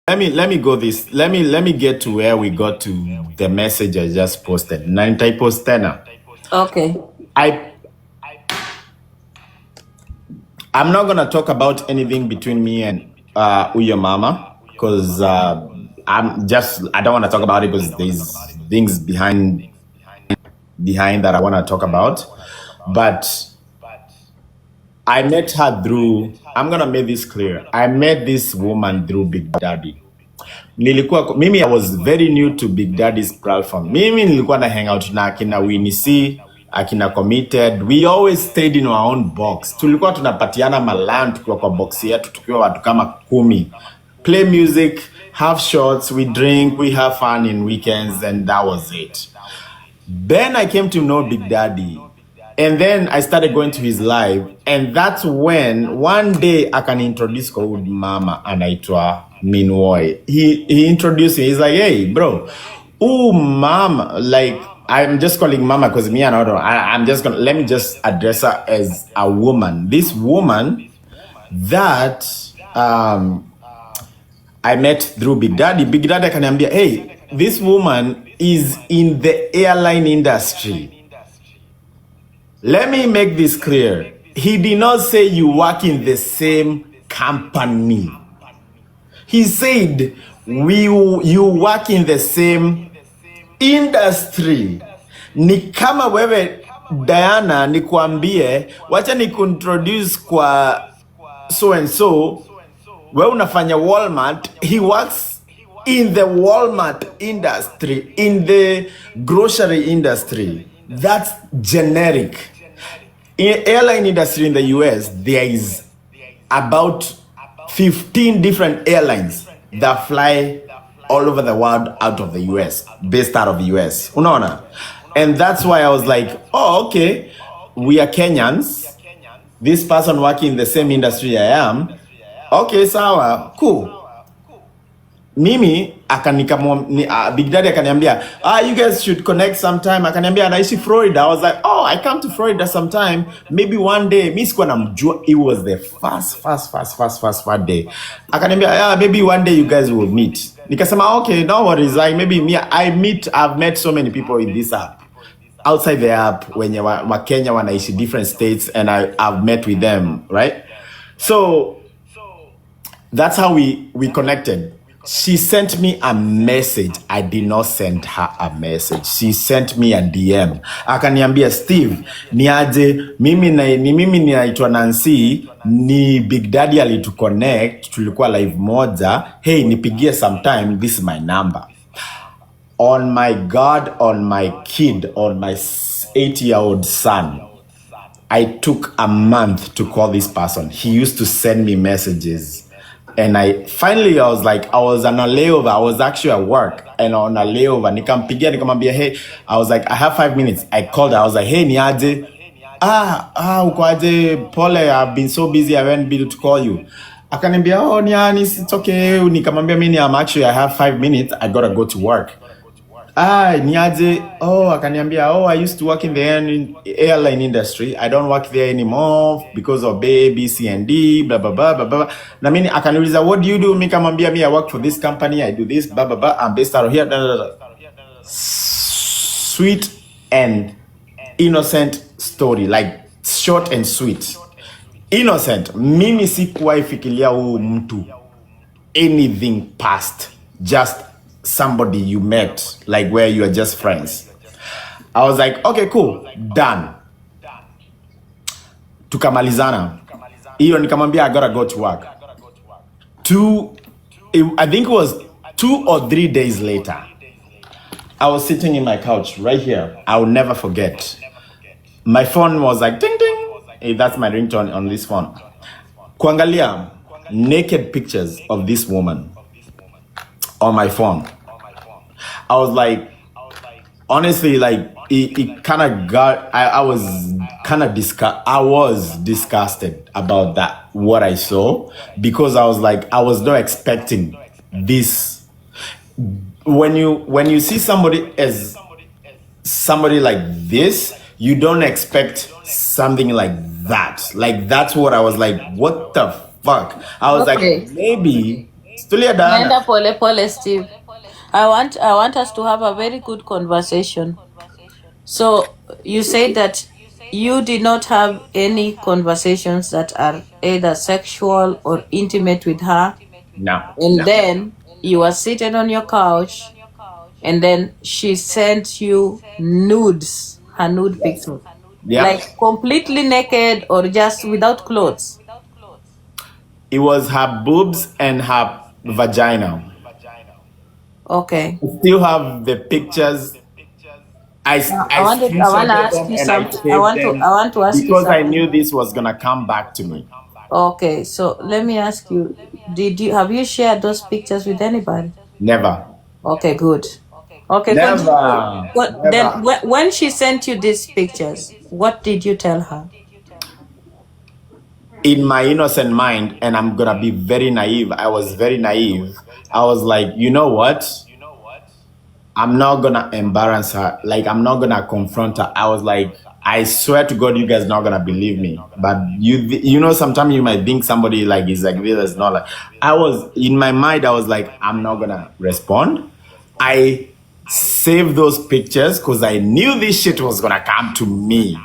Let me go this. Let me get to where we got to the message I just posted. Nine post tena. Okay. I I'm not gonna talk about anything between me and Uyo Mama because I don't want to talk about it because there's things behind that I want to talk about. But I met her through. I'm gonna make this clear. I met this woman through Big Daddy. Mimi, I was very new to Big Daddy's platform. Mimi nilikuwa na hang out na akina Winnie C, akina Committed. We always stayed in our own box. Tulikuwa tunapatiana maland tukiwa kwa box yetu tukiwa watu kama 10. Play music, have shots, we drink, we have fun in weekends, and that was it. Then I came to know Big Daddy. And then I started going to his live. And that's when one day I can introduce called Mama anaitwa Minwoy. He introduced me. He's like, hey, bro. Oh, Mama. Like, I'm just calling Mama because me and I'm just going to, let me just address her as a woman. This woman that I met through Big Daddy. Big Daddy akaniambia, hey, this woman is in the airline industry. Let me make this clear. He did not say you work in the same company. He said you work in the same industry. Ni kama wewe Diana nikuambie, wacha nikuintroduce kwa so and so, wewe unafanya Walmart, he works in the Walmart industry, in the grocery industry. That's generic. In airline industry in the US, there is about 15 different airlines that fly all over the world out of the US, based out of the US. Unaona? And that's why I was like, oh, okay, we are Kenyans. This person working in the same industry I am. Okay, sawa, cool. Mimi Big Daddy akaniambia, you guys should connect sometime. Akaniambia anaishi Florida. I was like, oh, I come to Florida sometime. Maybe one day. Mi sikuwa namjua. It was the first day. Akaniambia, maybe one day you guys will meet. Nikasema, okay, no worries. I've met so many people in this app. Outside the app, wenye wa Kenya wanaishi different states, and I've met with them, right? So that's how we connected. She sent me a message. I did not send her a message. She sent me a DM. Akaniambia, Steve, niaje, mimi ninaitwa Nancy, ni Big Daddy alituconnect, tulikuwa live moja. Hey, nipigie sometime, this is my number. On my God, on my kid, on my 8-year-old son, I took a month to call this person. He used to send me messages. And I was on a layover. I was actually at work and on a layover. Nikampigia, hey, I was like, I have 5 minutes. I called her. I was like, hey, niaje? Uko aje? Pole, I've been so busy. I haven't been able to call you. Akaniambia, oh, niani, it's okay. Nikamwambia mimi, I have 5 minutes. I gotta go to work. Niaje? Akaniambia, I used to work in the airline industry. I don't work there anymore because of A, B, C, and D, blah, blah, blah, blah, blah. Na mimi akaniuliza, what do you do? Nikamwambia, I work for this company. I do this, blah, blah, blah. I'm based out of here. Blah, blah, blah. Sweet and innocent story. Like, short and sweet. Innocent. Mimi sikuwahi fikiria huyu mtu anything past. Just somebody you met, like where you are just friends. I was like, okay, cool, done. Tukamalizana. Hiyo nikamwambia I gotta go to work. I think it was 2 or 3 days later, I was sitting in my couch right here. I will never forget. My phone was like, ding, ding. Hey, that's my ringtone on this phone. Kuangalia naked pictures of this woman on my phone. I was like, honestly, like it kind of got. I was kind of disgusted about that, what I saw, because I was like, I was not expecting this. When you see somebody as somebody like this, you don't expect something like that. Like that's what I was like. What the fuck? I was like, maybe Tulia Naenda Diana. pole pole, Steve. I want us to have a very good conversation. So you say that you did not have any conversations that are either sexual or intimate with her, No. and then you were seated on your couch, and then she sent you nudes, her nude pictures, Yep. like completely naked or just without clothes. It was her boobs and her vagina. Okay. I still have the pictures. I I want to screenshotted ask them you and I something. I saved want to them I want to ask you because I something. knew this was gonna come back to me. Okay, so let me ask you, have you shared those pictures with anybody? Never. Okay, good. Okay, continue. Never. What then Never. when she sent you these pictures, what did you tell her? In my innocent mind, and I'm gonna be very naive. I was very naive. I was like, you know what? I'm not gonna embarrass her. Like, I'm not gonna confront her. I was like, I swear to God, you guys not gonna believe me. But you know, sometimes you might think somebody like is like this. Is not like. I was in my mind. I was like, I'm not gonna respond. I saved those pictures because I knew this shit was gonna come to me.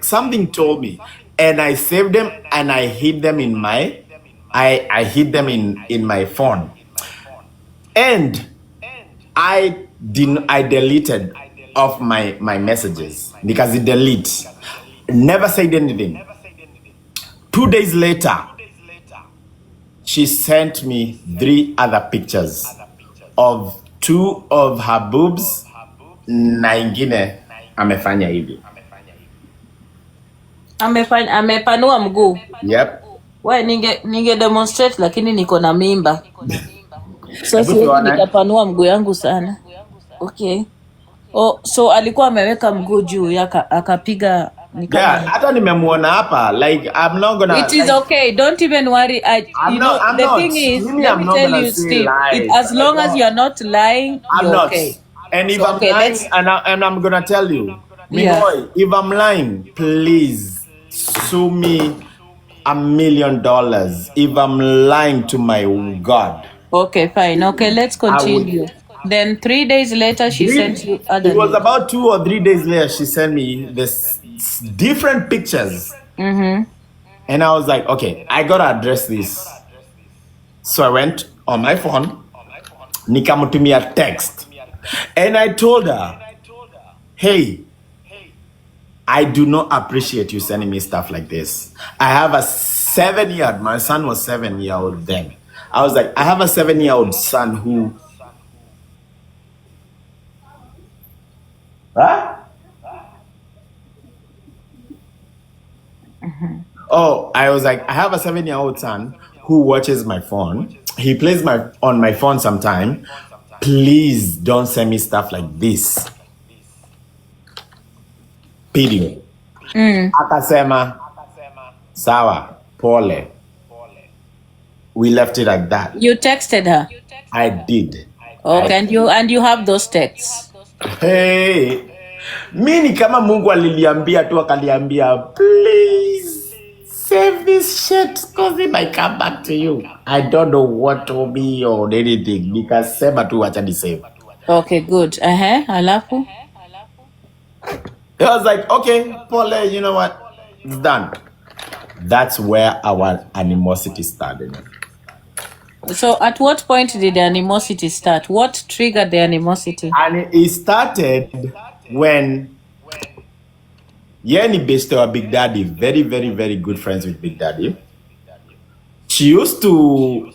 Something told me, and I saved them and I hid them in my. I hid them in my phone, and I deleted off my messages because it delete. Never said anything. 2 days later, she sent me 3 other pictures of 2 of her boobs na ingine amefanya hivi. Amepanua mguu. Yep. We ninge demonstrate lakini niko na mimba. So Hebu siwezi tuone. nikapanua mguu yangu sana. Okay. Oh, so alikuwa ameweka mguu juu akapiga ni kama. Yeah, hata nimemuona hapa. Like, I'm not gonna. It is like, okay. Don't even worry. I'm not. I'm The not. thing is, Really, let I'm me not tell gonna you, say Steve, lies. as long as you're not lying, I'm you're not. okay. And if So, I'm okay, lying, and I'm gonna tell you, Yeah. Minoy, if I'm lying, please sue me $1 million. If I'm lying to my God, Okay, fine. Okay, let's I would. continue. Then 3 days later, she sent you other It was news. about 2 or 3 days later. She sent me this different pictures, Mm-hmm. and I was like, okay, I gotta address this. So I went on my phone, nikamutumia text, and I told her, hey, I do not appreciate you sending me stuff like this. I have a 7-year-old, my son was 7-year-old then. I was like, I have a 7-year-old son who. Huh? Oh, I was like, I have a 7-year-old son who watches my phone. He plays on my phone sometime. Please don't send me stuff like this. Period. Akasema, sawa, pole. We left it like that. You texted her. I did. Okay, and you have those texts. Hey, mi ni kama Mungu aliliambia tu akaliambia, please save this shit because it might come back to you. I don't know what to be or anything because sema tu acha ni save. Okay, good. Alafu? I was like, okay, pole, you know what? It's done. That's where our animosity started. So at what point did the animosity start? What triggered the animosity? And it started when Yenny based our Big Daddy, very, very, very good friends with Big Daddy. She used to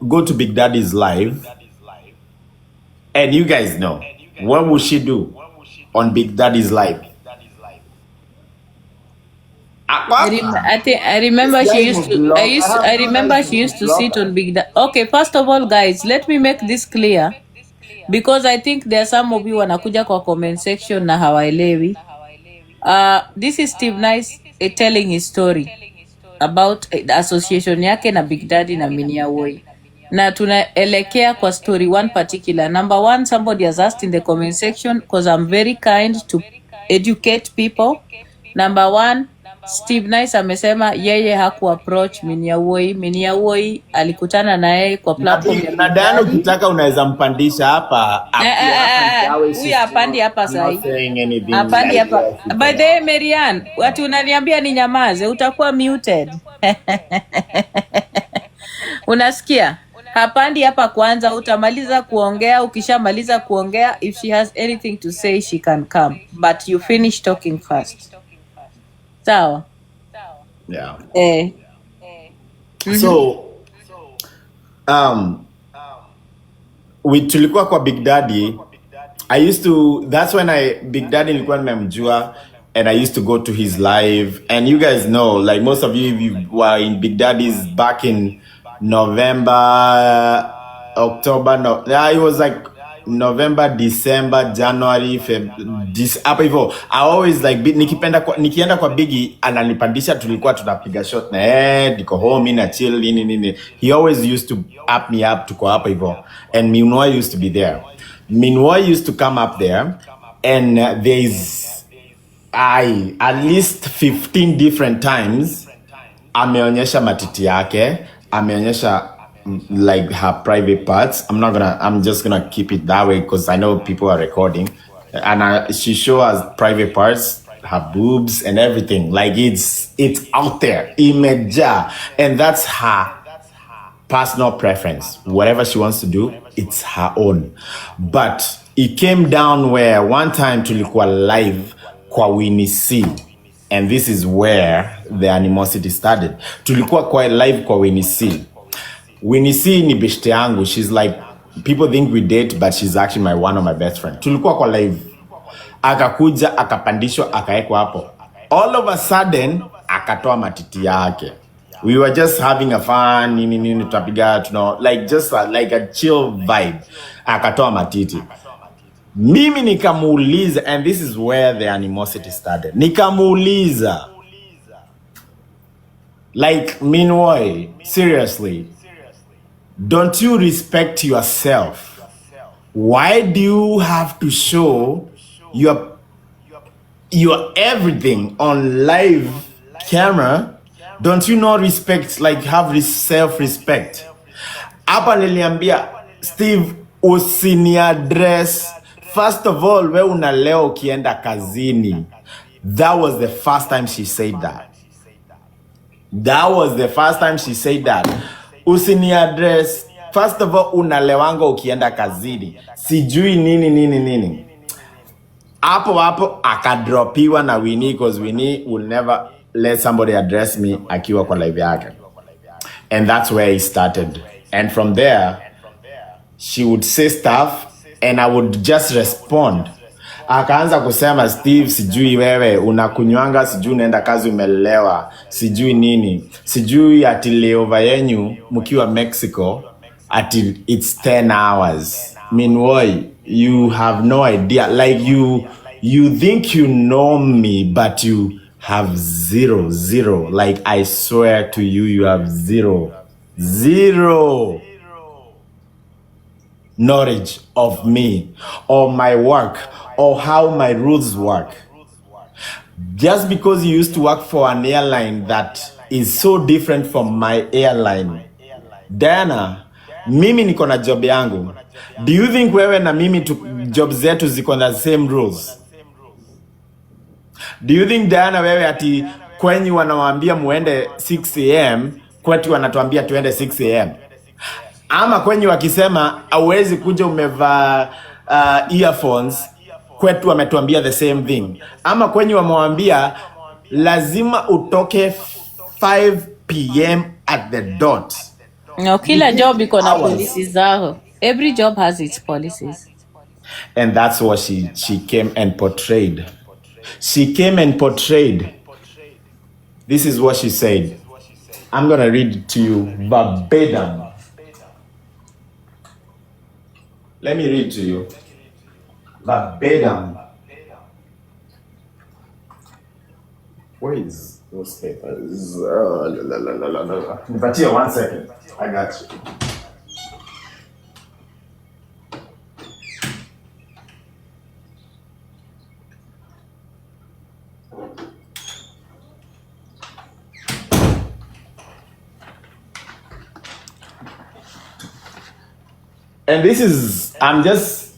go to Big Daddy's live, and you guys know, what would she do on Big Daddy's live? I remember she used to. I remember she used to sit on Big Daddy. Okay, first of all, guys, let me make this clear, because I think there are some of you wanakuja kwa comment section na hawaelewi. This is Steve Nice telling his story about the association yake na Big Daddy na Minia Woi. Na tunaelekea kwa story one particular. Number one, somebody has asked in the comment section, because I'm very kind to educate people. Number one, Steve Nice amesema yeye haku approach Miniawoi. Miniawoi alikutana na yeye kwa platform ya Na Big Diana Daddy. ukitaka unaweza mpandisha hapa akuwe hapa ingawa Huyu hapandi hapa not sahi. saying anything Hapandi like hapa. that. By the way, Marian, watu unaniambia ni nyamaze, utakuwa muted. Unasikia? Hapandi hapa kwanza, utamaliza kuongea. Ukishamaliza kuongea, if she has anything to say she can come, but you finish talking first. Sawa? Yeah. Mhm. So tulikuwa kwa Big Daddy. That's when Big Daddy nilikuwa nimemjua, and I used to go to his live, and you guys know, like most of you, if you were in Big Daddy's back in November, October, no, yeah, it was like November, December, January, hapo hivyo. I always like nikienda kwa Biggie ananipandisha, tulikuwa tunapiga shot na niko home na chill nini. He always used to up me up, tuko hapo hivyo, and Minwai used to be there. Minwai used to come up there, and there's at least 15 different times ameonyesha matiti yake, ameonyesha like her private parts. I'm just gonna keep it that way because I know people are recording, and she shows private parts, her boobs and everything. Like it's out there, imeja, and that's her personal preference. Whatever she wants to do, it's her own. But it came down where one time tulikuwa live kwa Winnie C, and this is where the animosity started. Tulikuwa kwa live kwa Winnie C. Winnie C ni beshte yangu. She's like, people think we date, but she's actually one of my best friends. Tulikuwa kwa live, akakuja, akapandishwa, akaekwa hapo. All of a sudden akatoa matiti yake. We were just having a fun, nini tutapiga, like just like a chill vibe. Akatoa matiti. Mimi nikamuuliza, and this is where the animosity started. Nikamuuliza, like, meanwhile, seriously, don't you respect yourself? Why do you have to show your everything on live camera? Don't you not respect, like have self-respect? Hapa niliambia Steve, usiniaddress. First of all, we unaleo ukienda kazini. That was the first time she said that. That was the first time she said that. Usiniaddress. First of all, unalewanga ukienda kazini. Sijui nini. Hapo akadropiwa na Winnie, because Winnie will never let somebody address me akiwa kwa live yake. And that's where it started. And from there, she would say stuff and I would just respond. Akaanza kusema, Steve, sijui wewe unakunywanga, sijui unaenda kazi umelewa, sijui nini, sijui ati layover yenyu mkiwa Mexico ati it's 10 hours. Meanwhile, you have no idea. Like you think you know me, but you have zero. Like I swear to you, you have zero knowledge of me or my work or how my rules work. Just because you used to work for an airline that is so different from my airline. Diana, mimi niko na job yangu. Do you think wewe na mimi job zetu ziko na same rules? Do you think Diana, wewe ati kwenye wanawaambia muende 6 am, kwetu wanatuambia tuende 6 am? Ama kwenye wakisema hauwezi kuja umevaa earphones, kwetu wametuambia the same thing? Ama kwenye wamewambia lazima utoke 5 p.m. at the dot? No, kila job iko na policies zao. Every job has its policies. And that's what she came and portrayed. She came and portrayed. This is what she said. I'm going to read it to you verbatim. Let me read to you verbatim. Where is those papers? But here, 1 second. I got you. And this is, I'm just,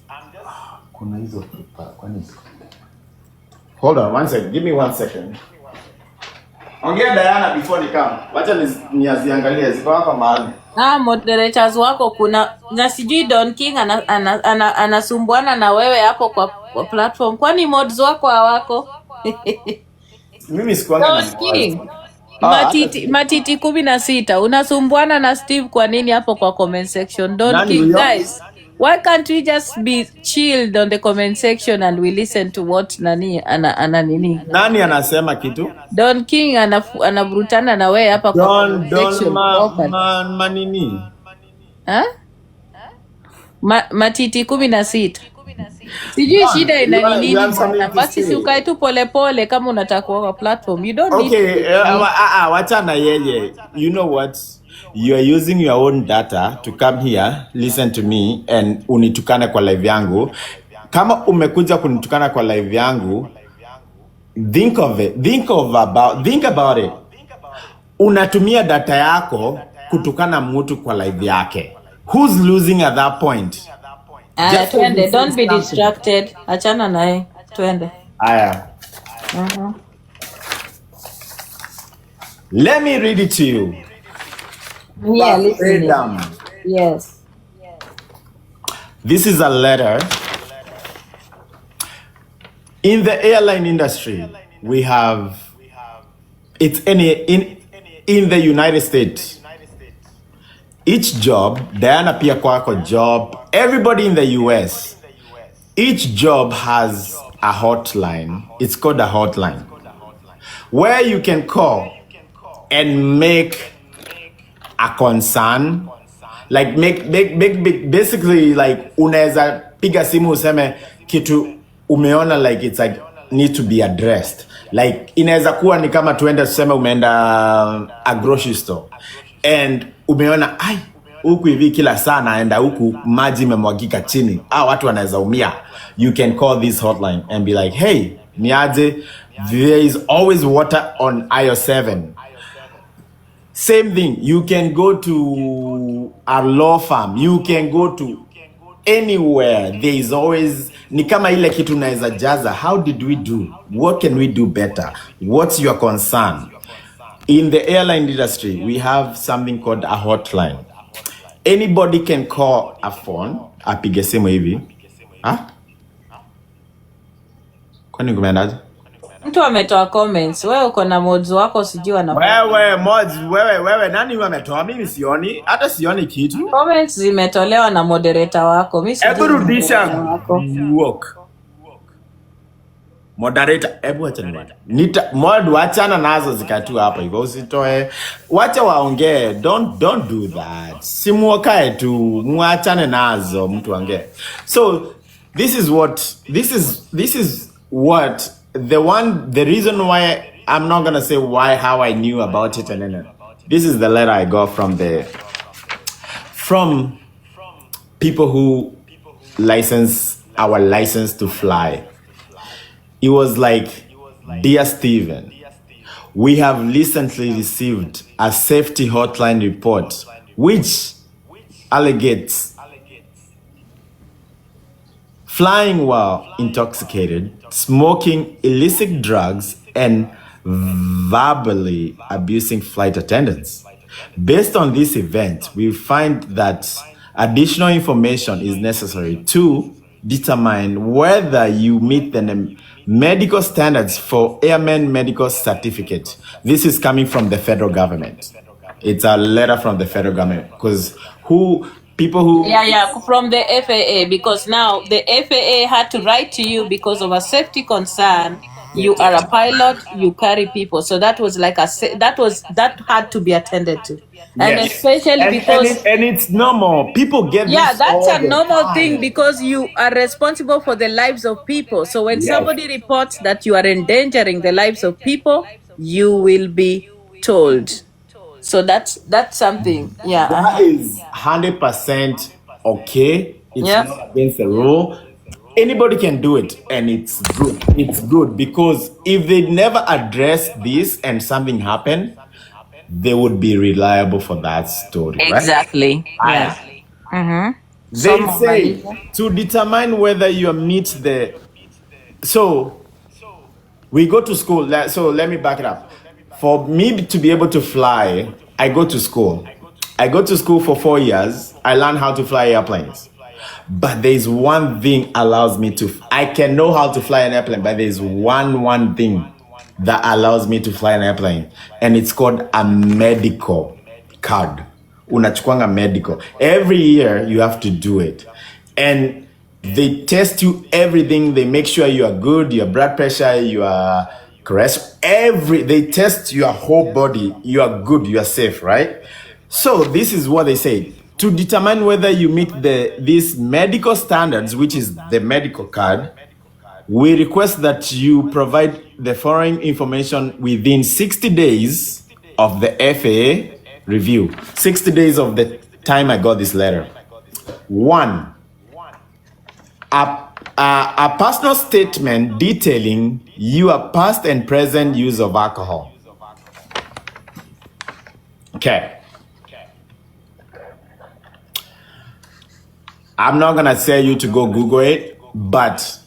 hold on one second, give me 1 second. Ongea Diana before ni come. Wacha niaziangalie ziko hapa mahali. Moderators wako kuna na sijui Don King anasumbuana na wewe hapo kwa platform. Kwani mods wako hawako? Mimi sikuanga na Don King. Matiti 16 unasumbuana na Steve kwa nini hapo kwa comment section? Don King, guys, why can't we just be chilled on the comment section and we listen to what nani nini? Nani anasema kitu? Don King anabrutana na wewe hapa kwa comment section. Manini? Matiti 16. Sijui shida ina nini bana. Basi si ukae tu pole kama unataka kwa platform. You don't need to. Wachana yeye. You know what? You are using your own data to come here, listen to me and unitukane kwa live yangu. Kama umekuja kunitukana kwa live yangu, think of it. Think about it. Unatumia data yako kutukana mtu kwa live yake. Who's losing at that point? Twende, don't be distracted. Achana naye. Twende. Aya. Let me read it to you. Yeah, listen. Yes. This is a letter. In the airline industry, we have it's in the United States. Each job, Diana pia kwako job, everybody in the US, each job has a hotline. It's called a hotline, where you can call and make a concern, like make basically like unaweza piga simu useme kitu umeona like it's like need to be addressed. Like inaweza kuwa ni kama tuende tuseme umeenda a grocery store and umeona huku hivi kila saa naenda huku maji imemwagika chini, watu wanaweza umia. You can call this hotline and be like, hey, niaje, there is always water on aisle 7. Same thing, you can go to a law firm, you can go to anywhere. There is always, ni kama ile kitu naweza jaza, how did we do, what can we do better, what's your concern. In the airline industry, we have something called a hotline. Anybody can call a phone, apige simu hivi. Kwani kumendaje? Mtu ametoa comments. Wewe uko na mods wako sijui wanafanya. Wewe mods, wewe nani wametoa? Mimi sioni, hata sioni kitu. Comments zimetolewa na moderator wako. Mimi sijui. Hebu rudisha work. Moderator, hebu acha mod wachana nazo zikatu hapa hivyo usitoe. Wacha waongee. Don't do that. Simuokae tu, muachane nazo mtu ongee. So this is what the reason why I'm not going to say how I knew about it and then this is the letter I got from people who license our license to fly. It was like, Dear Stephen, we have recently received a safety hotline report which allegates flying while intoxicated, smoking illicit drugs, and verbally abusing flight attendants. Based on this event, we find that additional information is necessary to determine whether you meet the medical standards for airman medical certificate. This is coming from the federal government. It's a letter from the federal government because people who from the FAA, because now the FAA had to write to you because of a safety concern. You are a pilot, you carry people, so that was like that had to be attended to. And especially because it's normal. People get that's a normal thing because you are responsible for the lives of people. So when somebody reports that you are endangering the lives of people, you will be told. So that's something. That is 100% okay. It's not against the rule. Anybody can do it, and it's good. It's good because if they never address this and something happened, they would be reliable for that story. Exactly. Right? Yeah. They Soma say maliza. to determine whether you meet the. So we go to school. So let me back it up. For me to be able to fly, I go to school. I go to school for 4 years. I learn how to fly airplanes. But there's one thing allows me to. I can know how to fly an airplane, but there's one thing that allows me to fly an airplane, and it's called a medical card. Unachukwanga medical. Every year you have to do it, and they test you everything. They make sure you are good, your blood pressure, your cholesterol, they test your whole body. You are good, you are safe, right? So this is what they say. To determine whether you meet these medical standards, which is the medical card, we request that you provide the following information within 60 days of the FAA review. 60 days of the time I got this letter. 1, a personal statement detailing your past and present use of alcohol. Okay. I'm not gonna say you to go Google it, but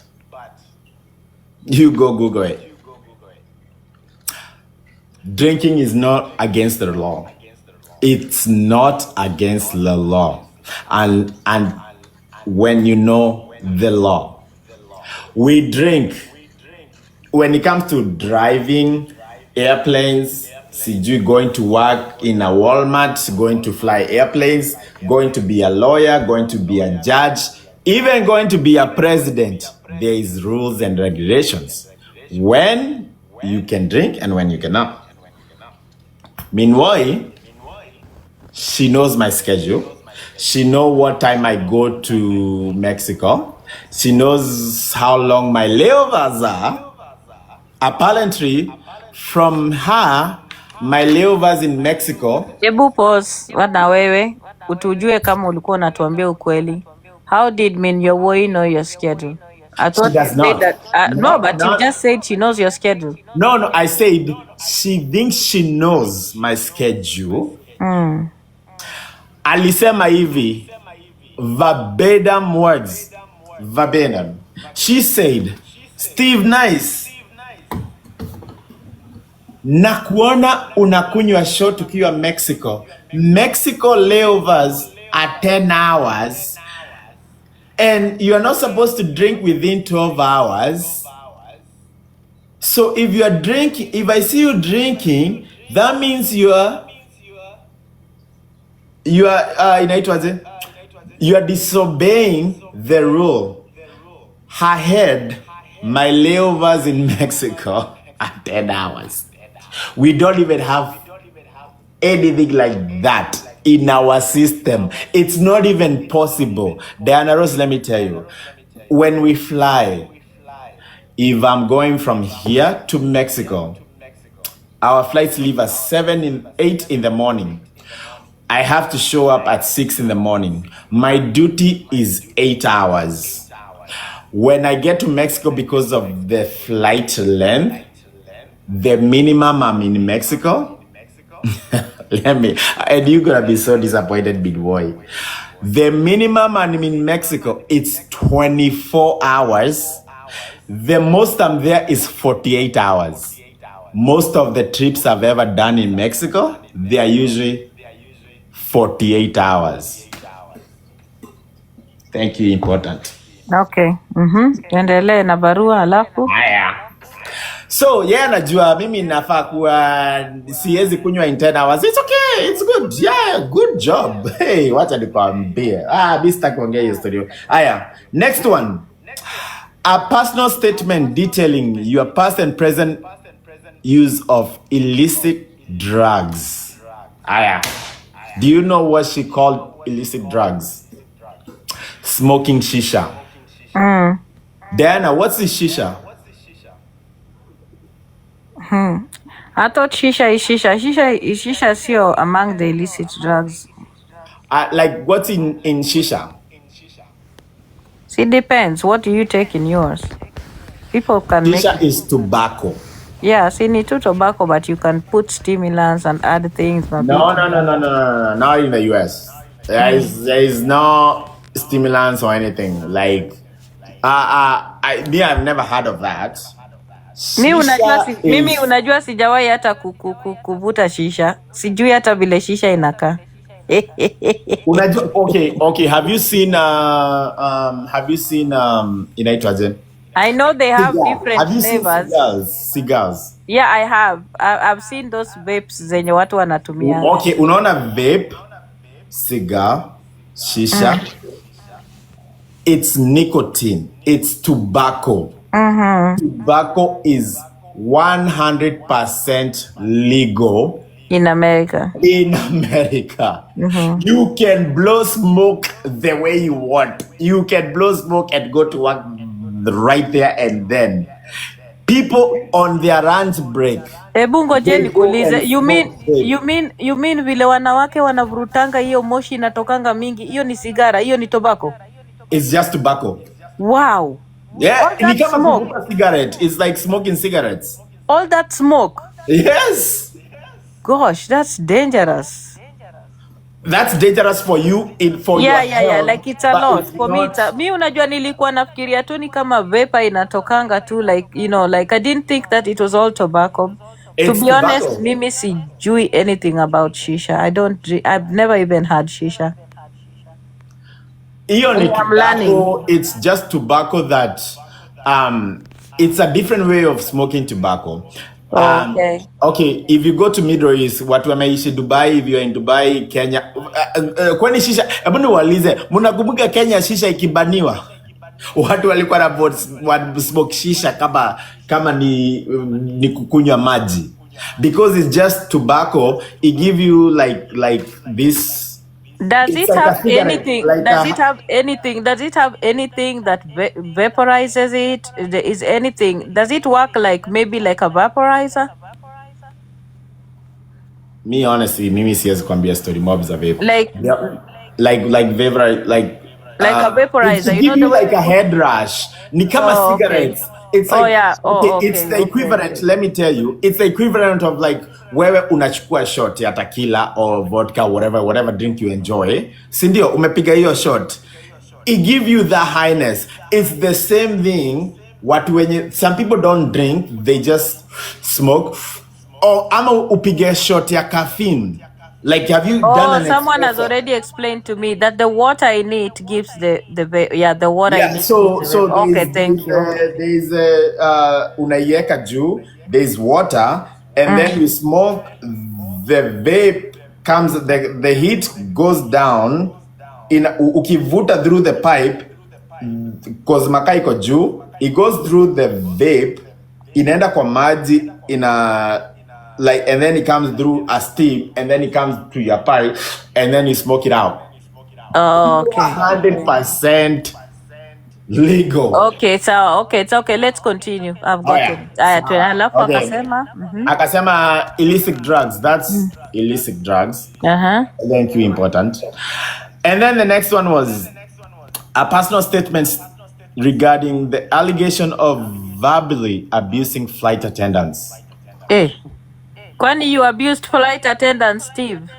you go Google it. Drinking is not against the law. It's not against the law. And when you know the law, we drink. When it comes to driving airplanes, CG going to work in a Walmart, going to fly airplanes, going to be a lawyer, going to be a judge, even going to be a president, there is rules and regulations when you can drink and when you cannot. Meanwhile, she knows my schedule. She knows what time I go to Mexico. She knows how long my layovers are. Apparently, from her, my layovers in Mexico. Hebu pause wana wewe utujue kama ulikuwa unatuambia ukweli. How did Minyowoyi know your schedule? I She thought you does said not. that. No, but you Not. just said she knows your schedule. No, I said she thinks she knows my schedule. Alisema hivi, verbatim words, verbatim. She said, Steve Nice, na kuona unakunywa shot ukiwa Mexico. Mexico layovers are 10 hours and you are not supposed to drink within 12 hours. So if you are drinking, if I see you drinking, that means you are inaitwaje? You are disobeying the rule. Her head, my layovers in Mexico are 10 hours. We don't even have anything like that in our system. It's not even possible. Diana Rose, let me tell you, when we fly, if I'm going from here to Mexico, our flights leave at 8 in the morning. I have to show up at 6 in the morning. My duty is 8 hours. When I get to Mexico, because of the flight length, the minimum I'm in Mexico, and you're gonna be so disappointed, big boy. The minimum I'm in Mexico, it's 24 hours. The most I'm there is 48 hours. Most of the trips I've ever done in Mexico, they are usually 48 hours. Thank you, important. Okay. Endelee na barua alafu. Haya. So, yeah, najua mimi nafaa kuwa siwezi kunywa in 10 hours. It's okay. It's good. Yeah, good job. Hey, wacha nikwambie. Mimi sitaki kuongea hiyo story. Haya, next one. A personal statement detailing your past and present use of illicit drugs. Haya. Do you know what she called illicit drugs? Smoking shisha. Diana, what's the shisha? I thought shisha is shisha. Shisha is still among the illicit drugs. Like what's in shisha? It depends. What do you take in yours? People can make Shisha is tobacco. Yeah, see, need to tobacco, but you can put stimulants and add things. No. Not in the US. There is no stimulants or anything. Like, I've never heard of that. Shisha Mimi is. unajua sijawahi hata kuvuta shisha, sijui hata vile shisha inakaa. Okay. Have you seen inaitwaje? I know they have different Have you seen flavors. cigars? Yeah, I have. I've seen those vapes zenye watu wanatumia. Okay, unaona vape, cigar, shisha. It's nicotine. It's tobacco. Tobacco is 100% legal in America. You can blow smoke the way you want. You can blow smoke and go to work right there and then. People on their lunch break. Ebu ngoje nikuulize, you mean vile wanawake wanavurutanga hiyo moshi inatokanga mingi, hiyo ni sigara, hiyo ni tobacco? It's just tobacco. Wow. Yeah, ni kama kuvuta cigarette. It's like smoking cigarettes. All that smoke? Yes. Gosh, that's dangerous. That's dangerous for you your health, like it's a lot for me. Mi unajua nilikuwa nafikiria tu ni kama vapor inatokanga tu, like you know, like I didn't think that it was all tobacco. To be honest, mimi sijui anything about shisha. I've never even had shisha. It's just tobacco that it's a different way of smoking tobacco. Okay, if you go to Middle East, watu wameishi Dubai, if you are in Dubai, Kenya, kwani shisha, hebu niwaulize, mnakumbuka Kenya shisha ikibaniwa? Watu walikuwa na smoke shisha kama ni kukunywa maji. Because it's just tobacco, it give you like this. Does it have anything? Does it have anything? Does it have anything that vaporizes it? Is anything? Does it work like maybe like a vaporizer? Me honestly, mimi siwezi kuambia story mobs za vape. Like vaporizer, like a vaporizer. You know, like a head rush. Ni kama cigarettes. Okay. It's like, it's the equivalent. Let me tell you, it's the equivalent of like wewe unachukua shot ya tequila or vodka, whatever drink you enjoy. Sindio, umepiga hiyo shot. It give you the highness. It's the same thing. Some people don't drink, they just smoke. Or ama upige shot ya caffeine. Like, have you done an someone has already explained to me that the water in it gives the water in it. Okay, thank you. There's unaiweka juu, there's water, and then you smoke, the vape comes, the heat goes down, ukivuta through the pipe, cause makaa iko juu, it goes through the vape, inaenda kwa maji, like, and then it comes through a steam, and then it comes to your pipe, and then you smoke it out. Okay. 100% legal. Okay, so it's okay. Let's continue. I've got it. Alafu akasema illicit drugs. That's illicit drugs. Thank you, important. And then the next one was a personal statement regarding the allegation of verbally abusing flight attendants. Kwani you abused flight attendants, Steve?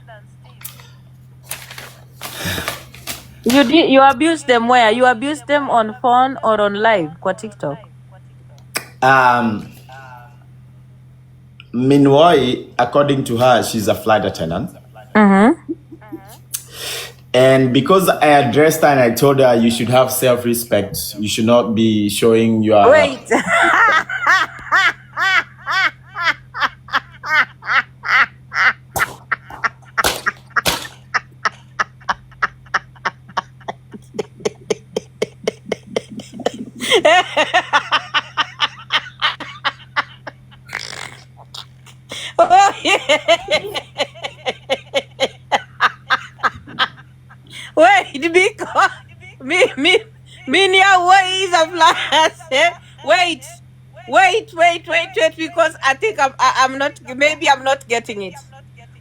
You abused them where? You abused them on phone or on live kwa TikTok? Meanwhile, according to her, she's a flight attendant. And because I addressed her and I told her you should have self-respect, you should not be showing your... Wait. Wait, because Minya is a flash. Wait, because I think I'm not, maybe I'm not getting it.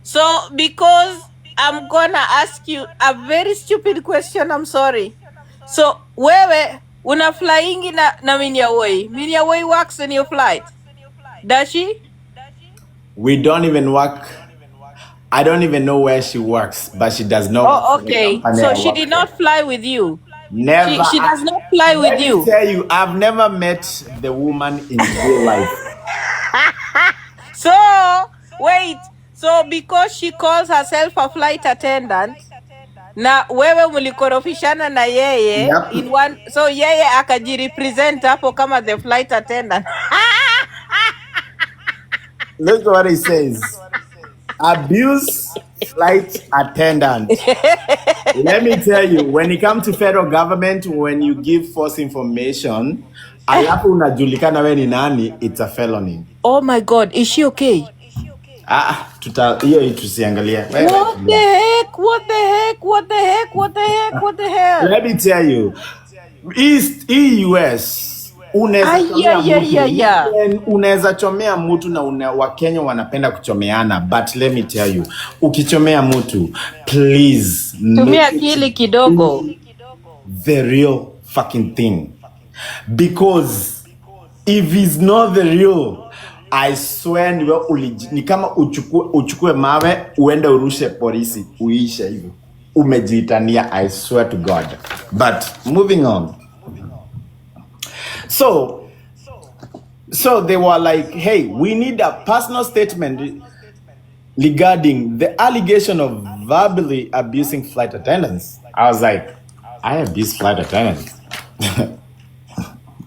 So, because I'm gonna ask you a very stupid question, I'm sorry. So, wewe una flying na Minya Way works in your flight? Does she? We don't even work. I don't even know where she works, but she does not work Oh, for the okay. company So I she work did for. not fly with you. Never. She does not fly with Let me you. tell you, I've never met the woman in real life. So wait. So because she calls herself a flight attendant, na wewe mlikorofishana na yeye Yep. in one, so yeye akajirepresent hapo kama the flight attendant. Look what he says. Abuse flight attendant. Let me tell you, when it comes to federal government, when you give false information, alafu unajulikana we ni nani, it's a felony. Oh my God, is she okay? Hiyo tusiangalia. What the heck? What the heck? What the heck? What the heck? What the hell? Let me tell you, US unaweza chomea mtu na Wakenya wanapenda kuchomeana, but let me tell you, ukichomea mtu, please tumia akili kidogo, the real fucking thing, because if it's not the real, I swear ni kama uchukue mawe uende urushe polisi uishe hivyo, umejiitania. I swear to God. But moving on. So they were like, hey, we need a personal statement regarding the allegation of verbally abusing flight attendants. I was like, I abuse flight attendants.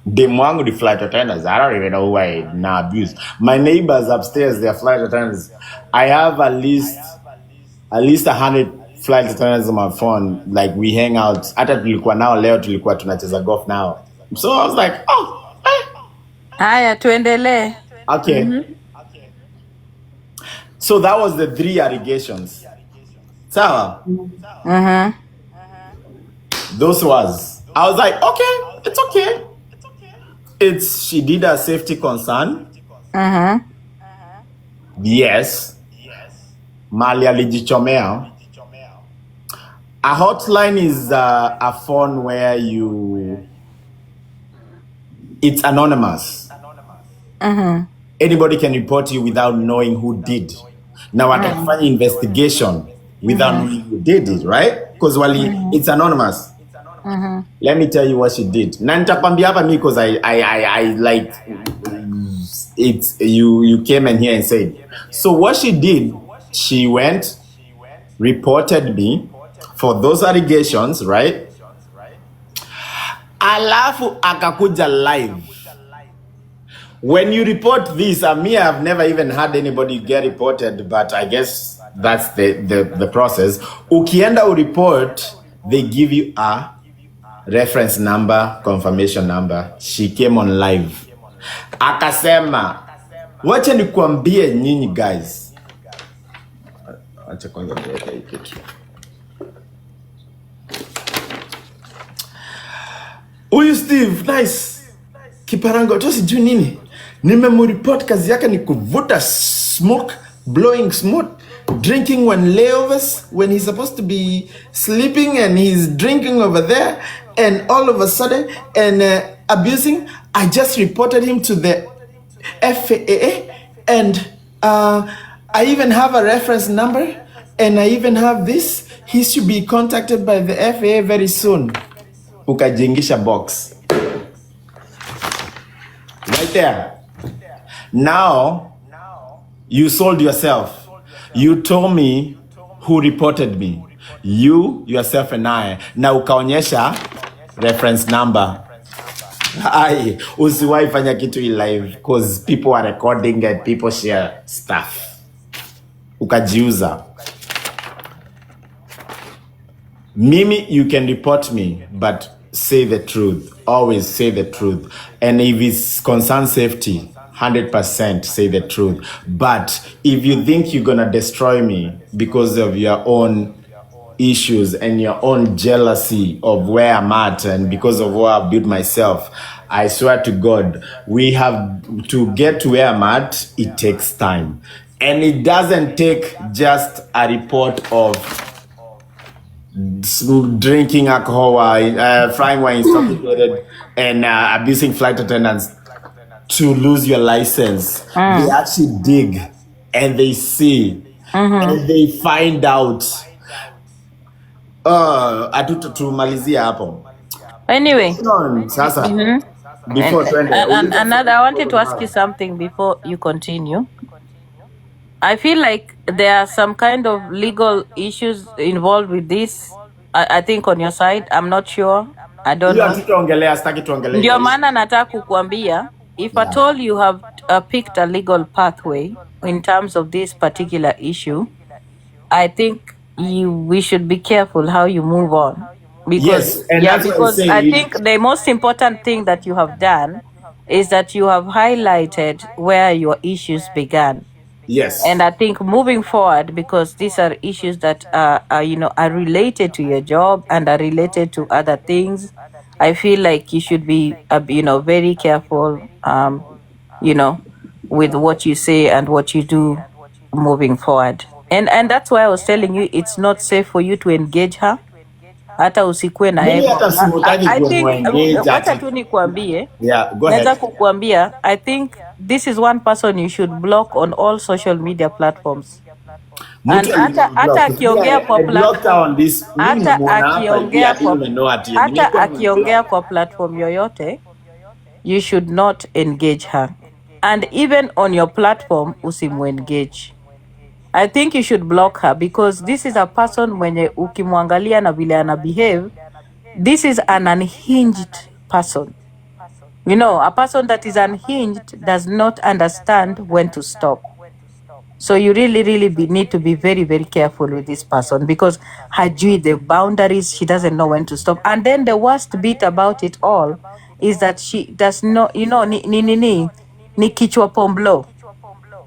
Demwangu the flight attendants. I don't even know who I now abuse. My neighbors upstairs, they're flight attendants. I have at least 100 flight attendants on my phone. Like, we hang out. Hata tulikuwa nao leo, tulikuwa tunacheza golf now. So I was like, oh. Haya, tuendelee. Okay. So that was the 3 allegations. Sawa. Those was. I was like, okay, it's okay. She did a safety concern. Yes. Mali alijichomea. A hotline is a phone where it's anonymous. Anybody can report you without knowing who did. Now I can find investigation without knowing who did it, right? Because it's anonymous. Let me tell you what she did. Na nitakwambia hapa me because I like it's you came in here and said. So what she did, she went, reported me for those allegations, right? Alafu akakuja live. When you report this, I've never even had anybody get reported, but I guess that's the process. Ukienda report, they give you a reference number, confirmation number. She came on live. Akasema, wacha nikuambie nyinyi guys. Acha kwanza niweke hii kitu. Huyu Steve, nice. Kiparango, tu sijui nini. Nimemreport kazi yake ni kuvuta smoke, blowing smoke, drinking when layovers, when he's supposed to be sleeping and he's drinking over there, and all of a sudden, and abusing. I just reported him to the FAA, and I even have a reference number, and I even have this. He should be contacted by the FAA very soon. Ukajingisha box. Right there. Now, you sold yourself. You told me who reported me. You, yourself, and I. Na ukaonyesha reference number. Ai, usiwahi fanya kitu live because people are recording and people share stuff. Ukajiuza. Mimi, you can report me, but say the truth. Always say the truth. And if it's concern safety, 100% say the truth. But if you think you're gonna destroy me because of your own issues and your own jealousy of where I'm at and because of where I built myself, I swear to God, we have to get to where I'm at. It takes time. And it doesn't take just a report of drinking alcohol, flying while intoxicated, and abusing flight attendants to lose your license. They actually dig and they see and they find out tumalizia hapo. Anyway, Moving on, sasa and, before twende and uliza another, I wanted to ask you swali. something before you continue. I feel like there are some kind of legal issues involved with this. I think on your side, I'm not sure. I don't Hiyo know. hatutaongelea, sitaki tuongelee Ndio hiyo. maana nataka kukuambia, if at Yeah. all you have picked a legal pathway in terms of this particular issue, I think we should be careful how you move on, because Yes, and that's what I'm because I saying. think the most important thing that you have done is that you have highlighted where your issues began. Yes. And I think moving forward, because these are issues that are related to your job and are related to other things, I feel like you should be very careful, with what you say and what you do moving forward. And that's why I was telling you it's not safe for you to engage her. Hata usikue na Mimi ego. hata simutaki I think kumwengage wacha ati. tu nikuambie, Yeah, go ahead. naweza kukuambia, I think this is one person you should block on all social media platforms. And Mtu hata aliniblock. akiongea kwa I blocked her platform, on this. Mimi hata namuona hapa hivi, I akiongea didn't kwa even know ati hata nimekuwa nimeblock. akiongea kwa platform yoyote, you should not engage her. And even on your platform, usimuengage. I think you should block her, because this is a person mwenye ukimwangalia na vile ana behave, this is an unhinged person. A person that is unhinged does not understand when to stop. So you really need to be very, very careful with this person, because hajui the boundaries, she doesn't know when to stop. And then the worst bit about it all is that she does not, ni kichwa pomblo.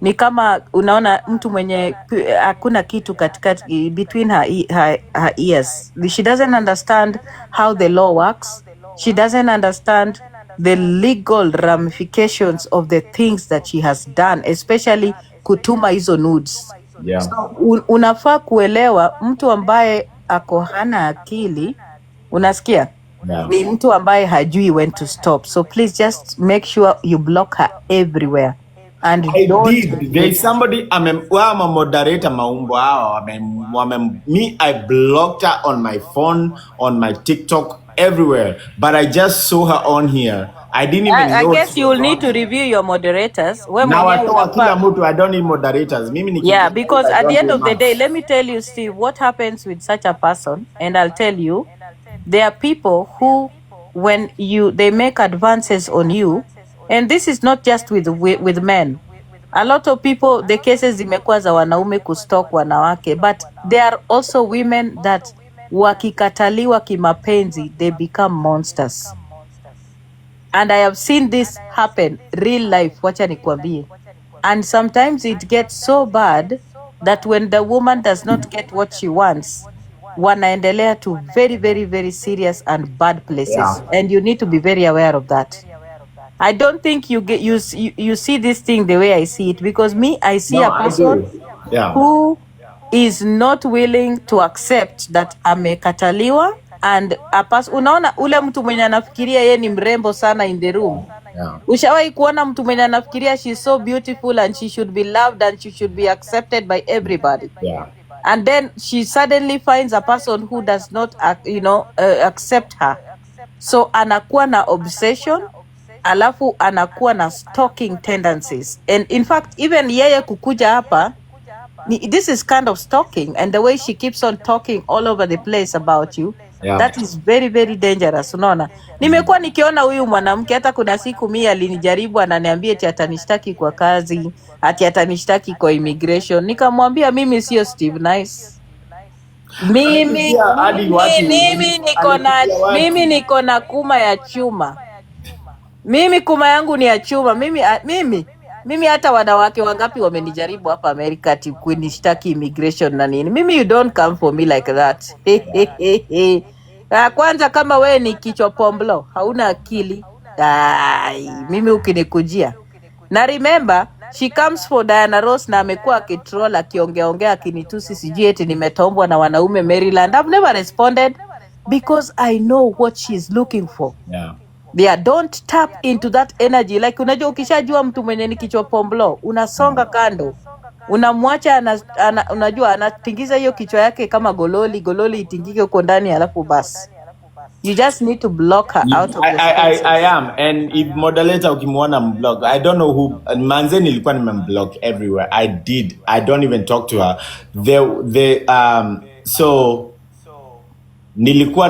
Ni kama unaona mtu mwenye hakuna kitu katikati between her ears. She doesn't understand how the law works. She doesn't understand the legal ramifications of the things that she has done, especially kutuma hizo nudes. Yeah. So unafaa kuelewa mtu ambaye ako hana akili, unasikia? Yeah. Ni mtu ambaye hajui when to stop. So please just make sure you block her everywhere. And I don't did. There is somebody, I'm a moderator maumbo hao. Me, I blocked her on my phone, on my TikTok, everywhere. But I just saw her on here. I didn't even I know guess she you was will need on to here. review your moderators. We Na mwenyewe watoa kila unafaa. mtu, I don't need moderators. Mimi Yeah, nikiingia live, because I at the don't end do of the day, much. let me tell you, Steve, what happens with such a person, and I'll tell you, there are people who, when they make advances on you, and this is not just with men. A lot of people, the cases zimekuwa za wanaume kustalk wanawake, but there are also women that wakikataliwa kimapenzi, they become monsters. And I have seen this happen real life, wacha nikwambie. And sometimes it gets so bad that when the woman does not get what she wants, wanaendelea to very, very, very serious and bad places. Yeah. And you need to be very aware of that. I don't think you see this thing the way I see it, because me, I see No, a I person do. Yeah. who is not willing to accept that amekataliwa, and unaona ule mtu mwenye anafikiria ye ni mrembo sana in the room. Yeah. Ushawahi kuona mtu mwenye anafikiria she's so beautiful and she should be loved and she should be accepted by everybody. Yeah. And then she suddenly finds a person who does not accept her. So anakuwa na obsession, alafu anakuwa na stalking tendencies. And in fact, even yeye kukuja hapa, this is kind of stalking, and the way she keeps on talking all over the place about you, Yeah. that is very, very dangerous. Unaona, nimekuwa nikiona huyu mwanamke, hata kuna siku mimi alinijaribu, ananiambia ati atanishtaki kwa kazi, ati atanishtaki kwa immigration. Nikamwambia mimi sio Steve Nice. Alipigia hadi watu, alipigia watu. Mimi niko na kuma ya chuma. Mimi kuma yangu ni ya chuma. Mimi hata wanawake wangapi wamenijaribu hapa Amerika ati kunishtaki immigration na nini. Mimi, you don't come for me like that. Kwanza kama we ni kichwa pomblo, hauna akili. Mimi ukinikujia. Na remember, she comes for Diana Ross na amekuwa akitroll, akiongeaongea, akinitusi sijui eti nimetombwa na wanaume Maryland. I've never responded because I know what she's looking for. Yeah. Yeah, don't tap into that energy. Like unajua ukishajua mtu mwenye ni kichwa pomblo, unasonga kando. unamwacha unajua anatingiza hiyo kichwa yake kama gololi itingike huko ndani, alafu basi you just need to block her out of the spaces. I am, and if moderator ukimwona mblock, I don't know who manze, nilikuwa nimemblock everywhere. I don't even talk to her. So nilikuwa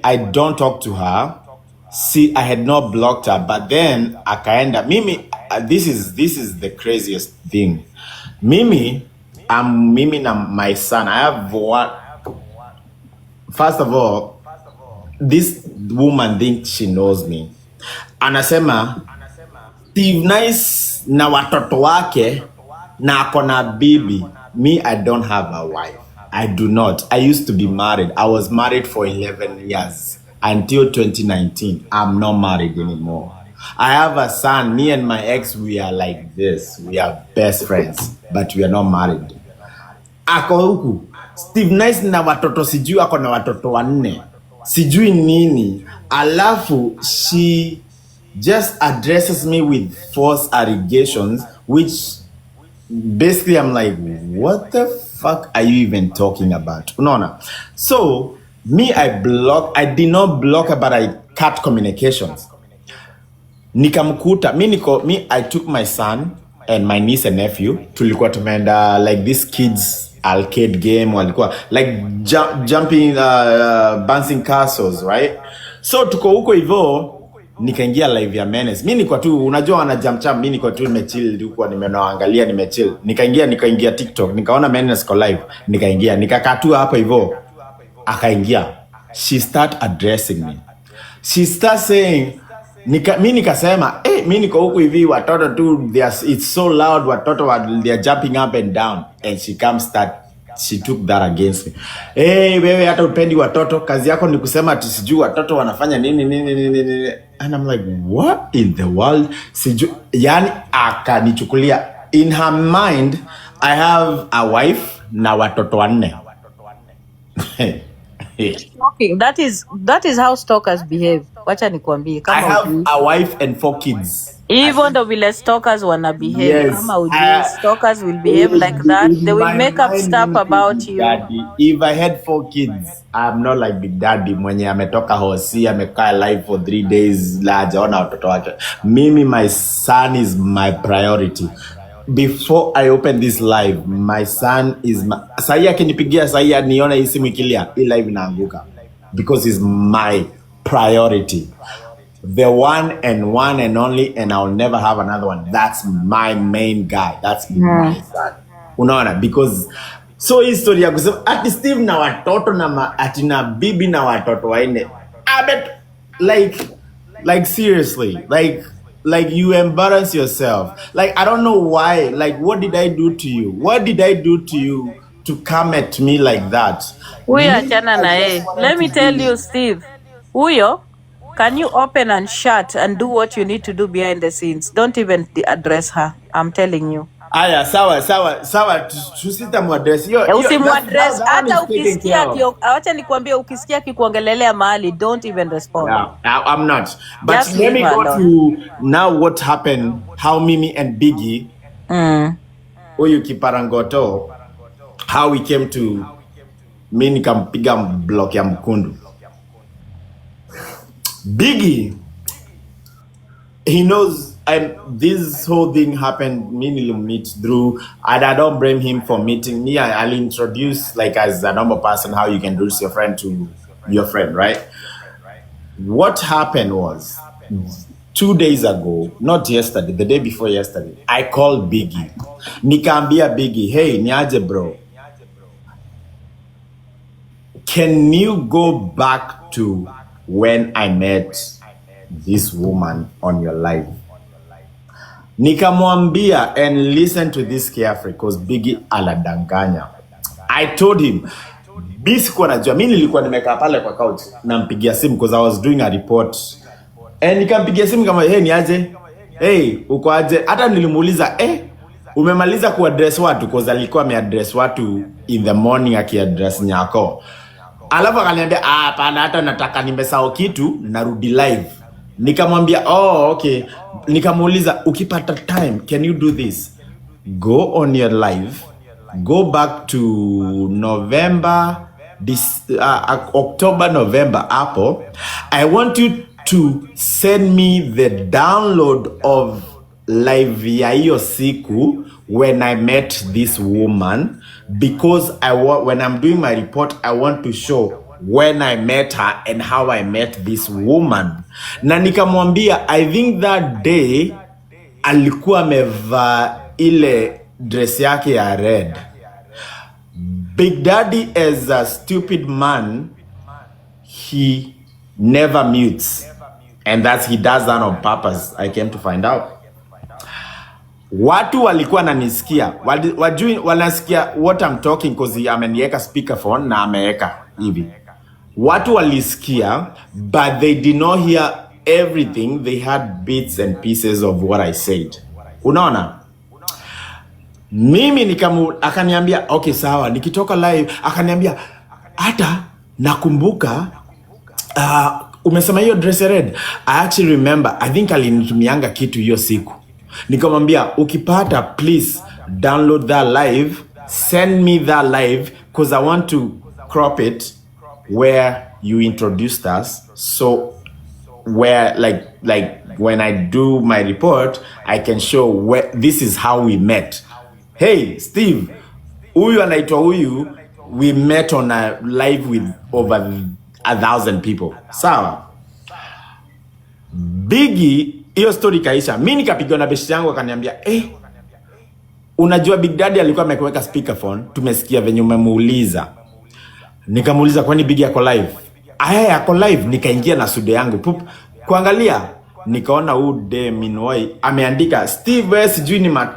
I don't talk to her. See, I had not blocked her, but then akaenda mimi. This is the craziest thing. Mimi na my son. I have one. First of all, this woman thinks she knows me. Anasema Steve Nice na watoto wake na akona bibi. Me, I don't have a wife. I do not. I used to be married. I was married for 11 years until 2019. I'm not married anymore. I have a son. Me and my ex, we are like this. We are best friends, but we are not married. Ako huku Steve Nice na watoto, sijui ako na watoto 4. Sijui nini. Alafu she just addresses me with false allegations, which basically I'm like, what the fuck are you even talking about? Unaona? So me, I did not block her, but I cut communications. Nikamkuta I took my son and my niece and nephew, tulikuwa tumeenda like this kids arcade game, walikuwa like jumping bouncing castles, right? So tuko huko hivyo, nikaingia live ya Menace. Mimi niko tu, unajua wana jump jump, mimi niko tu nimechill huko, nimeangalia, nimechill. Nikaingia TikTok, nikaona Menace ko live, nikakaa tu hapo hivyo. Akaingia, she start addressing me. She start saying, mimi nikasema, mimi niko huko hivi, watoto tu, it's so loud, watoto they are jumping up and down, and she took that against me. Wewe hata upendi watoto, kazi yako ni kusema ati sijui watoto wanafanya nini. And I'm like, what in the world? Sijui, yani akanichukulia. In her mind, I have a wife na watoto 4. Okay, that is how stalkers behave. Wacha nikwambie kama I have a wife and 4 kids. Even though vile stalkers wanna behave, Yes, kama ujui, stalkers will behave like that. They will make up stuff about you. Daddy. If I had 4 kids, I'm not like Big Daddy mwenye ametoka hosi, amekaa live for 3 days, la hajaona watoto wake. Mimi, my son is my priority. Before I open this live, my son is my... Sahi akinipigia, sahi niona hii simu ikilia, hii live inaanguka. Because he's my priority. The one and only, and I'll never have another one. That's my main guy. That's my son. Unaona? Because so history ya kusema ati Steve na watoto na ati na bibi na watoto 4. I bet like seriously, like you embarrass yourself. Like I don't know why. Like what did I do to you? What did I do to you to come at me like that? Huyo achana na yeye. Let me tell you, Steve. Huyo, can you open and shut and do what you need to do behind the scenes? Don't even address her. I'm telling you. Aya, sawa, tusitamuaddress. Usimuaddress hata ukisikia acha nikwambie, ukisikia kikuongelelea mahali, don't even respond. Yeah, I'm not. But Just let me go alone. to now what happened, how Mimi and Biggie, huyu kiparangoto, how we came to mimi nikampiga block ya mkundu. Biggie, he knows this whole thing happened. Me meet through, and I don't blame him for meeting me. I'll introduce, like, as a normal person, how you can introduce your friend to your friend, right? What happened was 2 days ago, not yesterday, the day before yesterday, I called Biggie. Nikaambia Biggie, hey, niaje bro, can you go back to when I met this woman on your live? Nikamwambia, and listen to this carefully, because Biggie aladanganya. I told him, bisikuwa najua, mimi nilikuwa nimekaa pale kwa couch, nampigia simu because I was doing a report. And nikampigia simu kama, hey, niaje? Hey, uko aje? Hata nilimuuliza, umemaliza kuaddress watu? Because alikuwa ameaddress watu in the morning akiaddress Nyako. Alafu akaniambia, hapana, hata nataka nimesahau kitu, narudi live. Nikamwambia, okay. Nikamuuliza, ukipata time, can you do this? go on your live, go back to November, October, November, Apple. I want you to send me the download of live ya hiyo siku when I met this woman, because when I'm doing my report, I want to show when I met her and how I met this woman. Na nikamwambia, I think that day alikuwa amevaa ile dress yake ya red. Big Daddy, as a stupid man, he never mutes, and he does that on purpose. I came to find out. Watu walikuwa nanisikia, wajui wanasikia what I'm talking because ameniweka speakerphone na ameweka hivi. Watu walisikia, but they did not hear everything. They had bits and pieces of what I said. Unaona? Mimi akaniambia, okay sawa, nikitoka live, akaniambia, hata nakumbuka, umesema hiyo dress red. I actually remember, I think alinitumianga kitu hiyo siku. Nikamwambia, ukipata, please download that live, send me that live, because I want to crop it where you introduced us, so where like when I do my report, I can show where this is how we met. Hey Steve, huyu anaitwa huyu, we met on a live with over 1,000 people. Sawa. Biggie, hiyo story kaisha. Mimi nikapigwa na beshi yangu akaniambia, unajua Big Daddy alikuwa amekuweka speakerphone, tumesikia venye umemuuliza. Nikamuuliza, kwani Biggie ako live? Aya, ako live. Nikaingia na studio yangu pup, kuangalia, nikaona Minoi ameandika, Steve wewe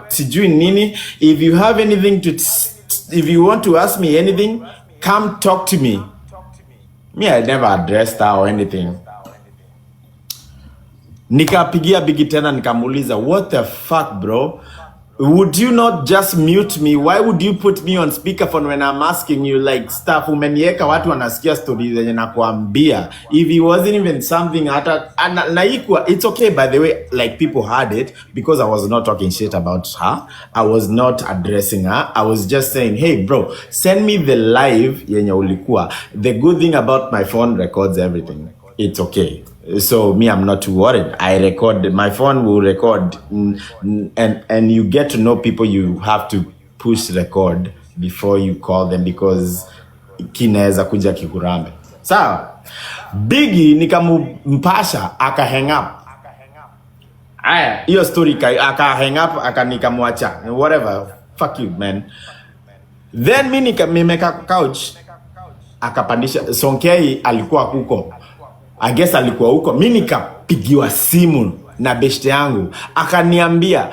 sijui nini, if you have anything to if you want to ask me anything, come talk to me. Me, I never addressed her or anything. Nikapigia Biggie tena nikamuuliza, what the fuck bro? Would you not just mute me? Why would you put me on speakerphone when I'm asking you like stuff? Umenieka watu wanasikia stories zenye nakuambia. If it wasn't even something hata it's okay, by the way, like people heard it because I was not talking shit about her. I was not addressing her. I was just saying, hey bro, send me the live yenye ulikuwa. The good thing about my phone records everything. It's okay. So me, I'm not too worried. I record, my phone will record, and you get to know people. You have to push record before you call them because kinaweza kuja kikurame. Sawa. Biggie nikampasha aka hang up. Aya, hiyo story aka hang up nikamwacha. Whatever, fuck you man. Then mimi nimeka couch akapandisha. Sonkei alikuwa huko. I guess alikuwa huko. Mimi nikapigiwa simu na beshte yangu. Akaniambia,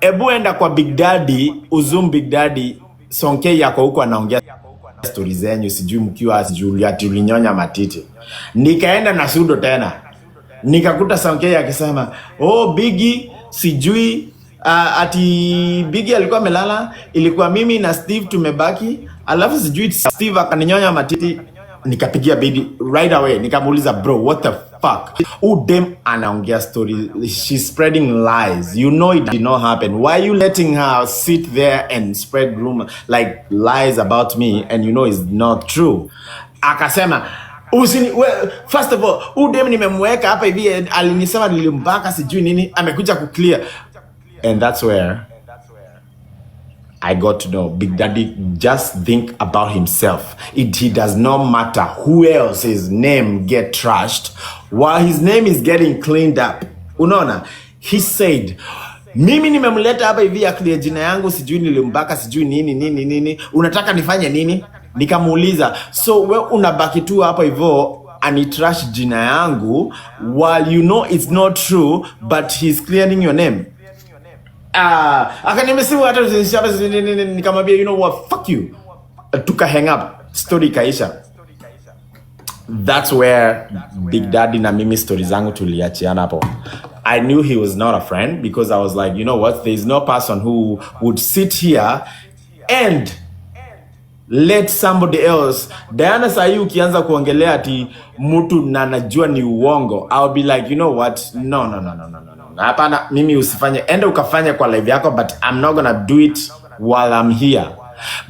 ebu enda kwa Big Daddy, uzum Big Daddy, Sonkei yako huko anaongea stories zenyu, sijui mkiwa sijui ati ulinyonya matiti. Nikaenda na sudo tena. Nikakuta Sonkei akisema, Biggie, sijui ati Biggie alikuwa amelala, ilikuwa mimi na Steve tumebaki, alafu sijui Steve akaninyonya matiti. Nikapigia Biggie right away. Nikamuuliza, bro, what the fuck? Dem anaongea story. She's spreading lies. You know it did not happen. Why are you letting her sit there and spread rumor like lies about me and you know it's not true? Akasema, first of all, dem nimemweka hapa hivi alinisema nilimbaka sijui nini, amekuja kuclear. And that's where I got to know Big Daddy just think about himself. He does not matter who else's name get trashed while his name is getting cleaned up. Unaona? He said, mimi nimemleta hapa hivi clear jina yangu, sijui nilimbaka sijui nini. Unataka nifanye nini? Nikamuuliza, so we unabaki tu hapa hivyo anitrash jina yangu while you know it's not true but he's clearing your name. Akanimesimu hata nikamwambia, you know what, fuck you. Tuka hang up, story kaisha. That's where Big Daddy na mimi story zangu tuliachiana hapo. I knew he was not a friend because I was like, you know what, there is no person who would sit here and let somebody else. Diana sahi ukianza kuongelea ati mtu na najua ni uongo, I'll be like, you know what, no. hapana, mimi usifanye, enda ukafanya kwa live yako, but I'm not gonna do it while I'm here,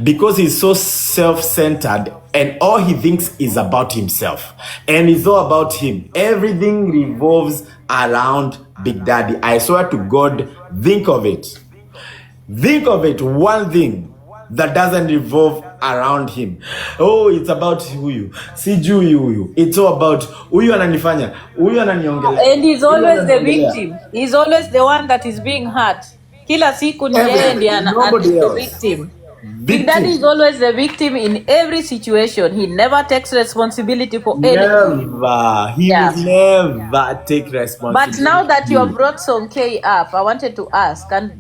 because he's so self-centered and all he thinks is about himself and it's all about him. Everything revolves around Big Daddy. I swear to God, think of it, one thing that doesn't revolve around him. Oh, it's about huyu, sijui huyu, it's all about huyu ananifanya, huyu ananiongelea, and he's always the victim. He's always the one that is being hurt. Kila siku ni yeye ndiye the victim. Big Daddy is always the victim in every situation. He never takes responsibility for anything. Never. He will never take responsibility. But now that you have brought Sonkei up, I wanted to ask, and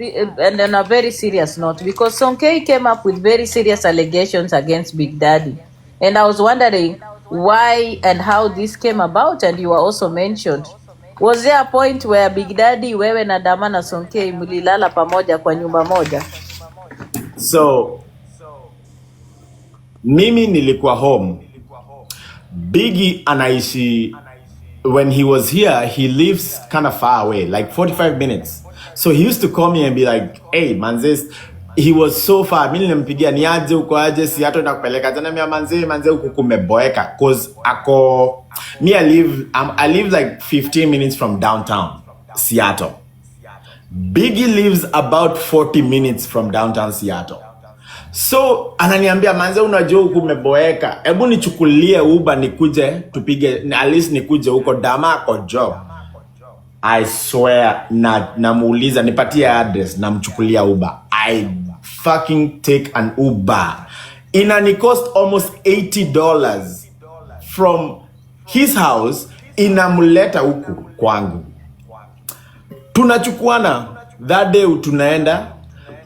on a very serious note, because Sonkei came up with very serious allegations against Big Daddy. And I was wondering why and how this came about, and you were also mentioned. Was there a point where Big Daddy, wewe na Dama na Sonkei mlilala pamoja kwa nyumba moja? So, mimi nilikuwa home. Biggie anaishi, when he was here, he lives kind of far away, like 45 minutes. So he used to call me and be like, hey, manzes, he was so far. Mimi nilimpigia niaje uko aje, si hata nakupeleka tena mimi manze huko kumeboeka, cause ako me I live like 15 minutes from downtown Seattle. Biggie lives about 40 minutes from downtown Seattle. So ananiambia manze, unajua huko umeboeka, hebu nichukulie Uber nikuje tupige, at least nikuje huko, Dama ako job. I swear, namuuliza nipatie address, namchukulia Uber. I fucking take an Uber. Inani cost almost $80 from his house, inamuleta huku kwangu. Tunachukuana, that day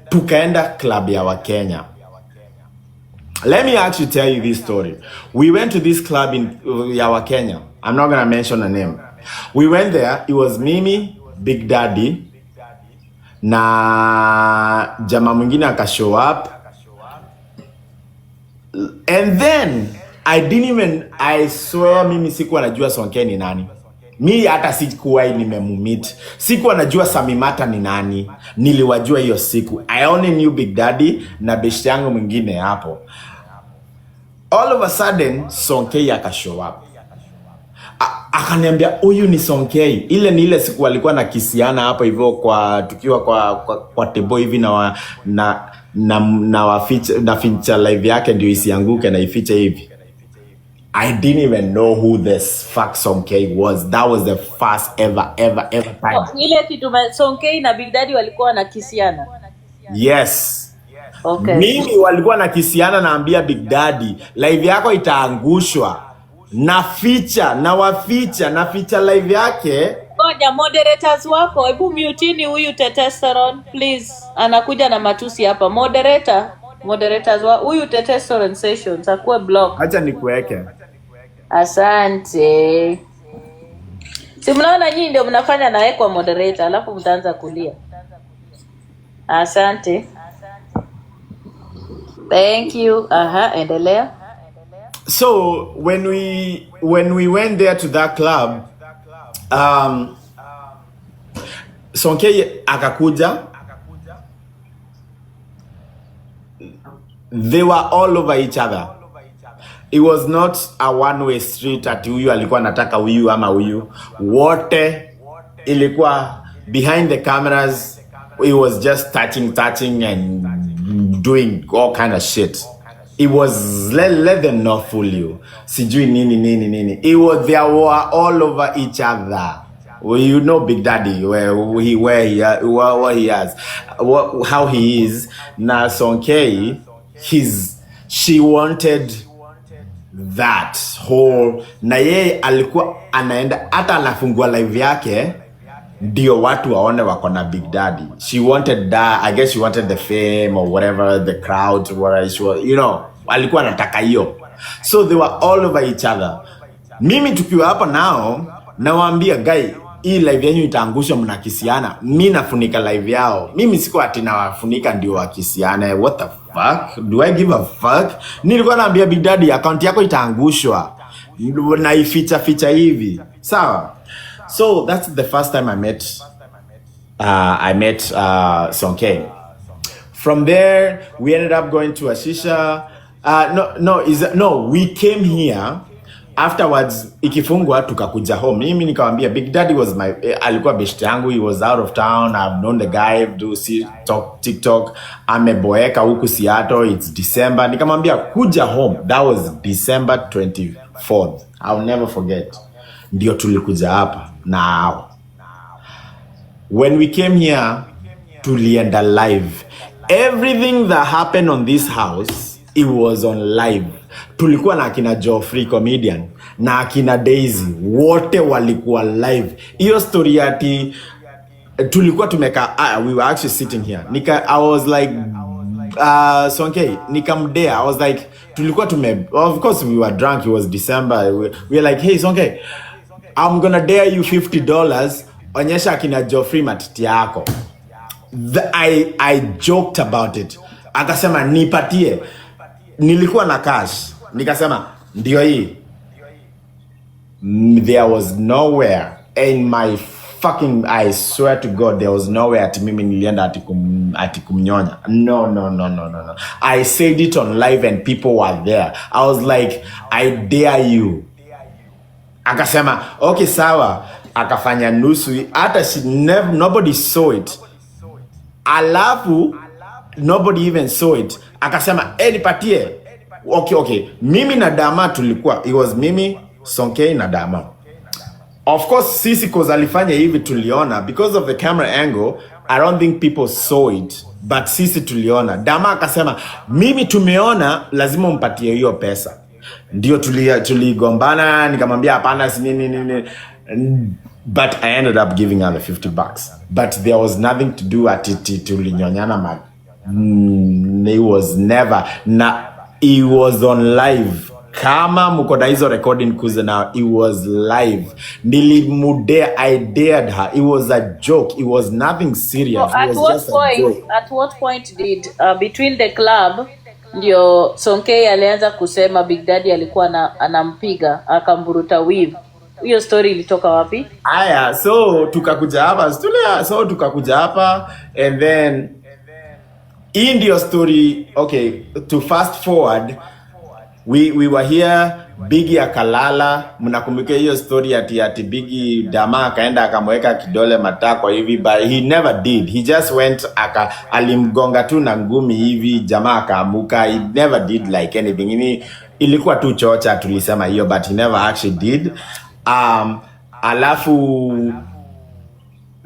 tukaenda club ya Wakenya. Let me actually tell you this story. We went to this club in ya Wakenya. I'm not gonna mention a name. We went there, it was Mimi, Big Daddy, na jamaa mwingine akashow up. And then I swear mimi sikuwa najua Sonkei ni nani. Mi hata sikuwahi nimemumit. Sikuwa najua Samimata ni nani. Niliwajua hiyo siku. I only knew Big Daddy na beshte yangu mwingine hapo. All of a sudden, Sonkei akashow up. Akaniambia huyu ni Sonkei. Ile ni ile siku walikuwa na kisiana hapo hivyo tukiwa kwa tebo hivi na waficha live yake ndio isianguke na ifiche hivi. I didn't even know who this fuck Sonkei was. That was the first ever time. Ile kitu Sonkei na Big Daddy walikuwa na kisiana. Yes. Okay. Mimi walikuwa na kisiana, naambia Big Daddy, live yako itaangushwa. Naficha live yake. Ngoja, moderators wako, hebu mutini huyu testosterone please. Anakuja na matusi hapa. Moderators wa huyu testosterone sessions akuwe block. Acha nikuweke. Asante. Si mnaona nyinyi ndio mnafanya na kwa moderator alafu mtaanza kulia. Asante. Thank you. Endelea. So when we went there to that club, Sonkei akakuja. They were all over each other. It was not a one-way street ati huyu alikuwa anataka huyu ama huyu. Wote ilikuwa behind the cameras. It was just touching and doing all kind of shit. It was let them not fool you. Sijui nini. They were all over each other. Well, you know Big Daddy, what he has, how he is. Na Sonkei, she wanted that whole, na yeye alikuwa anaenda hata anafungua live yake ndio watu waone wako na Big Daddy. She wanted that, I guess she wanted the fame or whatever, the crowd, whatever she was, alikuwa anataka hiyo. So they were all over each other. Mimi tukiwa hapa nao, nawaambia guy, hii live yenu itaangusha mnakisiana. Mimi nafunika live yao. Mimi siko ati nawafunika ndio wakisiana. What the fuck? Do I give a fuck? Nilikuwa naambia Big Daddy, account yako itaangushwa. Na ificha hivi. Sawa? So that's the first time I met I met Sonke. From there, we ended up going to a shisha. We came here. Afterwards, ikifungwa tukakuja home. Mimi nikamwambia Big Daddy was alikuwa best yangu. He was out of town. I've known the guy, do TikTok. Ameboeka huku Seattle. It's December. Nikamwambia kuja home. That was December 24th. I'll never forget. Ndio tulikuja hapa. Now, when we came here, tulienda live. Everything that happened on this house, it was on live. Tulikuwa na akina Geoffrey comedian na akina Daisy, wote walikuwa live. Hiyo story ati tulikuwa tumeka, we were actually sitting here. I was like Sonke, nikamdea. I was like, tulikuwa of course we were drunk. It was December. We were like, hey Sonke, I'm gonna dare you $50. Onyesha akina Geoffrey matiti yako. I joked about it. Akasema nipatie. Nilikuwa na cash. Nikasema ndio hii. There was nowhere in my fucking, I swear to God, there was nowhere ati mimi nilienda ati kumnyonya. No. I said it on live and people were there. I was like, I dare you. Akasema okay sawa. Akafanya nusu. Hata nobody saw it. Alafu nobody even saw it. Akasema nipatie. Okay. Mimi na Dama tulikuwa. It was mimi, Sonke na Dama. Of course sisi cause alifanya hivi tuliona. Because of the camera angle, I don't think people saw it. But sisi tuliona. Dama akasema mimi tumeona, lazima mpatie hiyo pesa. Ndio tuligombana, nikamwambia hapana si nini. But I ended up giving her the $50. But there was nothing to do at it tulinyonyana. It was never. It was on live. Kama mko na hizo recording kuze now, it was live. I dared her. It was a joke. It was nothing serious. So at what point did between the club ndio Sonke alianza kusema Big Daddy alikuwa anampiga akamburuta weave? Hiyo story ilitoka wapi? Aya, so tukakuja hapa and then in the story, okay, to fast forward, we were here, Biggie akalala. Mnakumbuka hiyo story ati Biggie Dama akaenda akamweka kidole matako hivi, but he never did. He just went alimgonga tu na ngumi hivi, jamaa akaamuka. He never did like anything. Ilikuwa tu chocha tulisema hiyo, but he never actually did. Alafu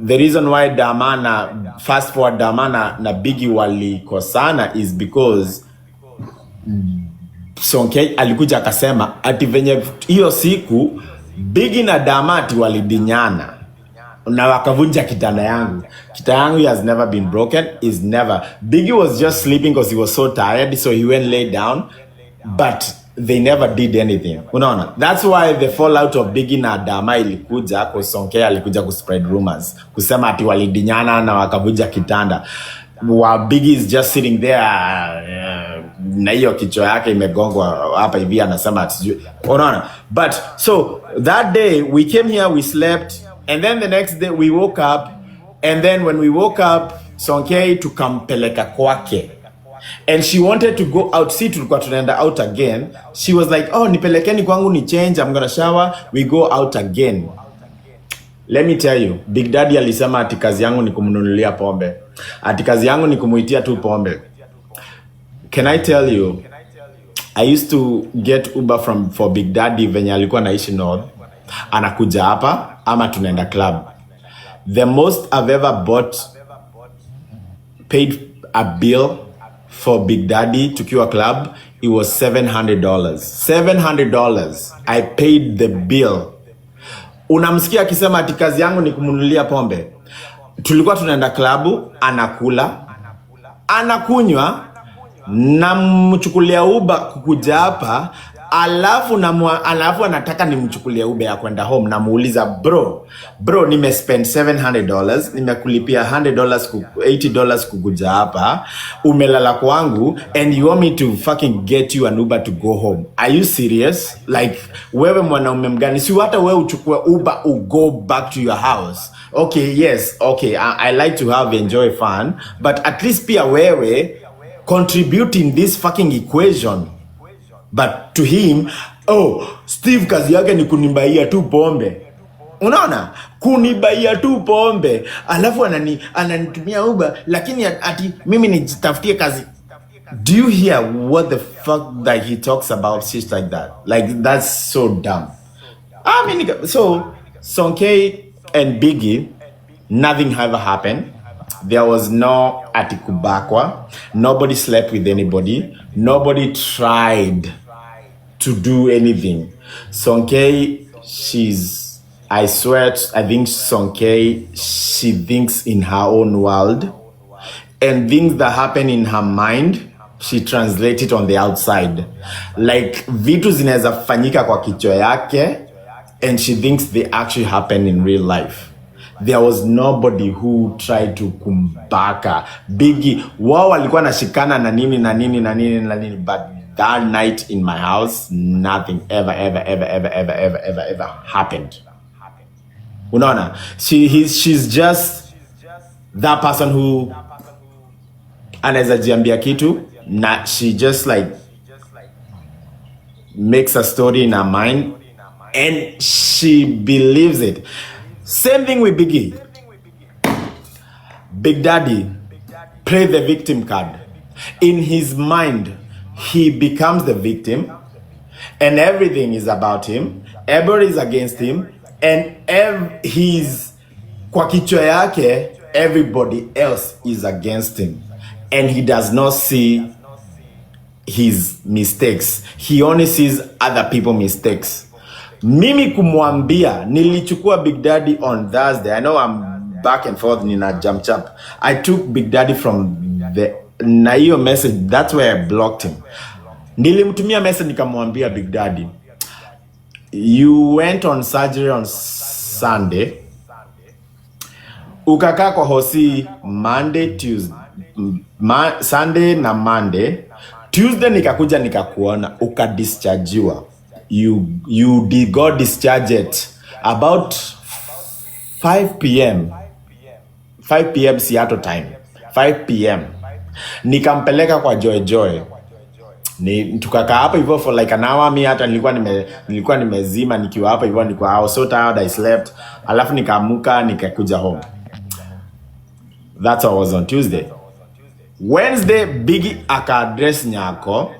the reason why fast forward Dama na Biggie walikosana is because Sonke alikuja akasema ati venye hiyo siku Biggie na Dama ati walidinyana na wakavunja kitanda yangu. Kitanda yangu has never been broken, is never. Biggie was just sleeping because he was so tired, so he went lay down, but they never did anything. Unaona? That's why the fallout of Biggie na Dama ilikuja kwa Sonke alikuja kuspread rumors. Kusema ati walidinyana na wakavunja kitanda. While Biggie is just sitting there na hiyo kichwa yake imegongwa hapa hivi anasema ati unaona. But so that day we came here, we slept, and then the next day we woke up, and then when we woke up Sonke tukampeleka kwake. And she wanted to go out. See, tulikuwa tunaenda out again. She was like, oh, nipelekeni kwangu ni change. I'm gonna shower. We go out again. Let me tell you, Big Daddy alisema ati kazi yangu ni kumnunulia pombe. Ati kazi yangu ni kumuitia tu pombe. Can I tell you, I used to get Uber for Big Daddy venye alikuwa naishi North. Anakuja hapa ama tunaenda club. The most I've ever paid a bill for Big Daddy tukiwa club, it was $700. $700. I paid the bill. Unamsikia akisema ati kazi yangu ni kumunulia pombe. Tulikuwa tunaenda klabu, anakula, anakunywa, na mchukulia Uber kukuja hapa, alafu anataka nimchukulie Uber ya kwenda home. Namuuliza, bro nimespend $700, nimekulipia $100 $80 kukuja hapa, umelala kwangu, and you want me to fucking get you an Uber to go home? Are you serious? Like, wewe mwanaume mgani? Si hata wewe uchukue Uber go back to your house. Okay, yes, okay, I like to enjoy fun, but at least pia wewe contribute in this fucking equation. But to him, Steve kazi yake ni kunibaia tu pombe. Unaona? Kunibaia tu pombe. Alafu ananitumia Uber, lakini ati mimi nijitafutie kazi. Do you hear what the fuck that he talks about shit like that? Like, that's so dumb. I mean, so Sonke and Biggie, nothing ever happened. There was no atikubakwa. Nobody slept with anybody. Nobody tried to do anything. Sonke, I swear, I think Sonke, she thinks in her own world. And things that happen in her mind, she translates it on the outside. Like, vitu zinaweza fanyika kwa kichwa yake, and she thinks they actually happen in real life. There was nobody who tried to kumbaka. Biggie, wao walikuwa nashikana na nini, but that night in my house, nothing ever happened. Unaona? She's just that person who anaweza jiambia kitu, na she just like makes a story in her mind and she believes it. Same thing with Biggie. Big Daddy play the victim card. In his mind, he becomes the victim, and everything is about him. Everybody is against him, and he's kwa kichwa yake, everybody else is against him, and he does not see his mistakes. He only sees other people's mistakes. Mimi kumwambia, nilichukua Big Daddy on Thursday. I know I'm back and forth, nina jump chap. I took Big Daddy from na hiyo message, that's where I blocked him. Nilimtumia message nikamwambia, Big Daddy, you went on surgery on Sunday. Ukakaa kwa hosi Monday, Tuesday, Sunday na Monday. Tuesday nikakuja nikakuona, ukadischargiwa. You got discharged about 5 p.m. 5 p.m. Seattle time. 5 p.m. Nikampeleka kwa Joy. Tukakaa hapo hivyo for like an hour. Mimi hata nilikuwa nimezima nikiwa hapo hivyo, I was so tired, I slept. Alafu nikaamuka nikakuja home. That's how I was on Tuesday. Wednesday Biggie aka-address Nyako.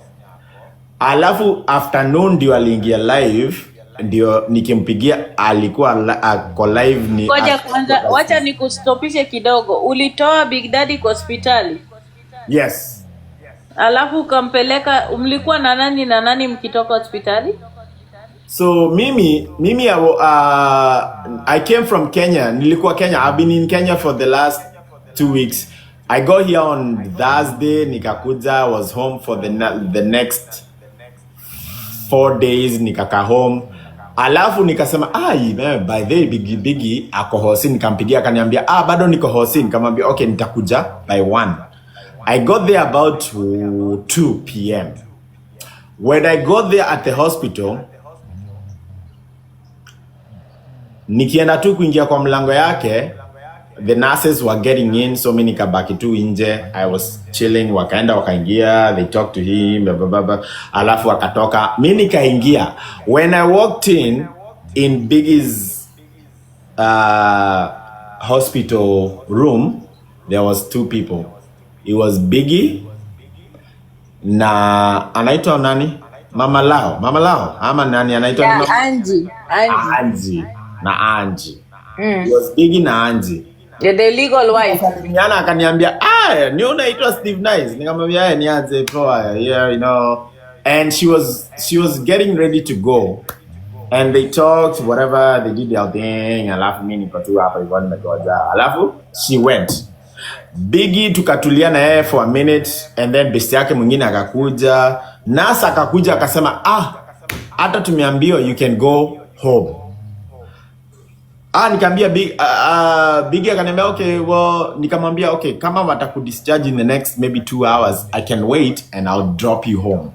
Alafu afternoon ndio aliingia live, ndio nikimpigia, alikuwa ako live ni. Ngoja kwanza, wacha nikustopishe kidogo. Ulitoa Big Daddy kwa hospitali? Yes. Alafu ukampeleka, mlikuwa na nani mkitoka hospitali? So mimi I came from Kenya. Nilikuwa Kenya. I've been in Kenya for the last 2 weeks. I got here on Thursday, nikakuja, was home for the next 4 days, nikaka home. Alafu nikasema, by the way, Biggie ako hosi. Nikampigia akaniambia, bado niko hosi. Nikamwambia, okay, nitakuja by 1. I got there about 2 p.m. When I got there at the hospital, nikienda tu kuingia kwa mlango yake, the nurses were getting in, so mimi nikabaki tu nje. I was chilling, wakaingia, they talked to him, blah, blah, blah. Alafu wakatoka, mimi nikaingia. When I walked in Biggie's hospital room, there was 2 people. It was Biggie na anaitwa nani? Mama Lao ama nani anaitwa? Yeah, Angie. It was Biggie na Angie. Yeah, the legal wife. Nyana akaniambia, ni unaitwa Steve Nice. Nikamwambia, nianze poa. Yeah, you know. And she was getting ready to go. And they talked, whatever, they did their thing. Alafu mimi niko tu hapa hivyo nimegoja. Alafu she went. Biggie tukatulia na yeye for a minute, and then besti yake mwingine akakuja. Nasa akakuja akasema, hata tumeambiwa you can go home. Nikamwambia Biggie akaniambia okay, well, nikamwambia okay, kama watakudischarge in the next maybe 2 hours, I can wait and I'll drop you home.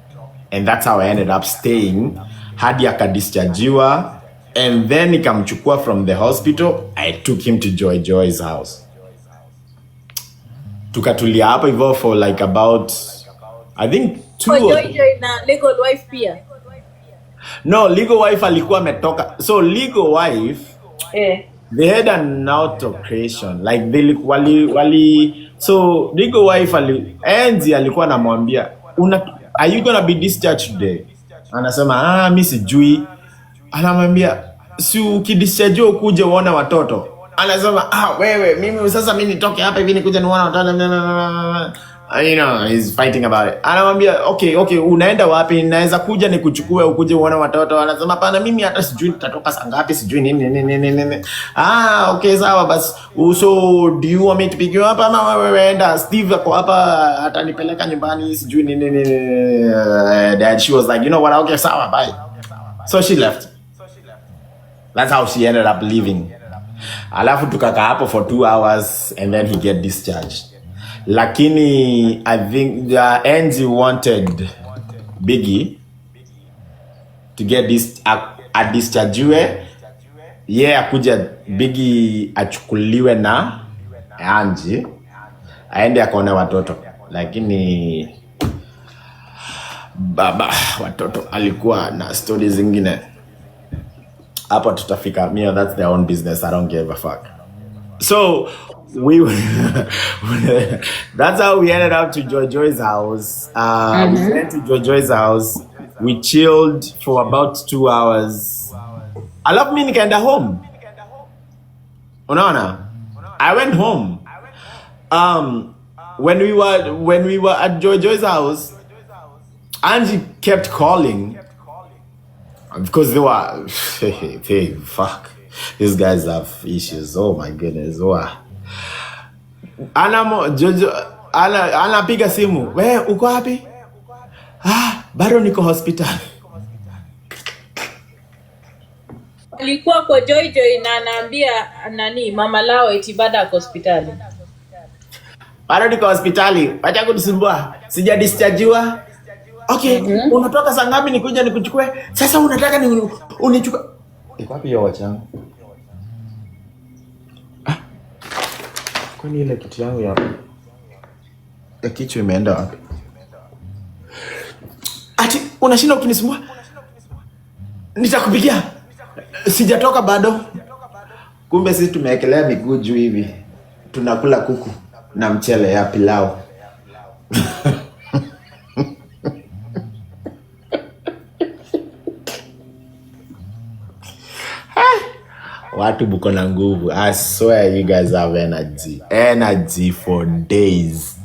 And that's how I ended up staying hadi akadischargiwa, and then nikamchukua from the hospital. I took him to Joy's house. Tukatulia hapo hivyo for like about I think 2 or... Joy na legal wife pia. No, legal wife alikuwa ametoka. So legal wife they had an altercation like they wali so legal wife Enzi alikuwa anamwambia are you gonna be discharged today? Anasema mimi sijui. Anamwambia si ukidischarge ukuje uone watoto. Anasema wewe mimi sasa mimi nitoke hapa hivi nikuje nione watoto. You know, he's fighting about it. Anamwambia okay, unaenda wapi? Naweza kuja nikuchukue ukuje uone watoto. Anasema hapana, mimi hata sijui nitatoka saa ngapi, sijui nini. Okay, sawa basi. So do you want me to pick you up? Ama wewe enda, Steve ako hapa atanipeleka nyumbani, sijui nini. Dad, she was like, you know what? Okay, sawa, bye. So she left. That's how she ended up leaving. Alafu tukakaa hapo for 2 hours and then he get discharged. Lakini I think the Enzi wanted Biggie to get this dischargiwe. Akuja Biggie achukuliwe na Angie aende akaone watoto, lakini baba watoto alikuwa na stories zingine. Hapo tutafika. That's their own business. I don't give a fuck. So that's how we ended up to Joy's house. We went to Joy's house. We chilled for about 2 hours. Alafu mimi nikaenda home. Unaona? I went home. When we were at Joy's house, Angie kept calling because they were hey, fuck. These guys have issues. Oh my goodness. Wow. Anapiga simu. We, uko wapi? Bado niko hospitali. Alikuwa kwa Joy na anaambia nani mama lao eti bado ako hospitali. Bado niko hospitali. Wacha kunisumbua. Sija dischargiwa. Okay, unatoka saa ngapi nikuja nikuchukue? Sasa unataka unichukue. Iko wapi hiyo watch yangu? Kwani ile kitu yangu ya kichwa imeenda wapi? Ati unashinda ukinisumbua? Nitakupigia. Sijatoka bado. Kumbe sisi tumewekelea miguu juu hivi. Tunakula kuku na mchele ya pilau. Watu buko na nguvu. I swear you guys have energy for days.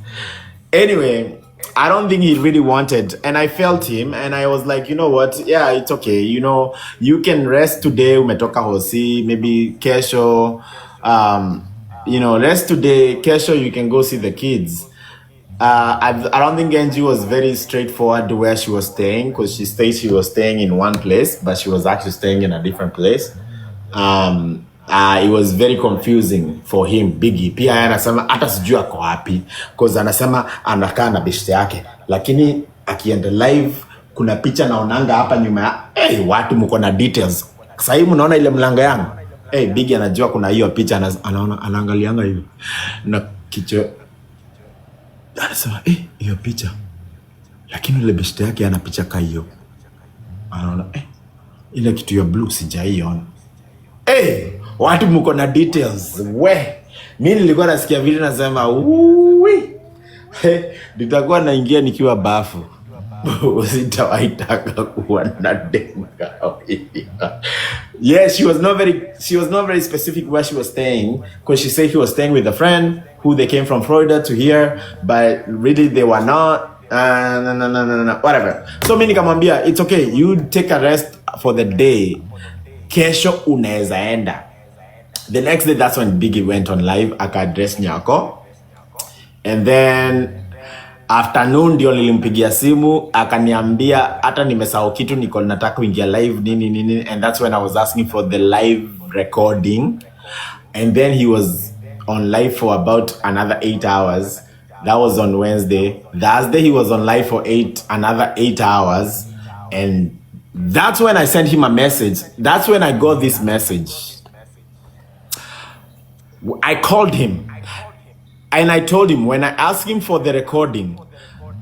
Anyway, I don't think he really wanted, and I felt him, and I was like, you know what? Yeah, it's okay. You know, you can rest today. Umetoka hosi, maybe kesho. You know, rest today. Kesho, you can go see the kids. I don't think Angie was very straightforward to where she was staying, because she was staying in one place, but she was actually staying in a different place. It was very confusing for him. Biggie pia anasema hata sijui ako wapi, because anasema anakaa na beshte yake, lakini akienda live kuna picha naonanga hapa nyuma watu mko na details. Sasa hivi mnaona ile mlango yangu, Biggie anajua kuna hiyo picha, anaona anaangalianga hivi na kicho, anasema hiyo picha, lakini ile beshte yake ana picha kama hiyo, anaona ile kitu ya blue sijaiona. Watu mko na details. Mimi nilikuwa nasikia vile nasema nitakuwa naingia nikiwa bafu. Sitawaitaka kuwa na denga. Yeah, she was not very specific where she was staying, because she said she was staying with a friend who they came from Florida to here, but really they were not. No, whatever. So mimi nikamwambia it's okay, you take a rest for the day. Kesho unaweza enda. The next day, that's when Biggie went on live, aka address Nyako. And then Afternoon ndio nilimpigia simu akaniambia hata nimesahau kitu niko nataka kuingia live nini, and that's when I was asking for the live recording, and then he was on live for about another 8 hours. That was on Wednesday. Thursday he was on live for another 8 hours, and that's when I sent him a message. That's when I got this message. I called him and I told him, when I asked him for the recording,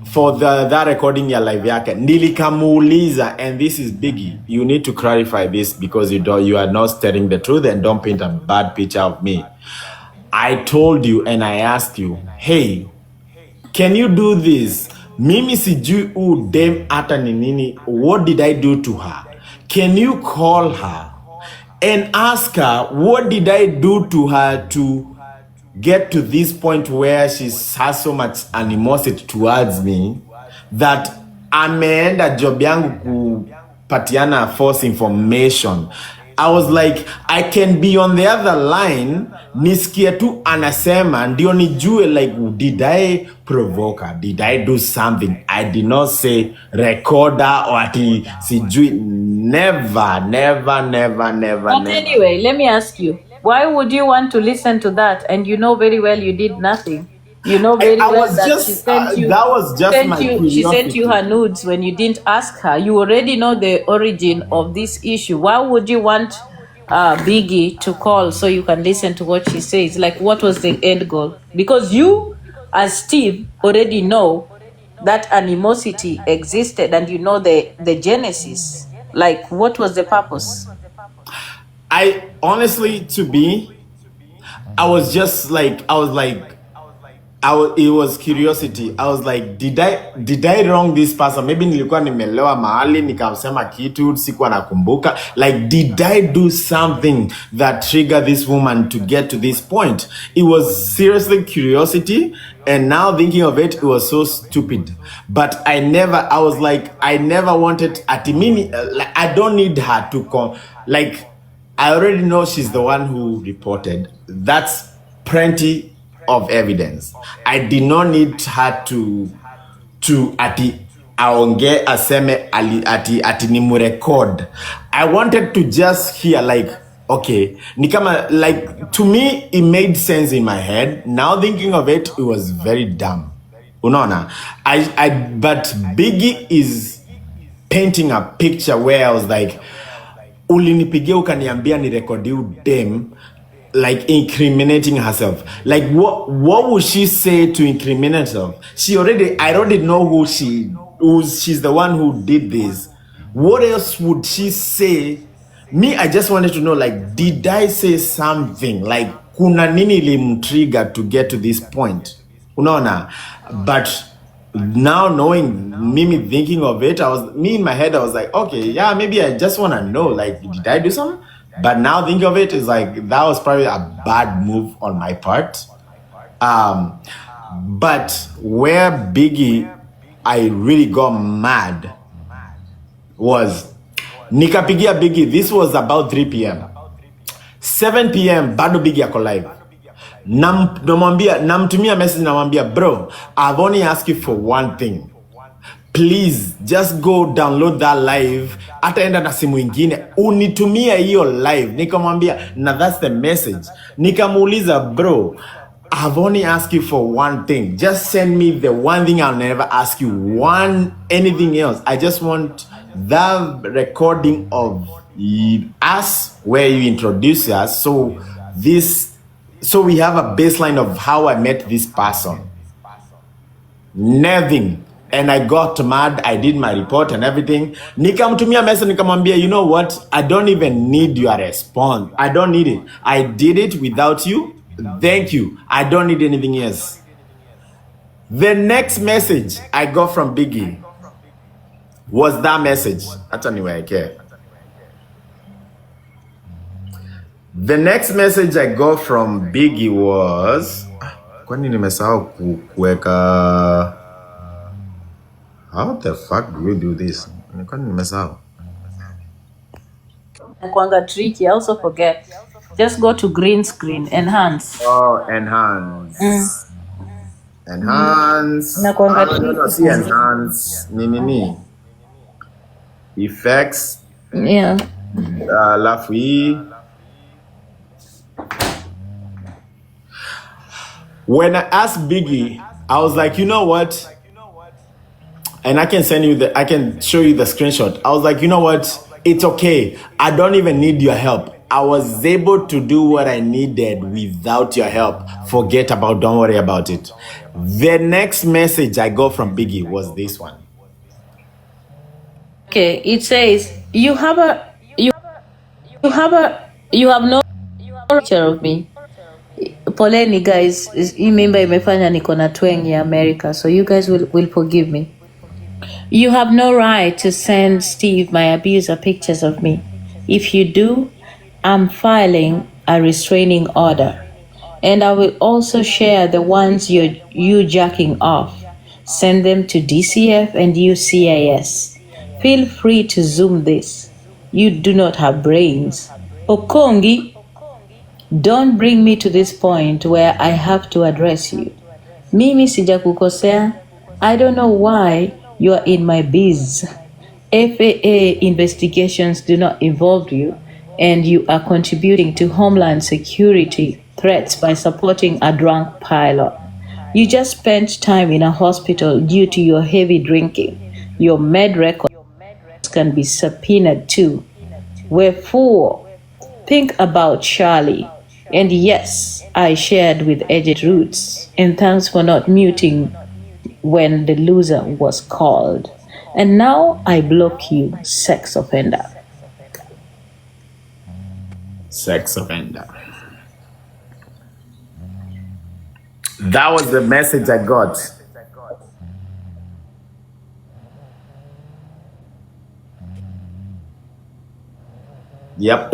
for that recording ya live yake, nilikamuuliza, and this is Biggie, you need to clarify this because you are not telling the truth and don't paint a bad picture of me. I told you and I asked you, hey, can you do this? Mimi sijui dem ata ni nini. What did I do to her? Can you call her and ask her what did I do to her to get to this point where she has so much animosity towards me that ameenda job yangu kupatiana false information. I was like, I can be on the other line, nisikie tu anasema ndio nijue, like, did I provoke her? Did I do something? I did not say recorder or ati sijui. Never. But anyway, let me ask you, why would you want to listen to that? And you know very well you did nothing. You know very well that she sent you. That was just my curiosity. She sent you her nudes when you didn't ask her. You already know the origin of this issue. Why would you want Biggie to call so you can listen to what she says? Like, what was the end goal? Because you, as Steve, already know that animosity existed, and you know the genesis. Like, what was the purpose? I honestly, it was curiosity. I was like, did I wrong this person? Maybe nilikuwa nimelewa mahali nikamsema kitu sikuwa nakumbuka. Like, did I do something that triggered this woman to get to this point? It was seriously curiosity, and now thinking of it, it was so stupid. But I never wanted Atimini. Like, I don't need her to come. Like, I already know she's the one who reported. That's plenty of evidence. I did not need her to ati aonge aseme ati nimurecord. I wanted to just hear, like, okay, nikama, like, to me it made sense in my head. Now thinking of it, it was very dumb. Unaona, but Biggie is painting a picture where I was like, ulinipigia ukaniambia ni rekodi dem, like, incriminating herself. Like, what would she say to incriminate herself? I already know who she's the one who did this. What else would she say? Me, I just wanted to know, like, did I say something? Like, kuna nini limtrigger to get to this point? Unaona? But now knowing, me thinking of it, in my head, I was like, okay, yeah, maybe I just want to know, like, did I do something? But now thinking of it, is like, that was probably a bad move on my part. But where Biggie, I really got mad was, nikapigia Biggie, this was about 3 p.m. 7 p.m. bado Biggie ako live. Namtumia message, namwambia, bro, I've only asked you for one thing. Please just go download that live, ataenda na simu ingine unitumia hiyo live. Nikamwambia, na that's the message. Nikamuuliza, bro, I've only asked you for one thing. Just send me the one thing. I'll never ask you anything else. I just want that recording of us where you introduce us, so we have a baseline of how I met this person. Nothing. And I got mad. I did my report and everything. Nikamtumia message, nikamwambia, you know what? I don't even need your response. I don't need it. I did it without you. Thank you. I don't need anything else. The next message I got from Biggie was that message. That's anyway I care. The next message I got from Biggie was, kwani nimesahau kuweka. How the fuck do we do this? Kwani nimesahau. Kwanga tricky, I also forget. Just go to green screen, enhance. Oh, enhance. Enhance. Nakuanga No, no, see enhance. Ni. Effects. yeah. Alafu hii. When I asked Biggie, I was like, you know what? And I can show you the screenshot. I was like, you know what? It's okay. I don't even need your help. I was able to do what I needed without your help. Don't worry about it. The next message I got from Biggie was this one. Okay, it says you have no picture of me. Poleni guys, hii mimba imefanya niko na twang ya America, so you guys will forgive me. You have no right to send Steve, my abuser, pictures of me. If you do, I'm filing a restraining order. And I will also share the ones you jacking off. Send them to DCF and UCIS. Feel free to zoom this. You do not have brains. Okongi, don't bring me to this point where I have to address you. Mimi sijakukosea. I don't know why you are in my biz. FAA investigations do not involve you, and you are contributing to Homeland Security threats by supporting a drunk pilot. You just spent time in a hospital due to your heavy drinking. Your med records can be subpoenaed too. Wherefore, think about Charlie. And yes, I shared with Agent Roots. And thanks for not muting when the loser was called. And now I block you, sex offender. Sex offender. That was the message I got. Yep.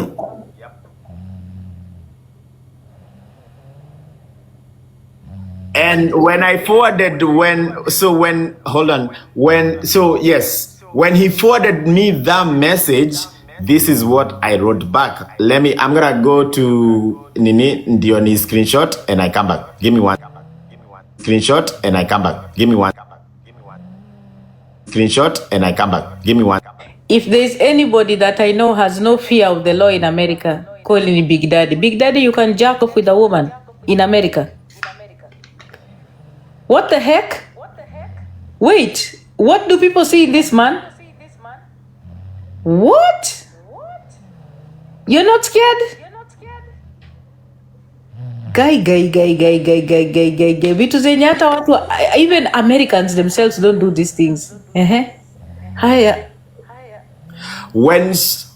And when I forwarded, when he forwarded me that message, this is what I wrote back. I'm gonna go to Nini Ndioni screenshot and I come back. Give me one screenshot and I come back. Give me one screenshot and I come back. Give me one. If there's anybody that I know has no fear of the law in America, call him Big Daddy. Big Daddy, you can jack off with a woman in America. What the heck? Wait, what do people see in this man? What? You're not scared? Guy. Vitu zenye hata watu, even Americans themselves don't do these things. Haya.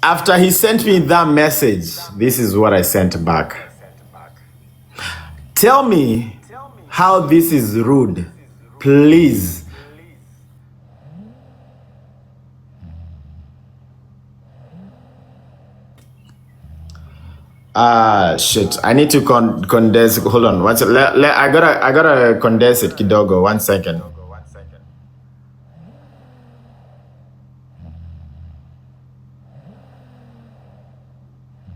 After he sent me that message, this is what I sent back. Tell me how this is rude, please. Shit. I need to condense. Hold on. I gotta condense it kidogo. 1 second.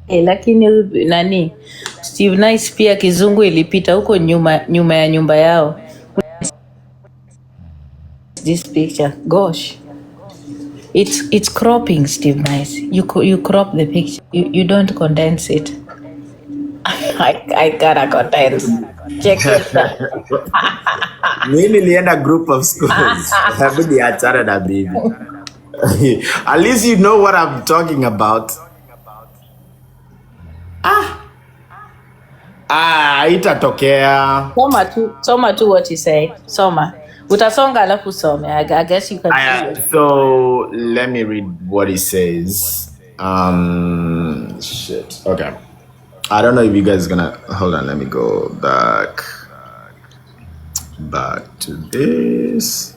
Lakini nani Steve Nice pia kizungu ilipita huko nyuma ya nyumba yao. This picture, gosh, it's cropping. Steve Nice, you crop the picture, you don't condense it. I gotta condense. Check it out. Mimi nilienda group of schools. Hebu niachane na bibi. At least you know what I'm talking about. Itatokea. Soma tu what he said. Soma. Utasonga alafu some. I guess you can see it. So let me read what he says. Shit. Okay. I don't know if you guys are gonna hold on. Let me go back to this.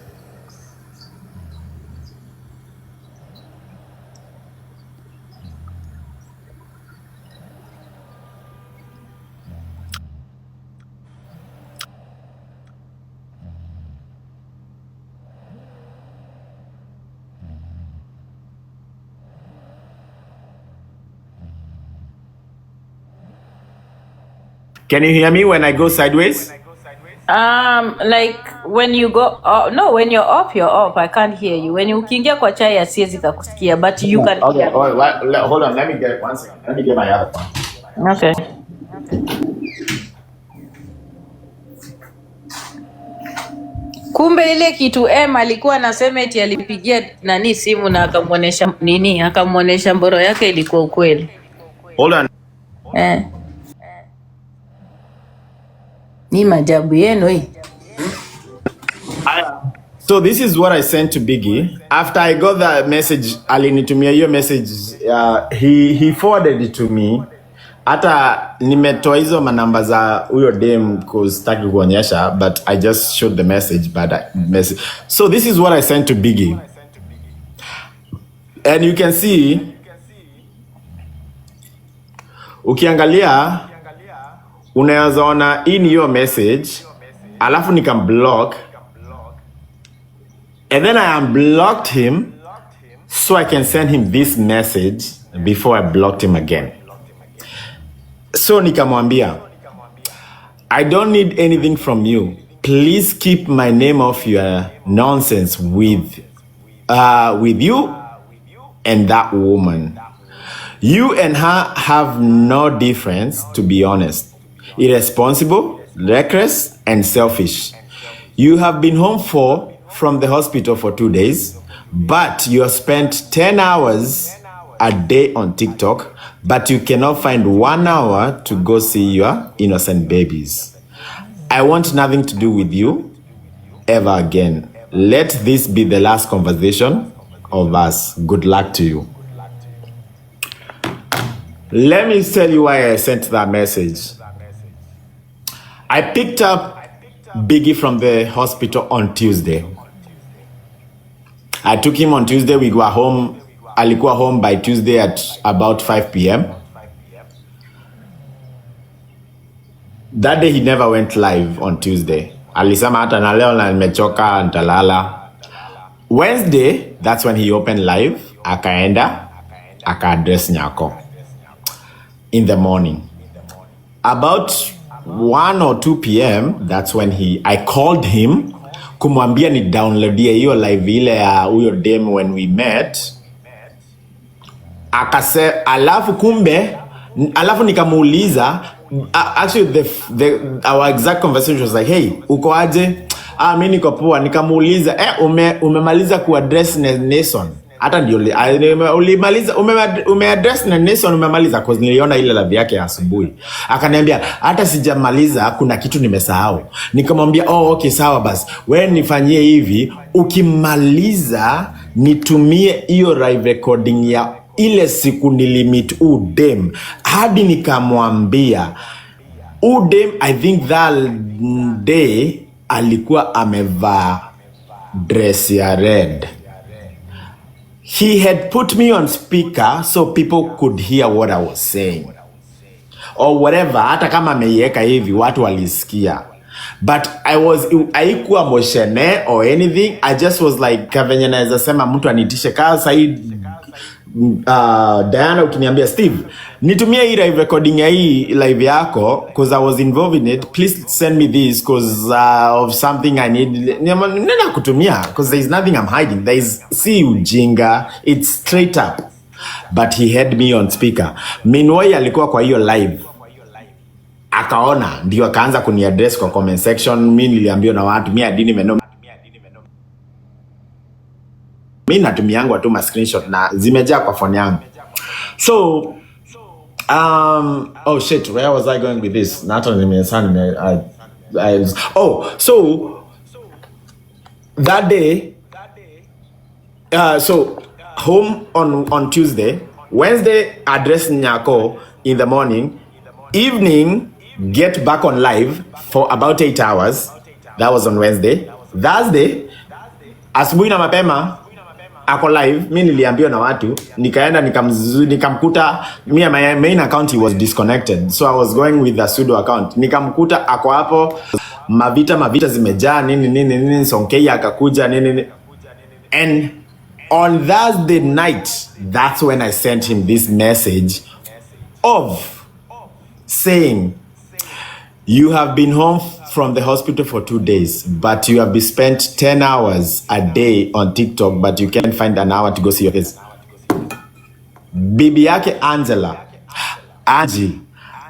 Can you hear me when I go sideways? Like when you go, no, when you're off, you're off. I can't hear you. When you ukiingia kwa chai asiwezi kakusikia, but you can Okay, hear me. hold on. Let me get 1 second. Let me get my other phone. Okay. Kumbe ile kitu alikuwa anasema eti alipigia nani simu na akamuonesha nini, akamuonesha mboro yake ilikuwa ukweli. Hold on. Ni majabu yenu hii. So this is what I sent to Biggie. After I got that message, alinitumia hiyo message, he forwarded it to me. Hata nimetoa hizo manamba za huyo dem kustaki kuonyesha, but I just showed the message, So this is what I sent to Biggie. And you can see, ukiangalia, unaweza ona in your message, alafu nikamblock, and then I unblocked him so I can send him this message before I blocked him again. So nikamwambia, I don't need anything from you. Please keep my name off your nonsense with you and that woman. You and her have no difference, to be honest. Irresponsible, reckless, and selfish. You have been home from the hospital for 2 days, but you have spent 10 hours a day on TikTok, but you cannot find 1 hour to go see your innocent babies. I want nothing to do with you ever again. Let this be the last conversation of us. Good luck to you. Let me tell you why I sent that message. I picked up Biggie from the hospital on Tuesday. I took him on Tuesday. We were home. Alikuwa home by Tuesday at about 5 p.m. That day he never went live on Tuesday. Alisema hata na leo na nimechoka nitalala. Wednesday, that's when he opened live. Akaenda, aka-address Nyako in the morning. About 1 or 2 p.m., that's when I called him kumwambia ni downloadie hiyo live ile ya huyo dem when we met. Akase, alafu nikamuuliza, actually our exact conversation was like, hey, uko aje? Mimi niko poa. Nikamuuliza, umemaliza kuaddress Nelson? Hata ndio ulimaliza, umeaddress na Nelson, umemaliza? Cause niliona ile live yake asubuhi. Akaniambia hata sijamaliza, kuna kitu nimesahau. Nikamwambia okay, sawa basi. Wewe nifanyie hivi, ukimaliza nitumie hiyo live recording ya ile siku nilimit udem. Hadi nikamwambia udem, I think that day alikuwa amevaa dress ya red. He had put me on speaker so people could hear what I was saying. Or whatever, hata kama ameiweka hivi watu walisikia. But haikuwa moshene or anything. I just was like, kavenye naweza sema mtu anitishe kaa sahi. Diana ukiniambia, Steve, nitumie hii live recording ya hii live yako because I was involved in it. Please send me this because of something I need. Nena kutumia because there is nothing I'm hiding. There is, see ujinga. It's straight up. But he had me on speaker. Meanwhile alikuwa kwa hiyo live. Akaona, ndio akaanza kuniaddress kwa comment section. Mimi niliambiwa na watu, mimi adini meno. Mimi natumiangwa tu ma screenshot na zimejaa kwa phone yangu. So oh shit, where was I going with this? Not on the so that day so home on Tuesday, Wednesday address Nyako in the morning, evening get back on live for about 8 hours. That was on Wednesday. Thursday asubuhi na mapema ako live. Mimi niliambiwa na watu, nikaenda nikamkuta. My main account was disconnected, so I was going with the pseudo account. Nikamkuta ako hapo, mavita zimejaa nini Sonkei akakuja nini. And on Thursday night, that's when I sent him this message of saying, you have been home from the hospital for 2 days, but you have spent 10 hours a day on TikTok, but you can't find an hour to go see your kids. Bibi yake Angie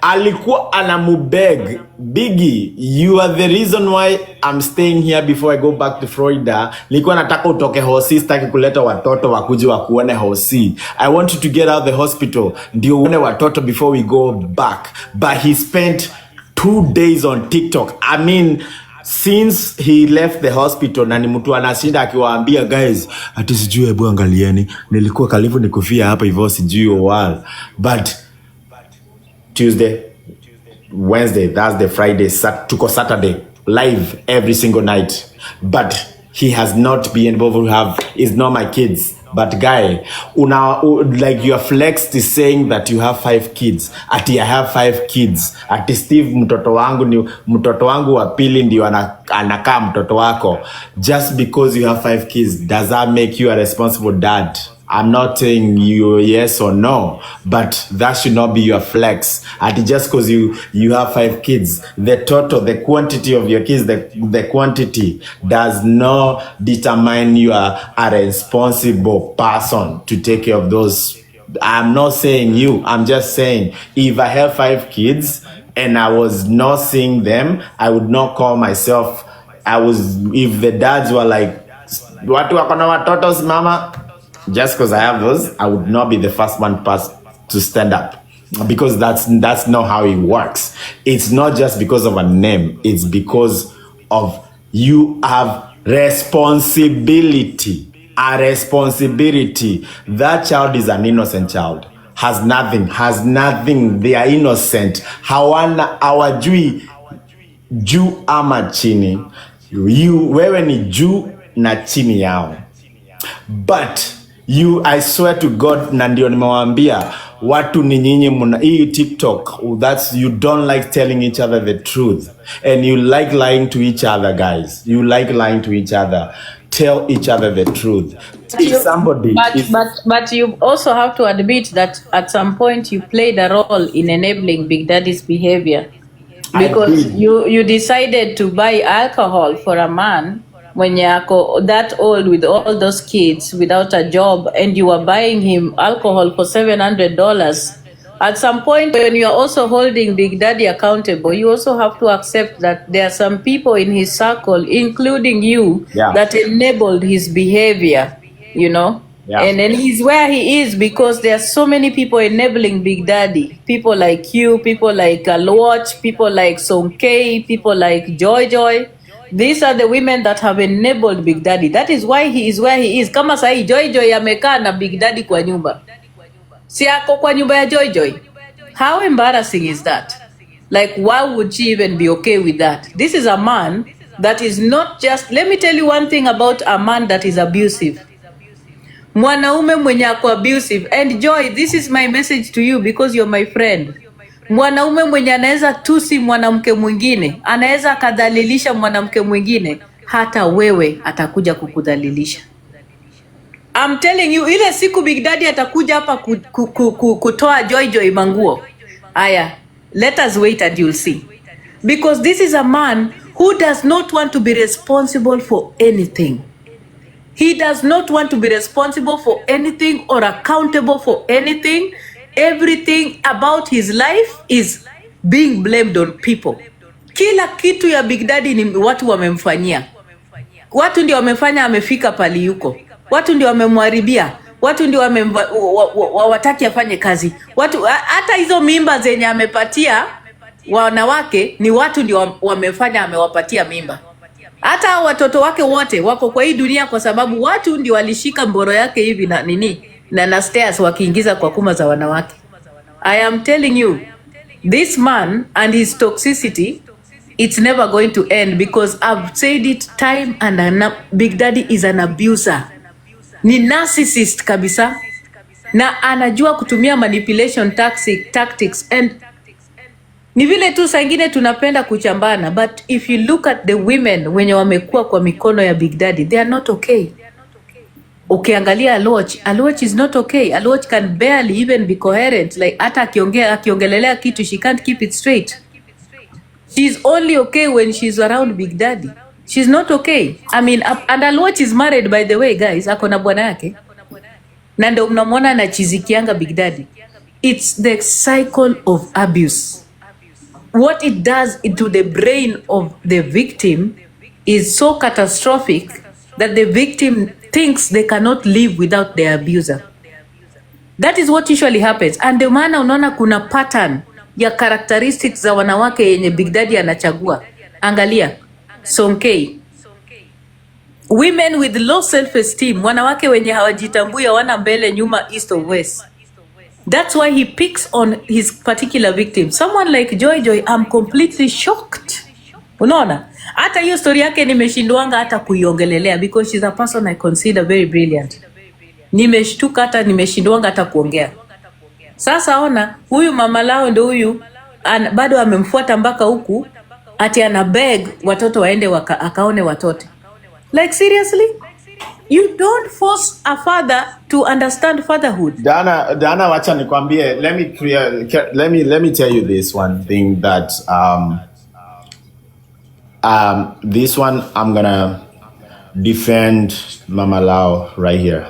alikuwa anamubeg, Biggie, you are the reason why I'm staying here before I go back to Florida. Nilikuwa nataka utoke hosi, sitaki kuleta watoto wakuje wakuone hosi. I want you to get out the hospital ndio uone watoto before we go back. But he spent 2 days on TikTok. I mean, since he left the hospital, na ni mtu anashinda akiwaambia guys, ati sijui, hebu angalieni, nilikuwa karibu nikufia hapa hivyo, sijui wala. But Tuesday, Wednesday, Thursday, Friday, tuko Saturday, live every single night. But he has not been able to have, it's not my kids. But guy, like your flex is saying that you have 5 kids. Ati I have 5 kids. Ati Steve, mtoto wangu wa pili ndio anakaa mtoto wako. Just because you have 5 kids, does that make you a responsible dad? I'm not saying you yes or no, but that should not be your flex. And just because you have 5 kids, the quantity of your kids, the quantity does not determine you are a responsible person to take care of those. I'm not saying you, I'm just saying if I have 5 kids and I was not seeing them, I would not call myself, if the dads were like, watu wako na watotos mama, just because I have those, I would not be the first one to stand up, because that's not how it works. It's not just because of a name, it's because of you have responsibility. A responsibility. That child is an innocent child. Has nothing. They are innocent. Hawajui juu ama chini. Wewe ni juu na chini yao. But I swear to God, na ndio nimewaambia watu ni nyinyi muna hii TikTok, you don't like telling each other the truth, and you like lying to each other, guys. You like lying to each other. Tell each other the truth. But you also have to admit that at some point you played a role in enabling Big Daddy's behavior, because you decided to buy alcohol for a man when you're that old with all those kids without a job, and you were buying him alcohol for $700. At some point, when you are also holding Big Daddy accountable, you also have to accept that there are some people in his circle, including you, that enabled his behavior, you know? Yeah. And then he's where he is because there are so many people enabling Big Daddy. People like you, people like Alwatch, people like Sonkei, people like Joy. These are the women that have enabled Big Daddy. That is why he is where he is. Kama sahi Joy amekaa na Big Daddy kwa nyumba. Si ako kwa nyumba ya Joy. How embarrassing is that? Like, why would she even be okay with that? This is a man that is not just... Let me tell you one thing about a man that is abusive. Mwanaume mwenye ako abusive. And Joy, this is my message to you because you're my friend. Mwanaume mwenye anaweza tusi mwanamke mwingine, anaweza kadhalilisha mwanamke mwingine, hata wewe atakuja kukudhalilisha. I'm telling you, ile siku Big Daddy atakuja hapa kutoa Joy manguo. Aya, let us wait and you'll see. Because this is a man who does not want to be responsible for anything. He does not want to be responsible for anything or accountable for anything. Everything about his life is being blamed on people. Kila kitu ya Big Daddy ni watu wamemfanyia. Watu ndio wamefanya amefika pali yuko. Watu ndio wamemharibia. Watu ndio wataki afanye kazi. Watu hata hizo mimba zenye amepatia wanawake ni watu ndio wamefanya amewapatia mimba. Hata watoto wake wote wako kwa hii dunia kwa sababu watu ndio walishika mboro yake hivi na nini na stairs wakiingiza kwa kuma za wanawake. I am telling you, this man and his toxicity, it's never going to end because I've said it time and Big Daddy is an abuser. Ni narcissist kabisa. Na anajua kutumia manipulation tactics and ni vile tu saa ingine tunapenda kuchambana, but if you look at the women wenye wamekuwa kwa mikono ya Big Daddy, they are not okay. Ukiangalia Alwatch is not okay. Alwatch can barely even be coherent. Like hata akiongelelea kitu, she can't keep it straight. She's only okay when she's around Big Daddy. She's not okay. I mean, and Alwatch is married, by the way, guys. Ako na bwana yake. Na ndio mnamwona anachizikianga Big Daddy. It's the cycle of abuse. What it does into the brain of the victim is so catastrophic that the victim thinks they cannot live without their abuser. That is what usually happens. And ndio maana unaona kuna pattern ya characteristics za wanawake yenye Big Daddy anachagua. Angalia, Sonkei. Women with low self-esteem, wanawake wenye hawajitambui, hawana mbele nyuma, east or west. That's why he picks on his particular victim. Someone like Joy, I'm completely shocked. Unaona? Hata hiyo story yake nimeshindwanga hata kuiongelelea because she's a person I consider very brilliant. Nimeshtuka hata nimeshindwanga hata kuongea. Sasa ona, huyu mama lao ndio huyu bado amemfuata mpaka huku ati ana beg watoto waende akaone watoto. Like seriously? You don't force a father to understand fatherhood. Dana, wacha nikwambie, let me tell you this one thing that this one I'm gonna defend Mama Lao right here.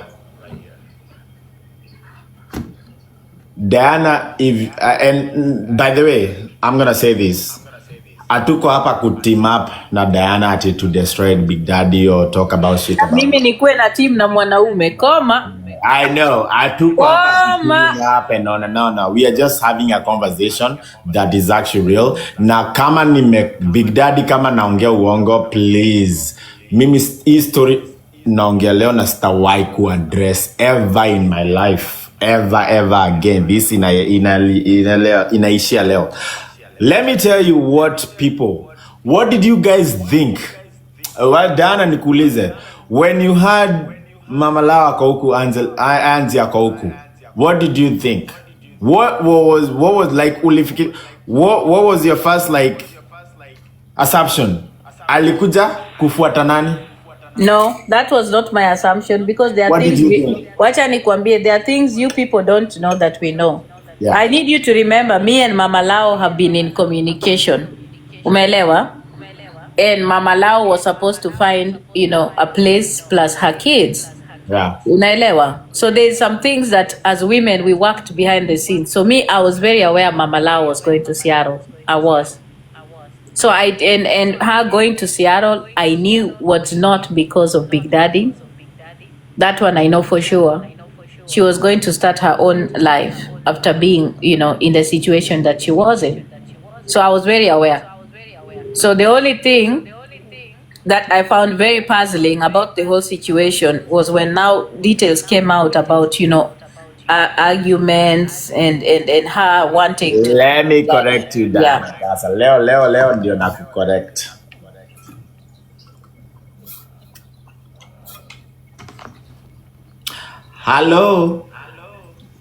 Diana, and by the way, I'm gonna say this. Atuko hapa ku team up na Diana ati to destroy Big Daddy or talk about shit about. Mimi nikuwe na team na mwanaume koma. I know. Atuko hapa and no. We are just having a conversation that is actually real. Na kama Big Daddy kama naongea uongo, please. Mimi hii story naongea leo na sitawahi ku address ever in my life. Ever again. This inaishia leo. Let me tell you what did you guys think? Well, Dana nikuulize, when you had Mama Lao akauku, Anzi akauku, what did you think? What was like what was your first like assumption? Alikuja kufuata nani? No, that was not my assumption because there are things wacha nikwambie, there are things you people don't know that we know. Yeah. I need you to remember, me and Mama Lao have been in communication. Umeelewa? And Mama Lao was supposed to find, a place plus her kids. Yeah. Unaelewa? So there's some things that as women, we worked behind the scenes. So me, I was very aware Mama Lao was going to Seattle. I was. So and her going to Seattle, I knew was not because of Big Daddy. That one I know for sure. She was going to start her own life after being, in the situation that she was in. So I was very aware. So the only thing that I found very puzzling about the whole situation was when now details came out about, arguments and her wanting to... Let me correct you, Dan. Yeah. Sasa leo ndio nakucorrect. Hello.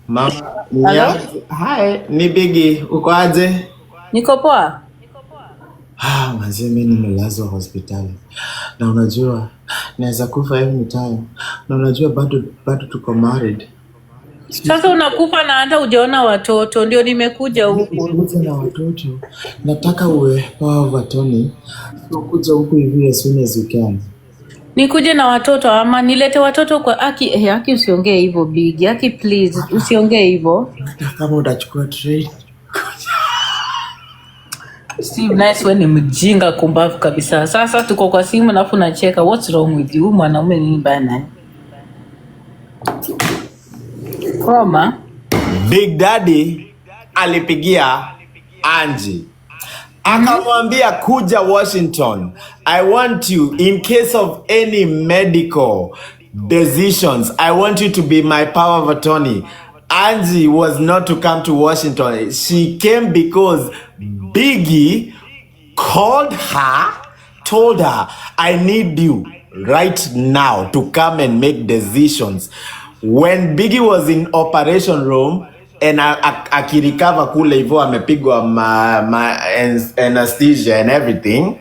Mama. Hello? Hi, ni Biggie. Uko aje? Niko poa. Manze mimi nimelazwa hospitali. Na unajua naweza kufa any time. Na unajua bado tuko married. Sasa unakufa na hata hujaona watoto, ndio nimekuja huku. Unakuja na watoto. Nataka uwe power of attorney. Ukuja huku hivi as soon as you can. Nikuje na watoto ama nilete watoto kwa Aki usiongee hivyo Big. Aki please usiongee hivyo. Kama utachukua train. Steve Nice wewe ni mjinga kumbavu kabisa. Sasa tuko kwa simu na afu nacheka. What's wrong with you? Mwanaume nini bana? Koma. Big Daddy alipigia Angie. Akamwambia kuja Washington. I want you in case of any medical decisions. I want you to be my power of attorney. Angie was not to come to Washington. She came because Biggie called her, told her, I need you right now to come and make decisions. When Biggie was in operation room, and akirecover kule hivyo amepigwa anesthesia and everything,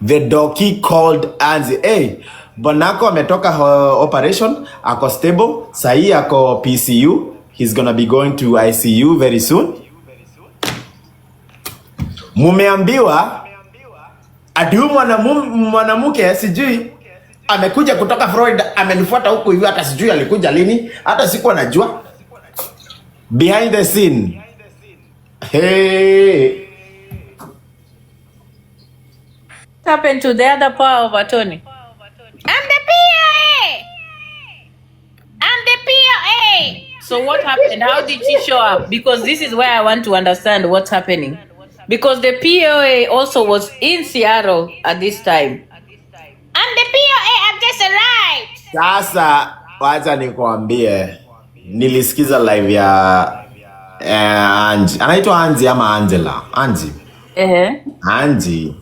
the doc called Anzi, hey, Bonako ametoka operation, ako stable, sahi ako PCU, he's gonna be going to ICU very soon. Mumeambiwa ati huyu mwanamke sijui amekuja kutoka Florida, amenifuata huku hivi, hata sijui alikuja lini, hata sikuwa najua. Behind the scene. Hey. What happened to the other power of attorney? I'm the PA! I'm the PA! So what happened? How did she show up? Because this is where I want to understand what's happening. Because the POA also was in Seattle at this time. I'm the POA, I've just arrived. Sasa wacha nikwambie, nilisikiza live ya Angie. Anaitwa Angie ama Angela? Angie. Angie.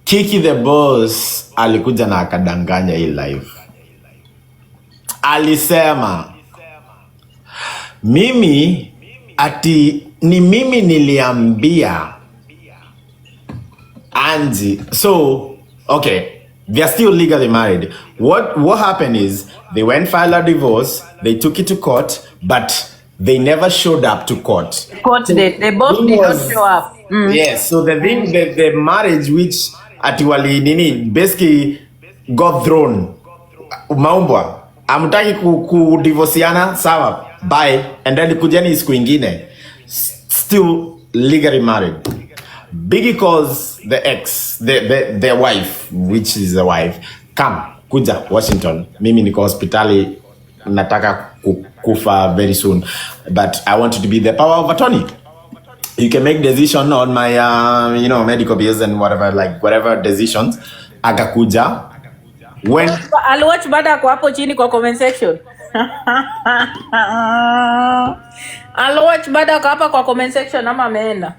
Kiki the boss alikuja na akadanganya hii live. Alisema mimi ati ni mimi niliambia Angie. So, okay, they are still legally married. What happened is they went file a divorce, they took it to court, but they never showed up to court. They both did not show up. Yes, so the thing, the marriage which atiwali nini basically got thrown. Maumbwa, amutaki kudivorciana, sawa, bye, and then kujeni siku ingine. Still legally married. Biggie calls the ex, the wife, which is the wife, come, kuja Washington. Mimi niko hospitali, nataka kufa very soon, but I want you to be the power of attorney. You can make decision on my medical bills and whatever decisions. Akakuja when I'll watch baada kwa hapo chini kwa comment section. I'll watch baada kwa hapa kwa comment section ama ameenda.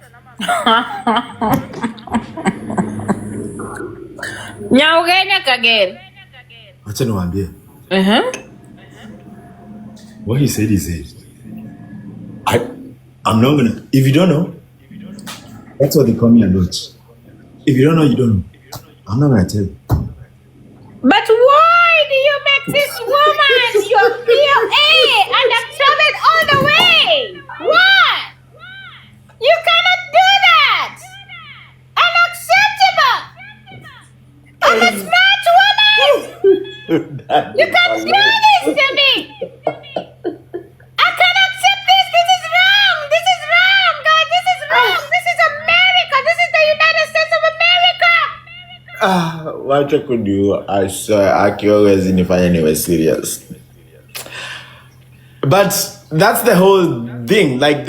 Nyaugenya kagere. Acha niwaambie. What he said I'm not gonna. If you don't know, that's what they call me a loach. If you don't know, you don't know. I'm not gonna tell you. But why do you make this woman your POA and have traveled all the way? Why? You cannot do that. Unacceptable. I'm a smart woman. You can't do this to me. I can't accept this. This is wrong. This is wrong, guys. This is wrong. This is America. This is the United States of America. What I could do, I swear, I always nifanya niwe serious. But that's the whole thing. Like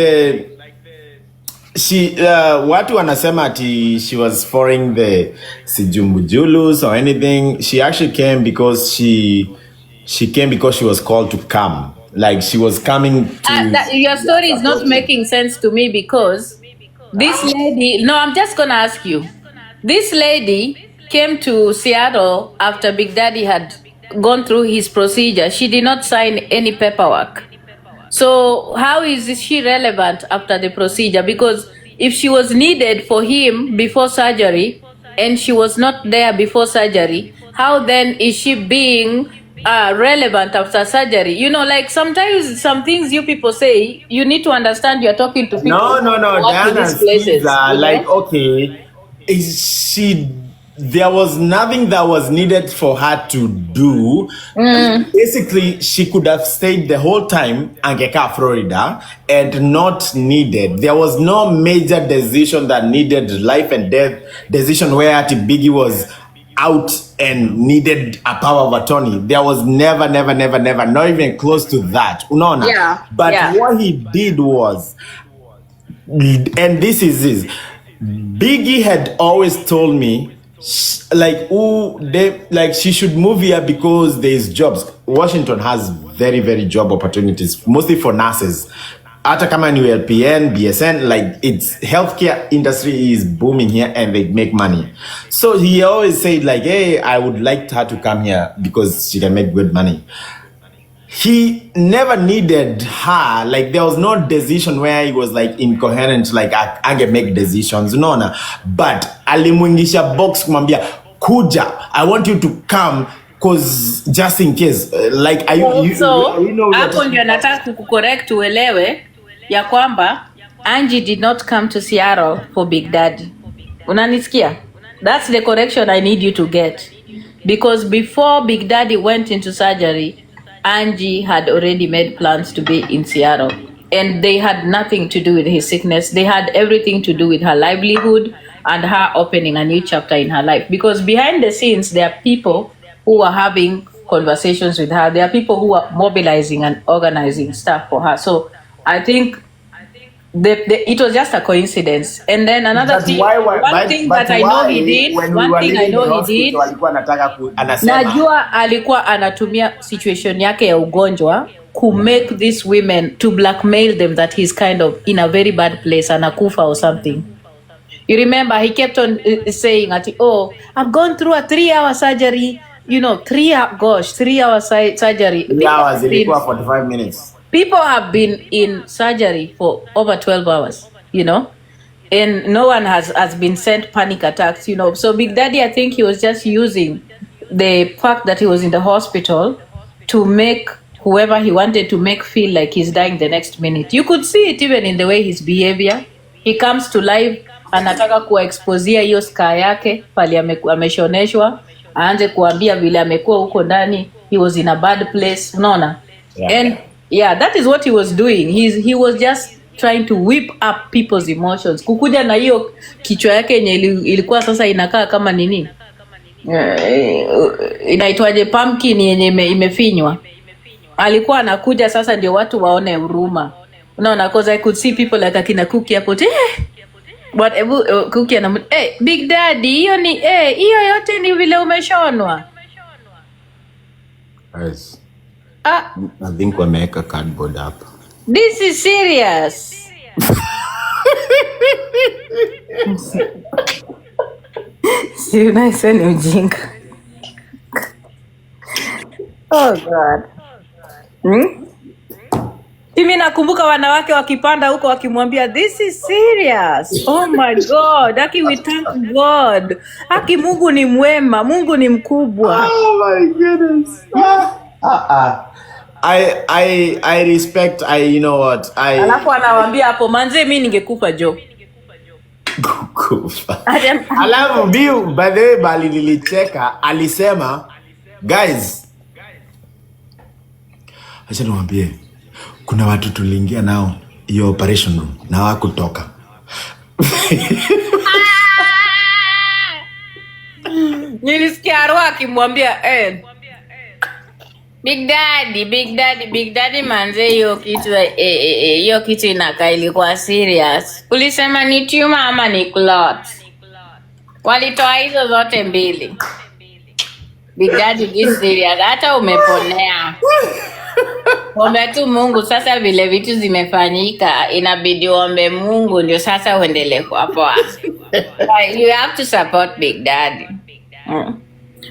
watu wanasema ati she was foreign the Sijumbujulus or anything. She actually came because she came because she was called to come. Like she was coming to... your story is not making sense to me because this lady... No, I'm just going to ask you. This lady came to Seattle after Big Daddy had gone through his procedure. She did not sign any paperwork. So how is she relevant after the procedure? Because if she was needed for him before surgery and she was not there before surgery, how then is she being relevant after surgery? You know, like sometimes some things you people say, you need to understand you're talking to people. No. Diana, like, okay, there was nothing that was needed for her to do. Basically, she could have stayed the whole time in Florida and not needed. There was no major decision that needed life and death decision where Biggie was out and needed a power of attorney. There was never, not even close to that. Unaona? Yeah. But what he did was, and this is this, Biggie had always told me, she should move here because there's jobs. Washington has very, very job opportunities, mostly for nurses. Hata kama ni LPN, BSN, like it's healthcare industry is booming here and they make money. So he always said like, hey, I would like her to come here because she can make good money. He never needed her. Like there was no decision where he was like incoherent, like I can make decisions. No. But alimwingisha box kumambia, kuja, I want you to come because just in case. Like you know. Hapo ndio nataka kucorrect uelewe ya kwamba Angie did not come to Seattle for Big Daddy. Unanisikia? That's the correction I need you to get. Because before Big Daddy went into surgery, Angie had already made plans to be in Seattle. And they had nothing to do with his sickness. They had everything to do with her livelihood and her opening a new chapter in her life. Because behind the scenes, there are people who are having conversations with her. There are people who are mobilizing and organizing stuff for her. So I think it was just a coincidence. And then another thing, one thing that I know he did, najua alikuwa anatumia situation yake ya ugonjwa to make these women, to blackmail them that he's kind of in a very bad place, anakufa or something. You remember he kept on saying that, oh, I've gone through a 3-hour surgery, 3-hour surgery. 3 hours, ilikuwa 45 minutes. People have been in surgery for over 12 hours, and no one has been sent panic attacks, So Big Daddy, I think he was just using the fact that he was in the hospital to make whoever he wanted to make feel like he's dying the next minute. You could see it even in the way his behavior. He comes to live, anataka kuexposia hiyo scar yake pale ameshoneshwa, aanze kuambia vile amekuwa huko ndani, he was in a bad place, unaona? Yeah. And yeah, that is what he was doing. He was just trying to whip up people's emotions. Kukuja na hiyo kichwa yake yenye ilikuwa sasa inakaa kama nini? Inaitwaje, pumpkin yenye imefinywa. Alikuwa anakuja sasa ndio watu waone huruma. Unaona, because I could see people like akina Cookie hapo. But Cookie ana Big Daddy, hiyo yote ni vile umeshonwa. Yes. I think wameweka cardboard hapa. This is serious. Si unaisa ni ujinga. Oh God. Mimi nakumbuka wanawake wakipanda huko wakimwambia this is serious. Oh my God. Haki, we thank God. Haki, Mungu ni mwema, Mungu ni mkubwa. Oh my goodness. I respect, you know what, alafu anawaambia hapo, manze mimi ningekufa jo. Alafu biu by the way bali nilicheka, alisema guys, acha niwaambie kuna watu tuliingia nao hiyo operation room na hawakutoka. Nilisikia Arwa akimwambia Big Daddy manze, hiyo kitu inakaa ilikuwa serious. Ulisema ni tumor ama ni clot? Walitoa hizo zote mbili. Big Daddy is serious, hata umeponea. Ombe tu Mungu sasa, vile vitu zimefanyika inabidi ombe Mungu ndio sasa uendelee kwa poa. You have to support Big Daddy.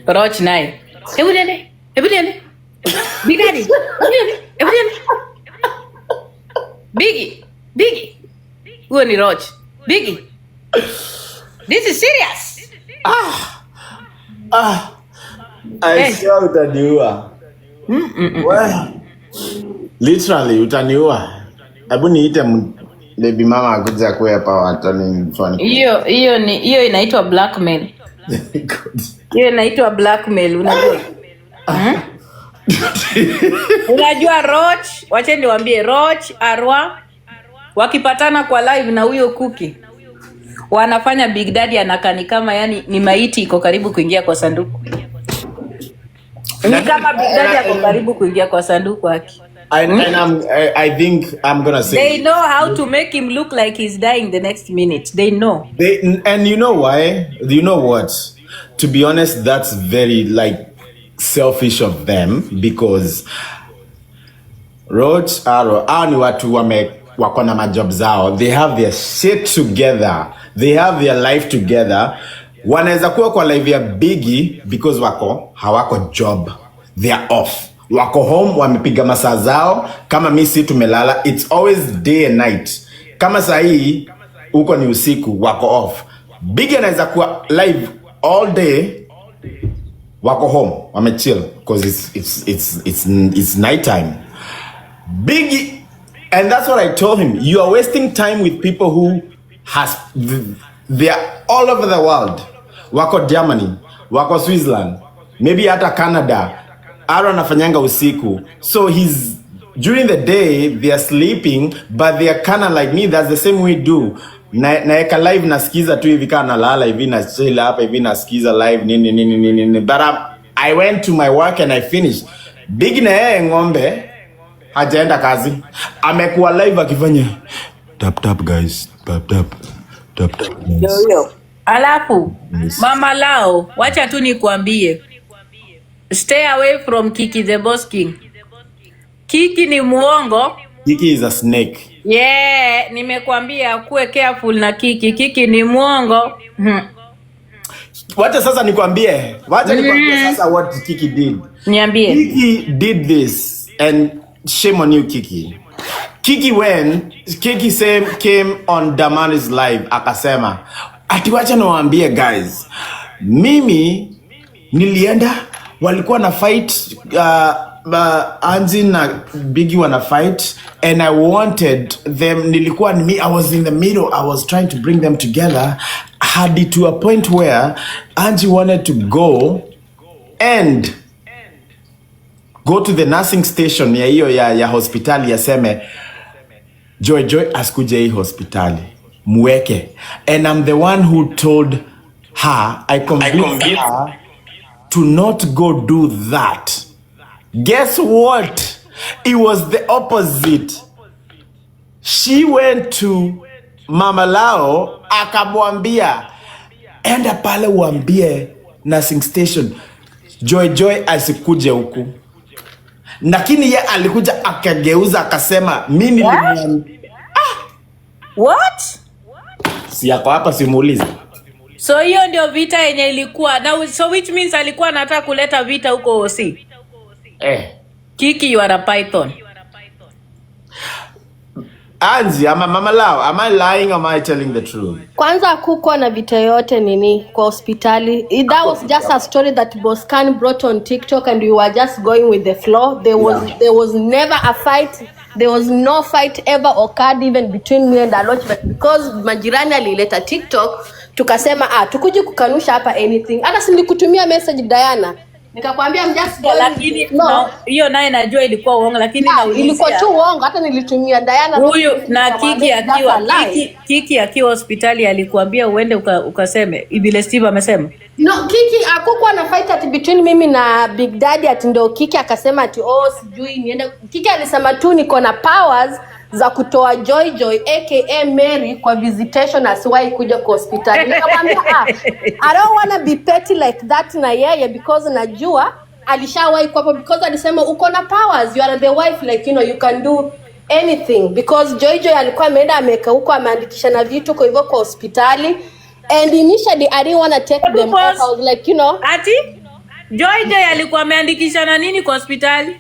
Roach naye. Hebu nende. Big Daddy. Hebu nende. Biggie. Huo ni Roach. Biggie. This is serious. I swear utaniua. Well, literally utaniua. Hebu niite baby mama akuja kwa hapa watani fani. Hiyo inaitwa blackmail. Hiyo inaitwa blackmail, unajua? Unajua Roach, wacha niwaambie, Roach Arwa wakipatana kwa live na huyo Cookie, wanafanya Big Daddy anakani kama yani ni maiti iko karibu kuingia kwa sanduku. Ni kama Big Daddy ako karibu kuingia kwa sanduku yake. I think I'm gonna say they know how to make him look like he's dying the next minute. They know. And you know why? You know what? To be honest, that's very selfish of them, because Roach Arrow ni watu wako na majob zao. They have their shit together. They have their life together. Wanaweza kuwa kwa live ya Biggie because hawako job. They are off. Wako home, wamepiga masaa zao. Kama mimi tumelala, it's always day and night. Kama saa hii uko ni usiku, wako off. Biggie anaweza kuwa live all day, wako home, wamechill because it's night time. Biggie, and that's what I told him. You are wasting time with people who has They are all over the world. Wako Germany, wako Switzerland, maybe hata Canada. Aro anafanyanga usiku. So he's during the day they are sleeping, but they are kind of like me. That's the same we do. Naeka live nasikiza tu hivi kana nalala hivi na chill hapa hivi nasikiza live nini. But I went to my work and I finished. Big na yeye ng'ombe hajaenda kazi. Amekuwa live akifanya tap guys. Tap. Yo. Alafu Mama Lao, wacha tu nikuambie. Stay away from Kiki the Boss King. Kiki ni muongo. Kiki is a snake. Yeah, nimekuambia kuwe careful na Kiki. Kiki ni muongo. Wacha sasa nikwambie. Sasa what Kiki did. Niambie. Kiki did this and shame on you Kiki. Kiki came on Damani's live akasema ati wacha niwaambie guys. Mimi nilienda walikuwa na fight Anzi na Biggie wana fight and I wanted them I was in the middle. I was trying to bring them together hadi to a point where Angie wanted to go to the nursing station ya hiyo ya hospitali yaseme Joy askuje hii hospitali muweke, and I'm the one who told her I convinced her to not go do that. Guess what? It was the opposite. She went to Mama Lao akamwambia enda pale uambie nursing station Joy asikuje huku. Lakini ye alikuja akageuza akasema mimi What? Si yako hapa simuulize. So hiyo ndio vita yenye ilikuwa. Now, so which means alikuwa anataka kuleta vita huko OC. Kiki, you are a python. Anzi, Mama Lao, am I lying or am I telling the truth? Kwanza kuko na vita yote nini kwa hospitali. That was just a story that Boscan brought on TikTok and we were just going with the flow. There was never a fight. There was no fight ever occurred even between me and Aloch, but because majirani alileta TikTok, tukasema tukuji kukanusha hapa anything. Hata si nilikutumia message Diana. Nikakwambia I'm just going. Lakini hiyo naye najua ilikuwa uongo, lakini naulizia. Ilikuwa tu uongo, hata nilitumia Diana. Huyu na Kiki akiwa hospitali alikuambia uende ukaseme vile Steve amesema. No, Kiki hakukuwa na fight at between mimi na Big Daddy ati ndo Kiki akasema ati sijui niende. Kiki alisema tu niko na powers za kutoa Joy aka Mary kwa visitation asiwahi kuja kwa hospitali. Nikamwambia I don't wanna be petty like that na yeye because najua alishawahi kwa hapo because alisema uko na powers, you are the wife, like you can do anything because Joy alikuwa ameenda ameka huko ameandikisha na vitu kwa hivyo kwa hospitali. And initially I didn't want to take them off. I was like, ati Joy alikuwa ameandikisha na nini kwa hospitali?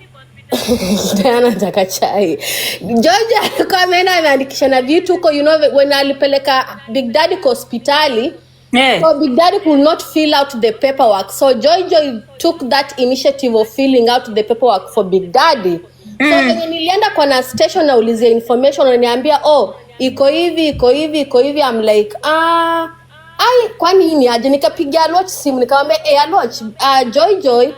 Diana nataka chai. George alikuwa ameandikisha na vitu huko, when alipeleka Big Daddy kwa hospitali. So Big Daddy could not fill out the paperwork. So Joy took that initiative of filling out the paperwork for Big Daddy. So when nilienda kwa na station na ulizia information wananiambia iko hivi. I'm like kwani ni aje? Nikapigia Aloch simu nikamwambia Aloch, Joy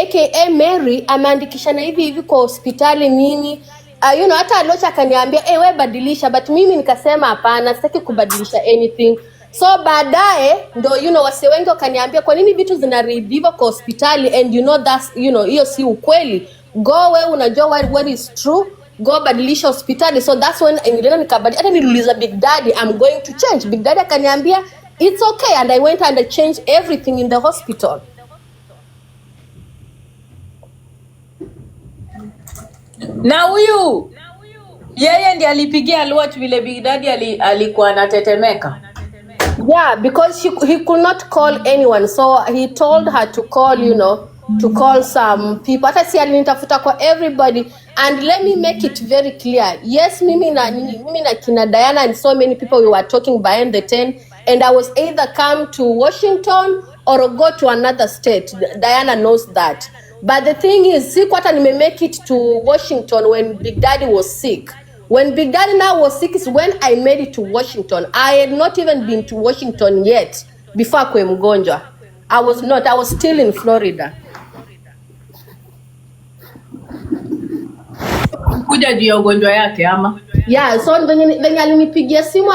aka Mary ameandikisha na hivi kwa hospitali nini. Hata Aloch akaniambia wewe badilisha, but mimi nikasema hapana, sitaki kubadilisha anything. So baadaye ndo wase wengi wakaniambia kwa nini vitu zinaribiwa kwa hospitali and that's hiyo si ukweli. Go wewe unajua what is true, go badilisha hospitali. So that's when nilienda nikabadilisha. Hata niliuliza Big Daddy, I'm going to change. Big Daddy akaniambia it's okay, and I went and I changed everything in the hospital. Na huyu yeye ndiye alipigia Aloch vile Big Daddy alikuwa anatetemeka. Yeah, because he could not call anyone, so he told her to call to call some people. Hata si alinitafuta kwa everybody. And let me make it very clear, yes, mimi na kina Diana and so many people, we were talking behind the tent, and I was either come to Washington or go to another state. Diana knows that. But the thing is, siku hata nime make it to Washington when Big Daddy was sick. When Big Daddy now was sick is when I made it to Washington. I had not even been to Washington yet before akwe mgonjwa. I was still in Florida. Kuja juu ya ugonjwa yake ama? Yeah, so venye alinipigia simu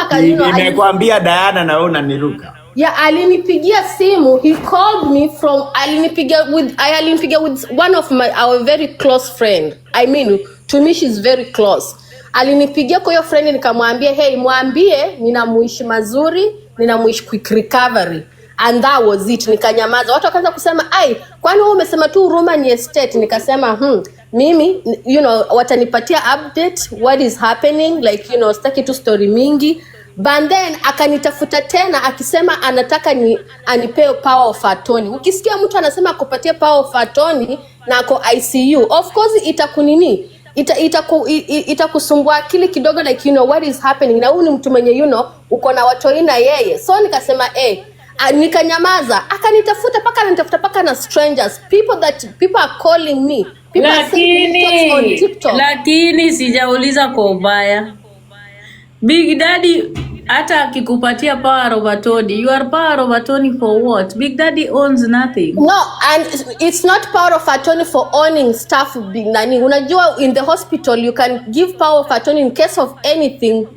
nimekwambia Diana na wewe unaniruka. Yeah, alinipigia simu. He called me from alinipigia with one of our very close friend. I mean, to me she's very close. Alinipigia kwa hiyo friend nikamwambia, "Hey, mwambie ninamuishi mazuri, ninamuishi quick recovery." And that was it. Nikanyamaza. Watu wakaanza kusema, "Ai, kwani wewe umesema tu Huruma ni estate?" Nikasema, mimi watanipatia update what is happening, like sitaki tu story mingi." But then akanitafuta tena akisema anataka anipe power of attorney. Ukisikia mtu anasema akupatie power of attorney na ako ICU, of course itakunini itakusumbua akili kidogo, like what is happening, na huyu ni mtu mwenye uko na watoi na yeye. So nikasema nikanyamaza. Akanitafuta paka na strangers, people are calling me, people are saying on TikTok. Lakini sijauliza kwa ubaya. Big Daddy hata akikupatia power of attorney, you are power of attorney for what? Big Daddy owns nothing. No, and it's not power of attorney for owning stuff. Big Nani, unajua in the hospital you can give power of attorney in case of anything.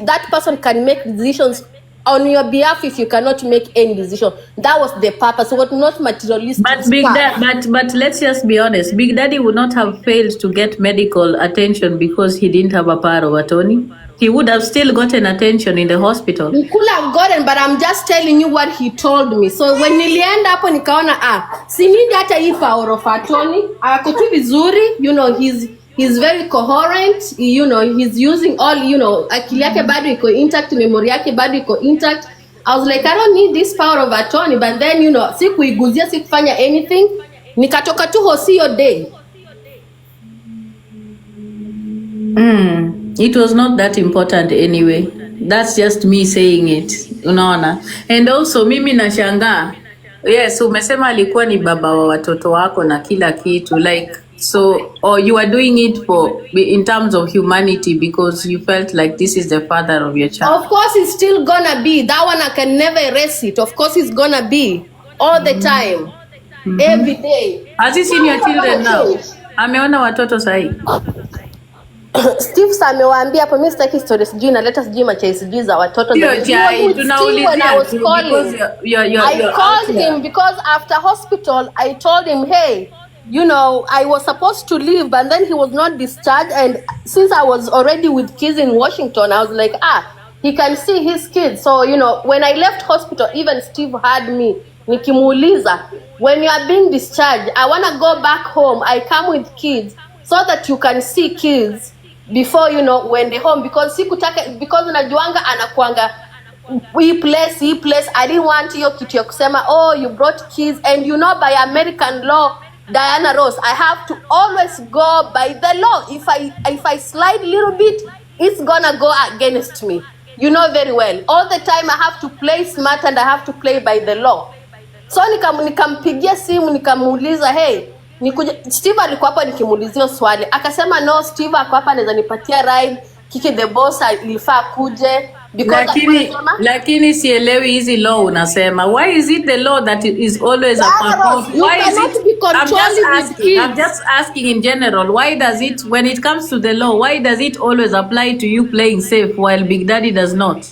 That person can make decisions on your behalf if you cannot make any decision. That was the purpose. What not materialistic. But let's just be honest. Big Daddy would not have failed to get medical attention because he didn't have a power of attorney. He would have still gotten attention in the hospital. He could have gotten, but I'm just telling you what he told me. So when nilienda hapo nikaona sinidi hata hii power of attorney. Ako tu vizuri, he's very coherent, he's using all, akili yake bado iko intact, memory yake bado iko intact. I was like, I don't need this power of attorney, but then sikuiguzia, sikufanya anything. Nikatoka tu hosi hiyo day. It was not that important anyway. That's just me saying it. Unaona? And also mimi nashangaa. Yes, umesema alikuwa ni baba wa watoto wako na kila kitu, like, so, or you are doing it in terms of humanity because you felt like this is the father of your child. Of course it's still gonna be. That one I can never erase it. Of course it's gonna be all the time. Every day. Has he seen your children now? Ameona watoto sahi. Steve amewaambia hapo, mimi sitaki stories sijui na leta sijui macha sijui za watoto. I called him because after hospital I told him, hey, I was supposed to leave, but then he was not discharged, and since I was already with kids in Washington, I was like, he can see his kids. So when I left hospital, even Steve had me nikimuuliza, when you are being discharged, I want to go back home, I come with kids so that you can see kids before when they home, because unajuanga anakuanga hii place. I didn't want hiyo kitu ya kusema you brought kids, and by American law, Diana Rose, I have to always go by the law. If I slide a little bit, it's gonna go against me, very well. All the time I have to play smart and I have to play by the law. So nikampigia simu nikamuuliza, hey, Steve alikuwa hapa, nikimuulizia swali akasema no, Steve ako hapa anaweza nipatia ride, Kiki the boss ilifaa kuje, lakini sielewi hizi law unasema. Why is it the law that is always about? Why is it? I'm just asking in general. Why does it, when it comes to the law, why does it always apply to you playing safe while Big Daddy does not?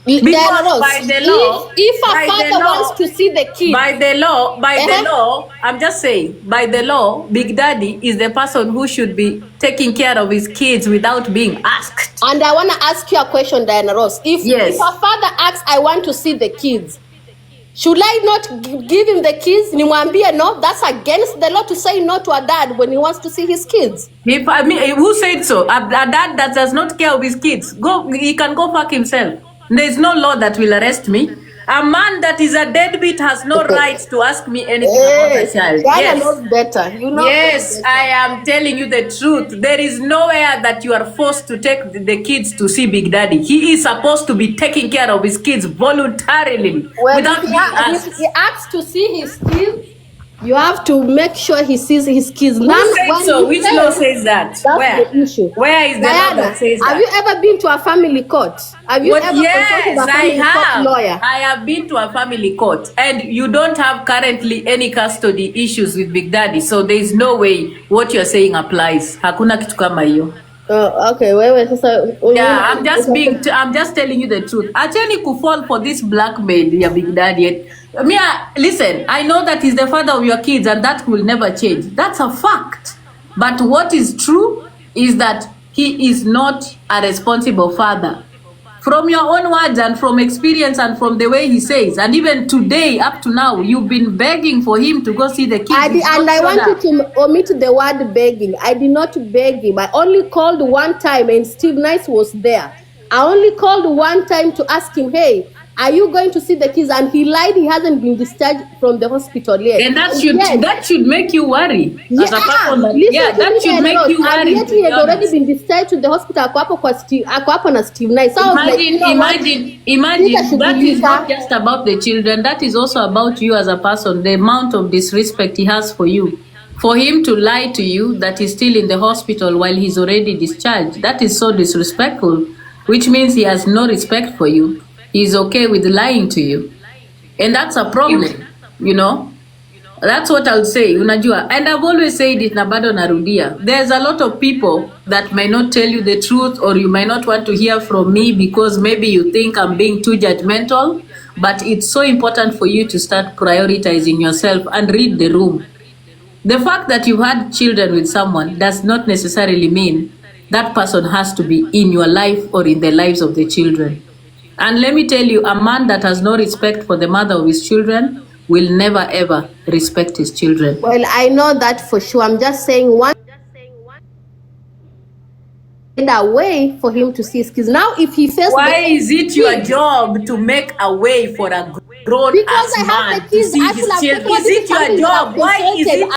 Because by the law, if a father wants to see the kid, by the law, I'm just saying, by the law, Big Daddy is the person who should be taking care of his kids without being asked. And I want to ask you a question, Diana Ross. If a father asks, I want to see the kids, should I not give him the kids? Nimwambie no, that's against the law to say no to a dad when he wants to see his kids. Who said so? A dad that does not care of his kids, he can go fuck himself. There is no law that will arrest me. A man that is a deadbeat has no right to ask me anything about a child. Diana knows better. Yes, I am telling you the truth. There is nowhere that you are forced to take the kids to see Big Daddy. He is supposed to be taking care of his kids voluntarily, without being asked. If he asks to see his kids, You have to make sure he sees his kids. Who said so? Which law says that? That's Where? the issue. Where is the law that says that? Have you ever been to a family court? Have you ever consulted Yes, a I family court have. lawyer? I have been to a family court, and you don't have currently any custody issues with Big Daddy, so there is no way what you're saying applies. Hakuna kitu kama hiyo. Okay, Yeah, I'm just telling you the truth. Acheni kufall for this blackmail, ya Big Daddy. Listen, I know that he's the father of your kids and that will never change. That's a fact. But what is true is that he is not a responsible father. From your own words and from experience and from the way he says, and even today, up to now, you've been begging for him to go see the kids. I want you to omit the word begging. I did not beg him. I only called one time and Steve Nice was there. I only called one time to ask him, hey, are you going to see the kids? And he lied. He hasn't been discharged from the hospital yet. And that should make you worry. Yeah, as a person that should make you worry. And yet he had already been discharged to the hospital. Ako hapo na Steve Nice. So imagine, that is not just about the children. That is also about you as a person. The amount of disrespect he has for you. For him to lie to you that he's still in the hospital while he's already discharged. That is so disrespectful. Which means he has no respect for you. He's okay with lying to you. And that's a problem, you know. That's what I'll say, unajua. And I've always said it, na bado narudia. There's a lot of people that may not tell you the truth, or you might not want to hear from me because maybe you think I'm being too judgmental. But it's so important for you to start prioritizing yourself and read the room. The fact that you've had children with someone does not necessarily mean that person has to be in your life or in the lives of the children. And let me tell you, a man that has no respect for the mother of his children will never ever respect his children. Well, I know that for sure. I'm just saying one way for him to see his kids. Now, if he fails, why is it your job to make a way for a grown-ass man to see his children? Is it your job? Why is it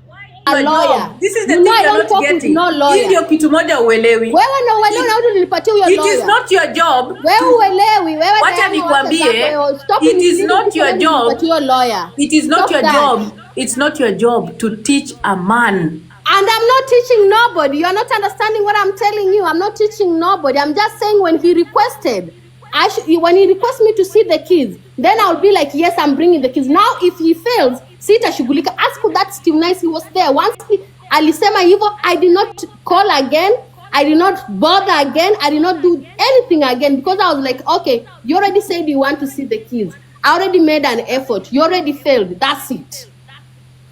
a lawyer? This is the thing you're not getting. Hii ndio kitu moja uelewi. Wewe na uelewi na huyu nilipatia huyo lawyer. It is not your job. Wewe uelewi, wewe wacha nikwambie. It is not your job. It is not your job. It's not your job to teach a man. And I'm not teaching nobody. You are not understanding what I'm telling you. I'm not teaching nobody. I'm just saying when he requested, when he requests me to see the kids, then I'll be like, yes, I'm bringing the kids. Now, if he fails, sitashughulika. Ask for that Steve Nice, he was there. Once alisema hivyo, I did not call again. I did not bother again. I did not do anything again because I was like, okay, you already said you want to see the kids. I already made an effort. You already failed. That's it.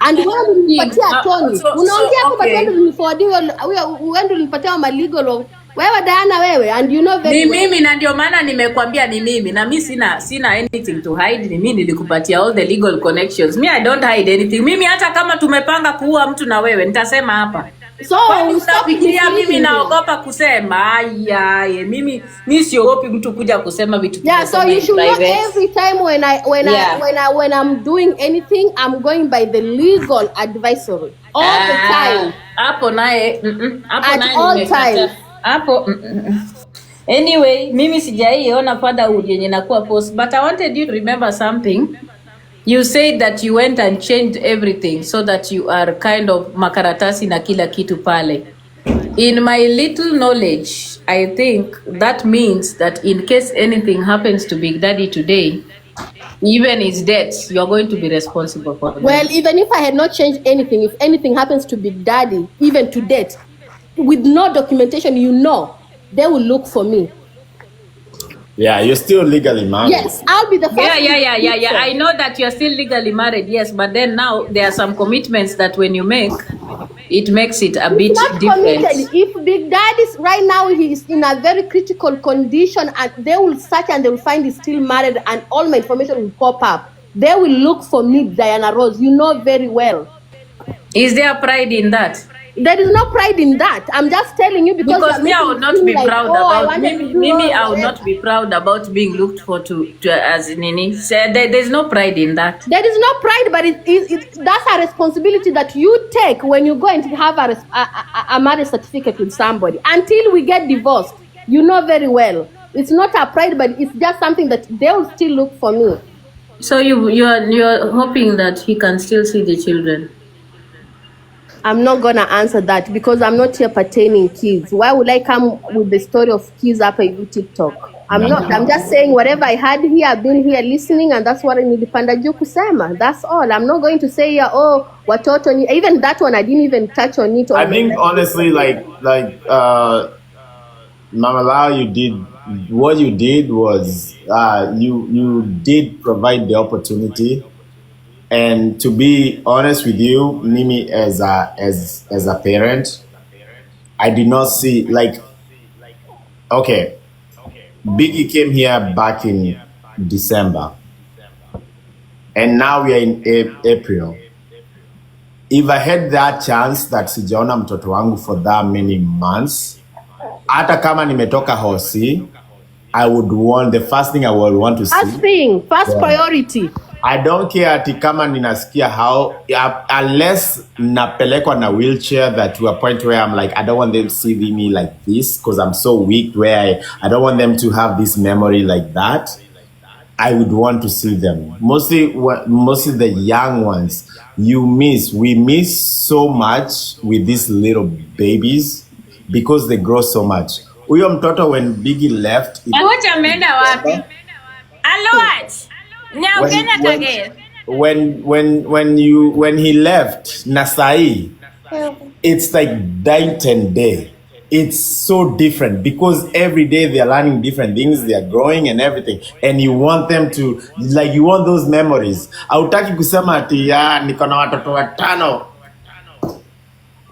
And wewe ulipatia Tony. Unaongea hapo bado niliforwardiwa wewe ulipatia ma legal wewe Diana wewe, and you know very well. Mimi na ndio maana nimekwambia ni mimi na mimi sina anything to hide. Ni mimi nilikupatia all the legal connections. Me I don't hide anything. Mimi hata kama tumepanga kuua mtu na wewe nitasema hapa. So utafikiria mimi naogopa kusema? Mimi siogopi mtu kuja kusema vitu. Yeah, so you should know every time when I'm doing anything, I'm going by the legal advisory all the time. Hapo naye at all times. Hapo anyway, mimi sijaiona fatherhood yenye nakuwa post, but I wanted you to remember something. You said that you went and changed everything so that you are kind of makaratasi na kila kitu pale. In my little knowledge, I think that means that in case anything happens to Big Daddy today, even his death, you are going to be responsible for them. Well, even if I had not changed anything, if anything happens to Big Daddy, even to death, with no documentation, they will look for me. Yeah, you're still legally married. Yes, I'll be the first. Yeah. I know that you're still legally married, yes, but then now there are some commitments that when you make, it makes it a bit different. Committed. If Big Daddy's right now, he is in a very critical condition, and they will search and they will find he's still married, and all my information will pop up. They will look for me, Diana Rose. You know very well. Is there pride in that? There is no pride in that. I'm just telling you because me, I would not be proud about Mimi. I would not be proud about being looked for to as Nini said. There's no pride in that. There is no pride, but that's a responsibility that you take when you go and have a marriage certificate with somebody. Until we get divorced, you know very well. It's not a pride, but it's just something that they will still look for me. So you're hoping that he can still see the children. I'm not gonna answer that because I'm not here pertaining kids. Why would I come with the story of kids up on TikTok? I'm not. I'm just saying whatever I had here. I've been here listening, and that's what nilipanda juu kusema. That's all. I'm not going to say oh watoto. Even that one, I didn't even touch on it. I think honestly, Mama Lau, what you did was you did provide the opportunity. And to be honest with you, Mimi, as a parent, I did not see okay, Biggie came here back in December, and now we are in April. If I had that chance that sijaona mtoto wangu for that many months, hata kama nimetoka hosi, I would want, the first thing I would want to see. First priority. I don't care ati kama ninasikia how, unless napelekwa na wheelchair, that to a point where I'm like, I don't want them to see me like this because I'm so weak, where I don't want them to have this memory like that. I would want to see them. Mostly the young ones. We miss so much with these little babies because they grow so much. Uyo mtoto when Biggie left. Ameenda wapi? When he left Nasai, it's like night and day. It's so different because every day they're learning different things, they're growing and everything, and you want them to, like, you want those memories. Hautaki kusema ati niko na watoto watano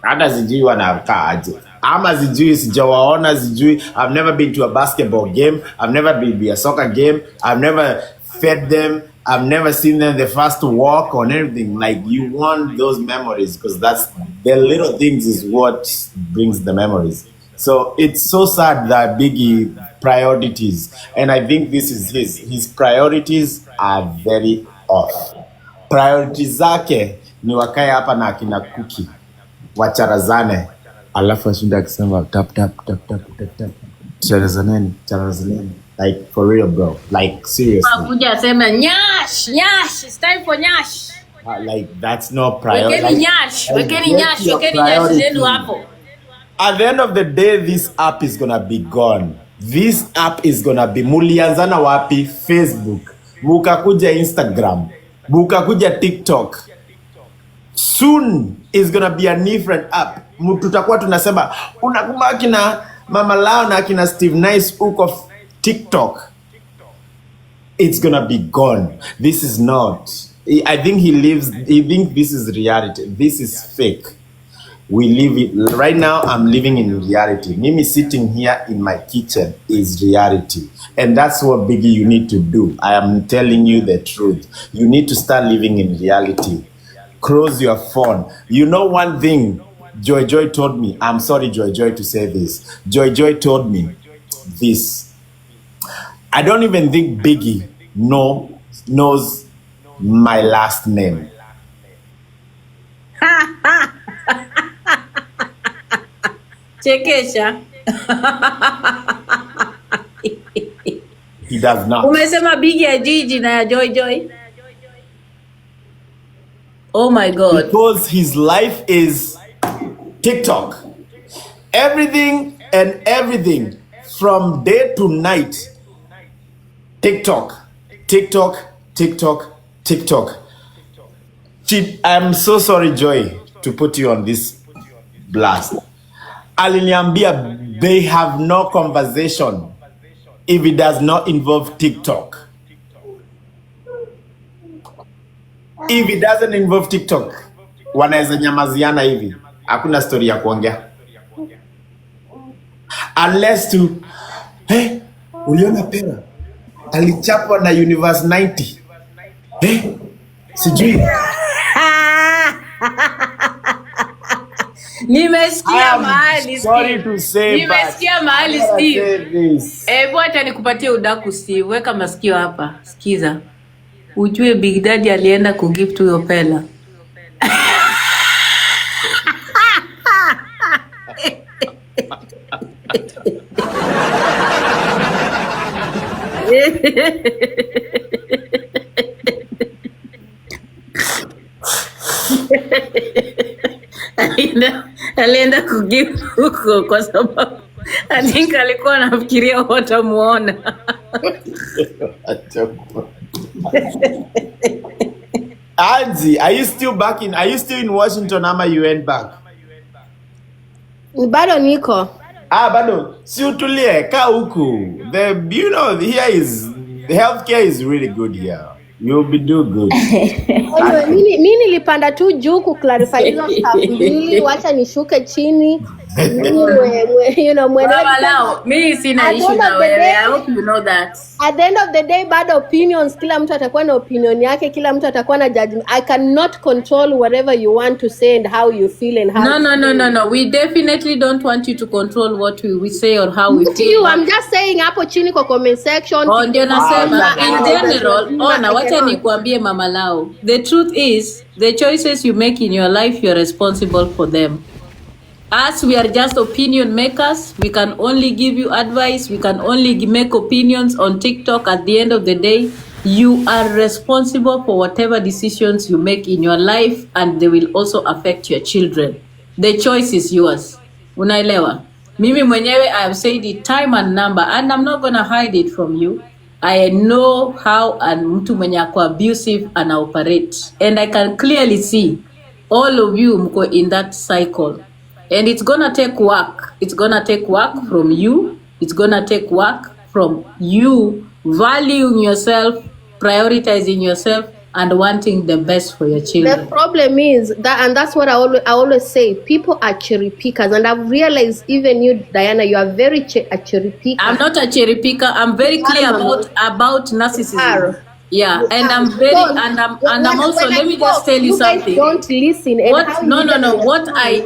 hata sijui wanakaa aje, ama sijui sijawaona, sijui I've never been to a basketball game, I've never been to a soccer game, I've never fed them, I've never seen them the first walk or anything. Like, you want those memories because that's the little things is what brings the memories. So it's so sad that Biggie priorities, and I think this is his priorities are very off. Priorities zake ni wakae hapa na akina Kuki wacharazane, alafu ashinda akisema tap tap tap tap tap tap charazaneni. Like, for real, bro. Like, seriously. Kuja asema nyash, it's time for nyash. Like, that's not priority. Wekeni nyash zenu hapo. At the end of the day, this app is gonna be gone. This app is gonna be, mulianzana wapi? Facebook, mukakuja Instagram, mukakuja TikTok. Soon is gonna be a different app. Tutakuwa tunasema unakumbuka kina Mama Lau na kina Steve Nice uko TikTok. It's gonna be gone. This is not. I think he thinks this is reality. This is fake. We live it right now. I'm living in reality. Mimi sitting here in my kitchen is reality, and that's what Biggie you need to do. I am telling you the truth. You need to start living in reality. Close your phone. You know one thing Joy told me. I'm sorry, Joy, to say this. Joy told me this. I don't even think Biggie knows my last name. Chekesha. He does not. Umesema Biggie ya Gigi na ya Joy. Oh my God. Because his life is TikTok. Everything from day to night. TikTok. I'm so sorry, Joy, to put you on this blast. Aliniambia they have no conversation if it does not involve TikTok. If it doesn't involve TikTok, wanaweza nyamaziana hivi. Hakuna story ya kuongea. Unless to, uliona Pera alichapwa na Universe 90. Sijui. Nimesikia mahali. Sorry to say, nimesikia mahali Steve. Bwana nikupatie udaku Steve. Weka masikio hapa. Sikiza. Ujue Big Daddy alienda kugift huyo Pela. alienda kugive huko kwa sababu I think alikuwa anafikiria watamuona. Anzi, are you still in Washington ama you went back? Bado niko. Bado. Si utulie, kaa huku. The healthcare is really good here. You'll be do good. Mimi nilipanda tu juu ku clarify hizo stuff mbili, wacha nishuke chini. Baba lao, mimi sina issue na wewe. I hope you know that. At the end of the day, bad opinions, kila mtu atakuwa na opinion yake, kila mtu atakuwa na judgment. I cannot control whatever you want to say and how you feel and how No. We definitely don't want you to control what we say or how we feel. I'm just saying hapo chini kwa comment section. Ndio nasema in general, na wacha nikuambie mama lao. The truth is, the choices you make in your life, you're responsible for them. Us, we are just opinion makers. We can only give you advice. We can only make opinions on TikTok. At the end of the day, you are responsible for whatever decisions you make in your life, and they will also affect your children. The choice is yours. Unaelewa? Mimi mwenyewe, I have said it time and number, and I'm not gonna hide it from you. I know how mtu mwenye ako abusive ana operate, and I can clearly see all of you mko in that cycle. And it's gonna take work. It's gonna take work from you. It's gonna take work from you valuing yourself, prioritizing yourself, and wanting the best for your children. The problem is that, and that's what I always say, people are cherry pickers, and I've realized even you, Diana, you are very a cherry picker. I'm not a cherry picker. I'm very clear about narcissism. Yeah, and I'm very and I'm also, let me just tell you something. Don't listen. What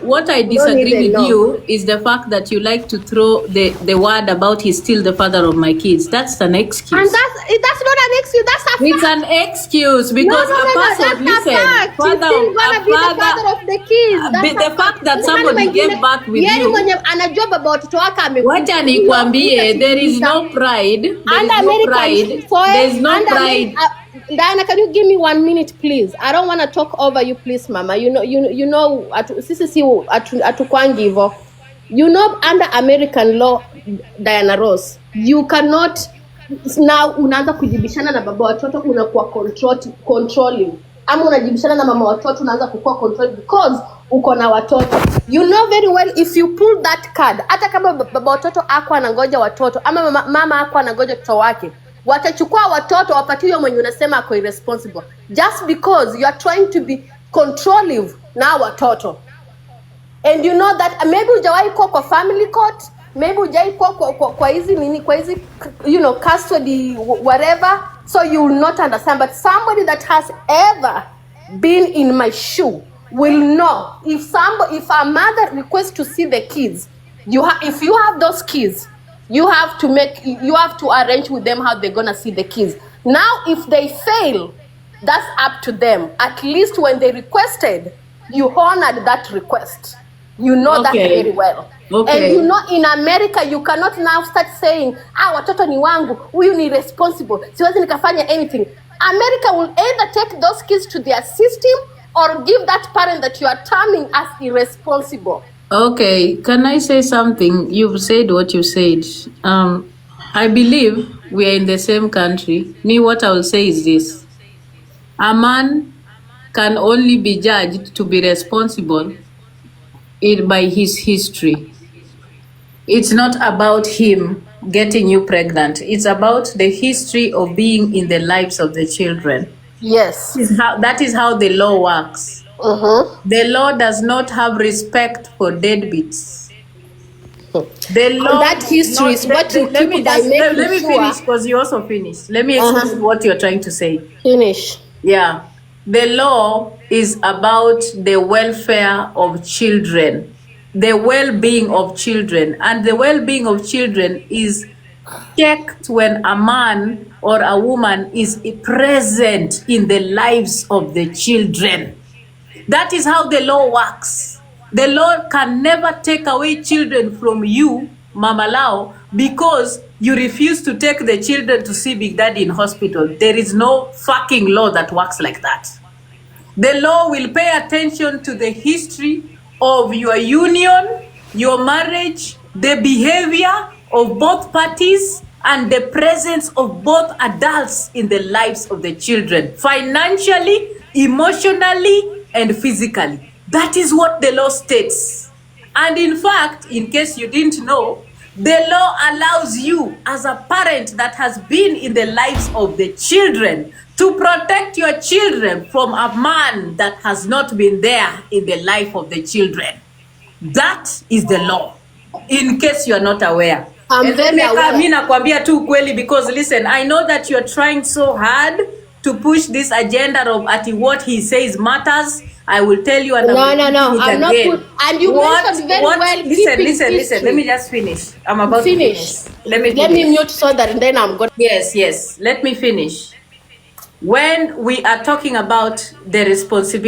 what I disagree with you is the fact that you like to throw the word about he's still the father of my kids. That's an excuse. And that's not an excuse. That's a fact. It's an excuse because a person, listen, father of the kids. The fact that somebody gave birth with you. Anajua baba watoto wake ame. Wacha nikwambie, there is no pride. There is no pride. Diana, can you give me 1 minute, please? I don't want to talk over you, please, Mama. You know, atukwangi hivyo. You know, under American law, Diana Ross, you cannot now unaanza kujibishana na baba watoto, unakuwa controlling. Ama unajibishana na mama watoto, unaanza kukua controlling because uko na watoto. You know very well if you pull that card, hata kama baba watoto ako anangoja watoto, ama mama ako anangoja mtoto wake, watachukua watoto wapatiwe mwenye unasema ako irresponsible just because you are trying to be controlling na watoto. And you know that maybe hujawahi kuwa kwa family court, maybe hujawahi kuwa kwa hizi nini, kwa hizi custody whatever, so you will not understand. But somebody that has ever been in my shoe will know if a mother requests to see the kids, if you have those kids, you have to arrange with them how they're gonna see the kids. Now, if they fail, that's up to them. At least when they requested, you honored that request. You know that very well. Okay. And you know in America, you cannot now start saying, watoto ni wangu, huyu ni responsible, siwezi nikafanya anything. America will either take those kids to their system or give that parent that you are terming as irresponsible. Okay, can I say something? You've said what you said. I believe we are in the same country. Me, what I will say is this. A man can only be judged to be responsible by his history. It's not about him getting you pregnant. It's about the history of being in the lives of the children. Yes. That is how the law works. The law does not have respect for deadbeats. The law, that history is what you let me finish because you also finished. Let me explain what you're trying to say. Finish. Yeah. The law is about the welfare of children, the well-being of children, and the well-being of children is checked when a man or a woman is present in the lives of the children. That is how the law works. The law can never take away children from you, Mama Lao, because you refuse to take the children to see Big Daddy in hospital. There is no fucking law that works like that. The law will pay attention to the history of your union, your marriage, the behavior of both parties, and the presence of both adults in the lives of the children, financially, emotionally, and physically. That is what the law states. And in fact, in case you didn't know, the law allows you as a parent that has been in the lives of the children to protect your children from a man that has not been there in the life of the children. That is the law, in case you are not aware. I'm very aware. Mimi nakwambia tu kweli, because listen, I know that you're trying so hard to push this agenda of what he says matters. I will tell you, and no, I'm not put, and you mentioned very well. Listen. Let me just finish. I'm about to finish. Let me mute so that then I'm going. Yes. Let me finish. When we are talking about the responsibility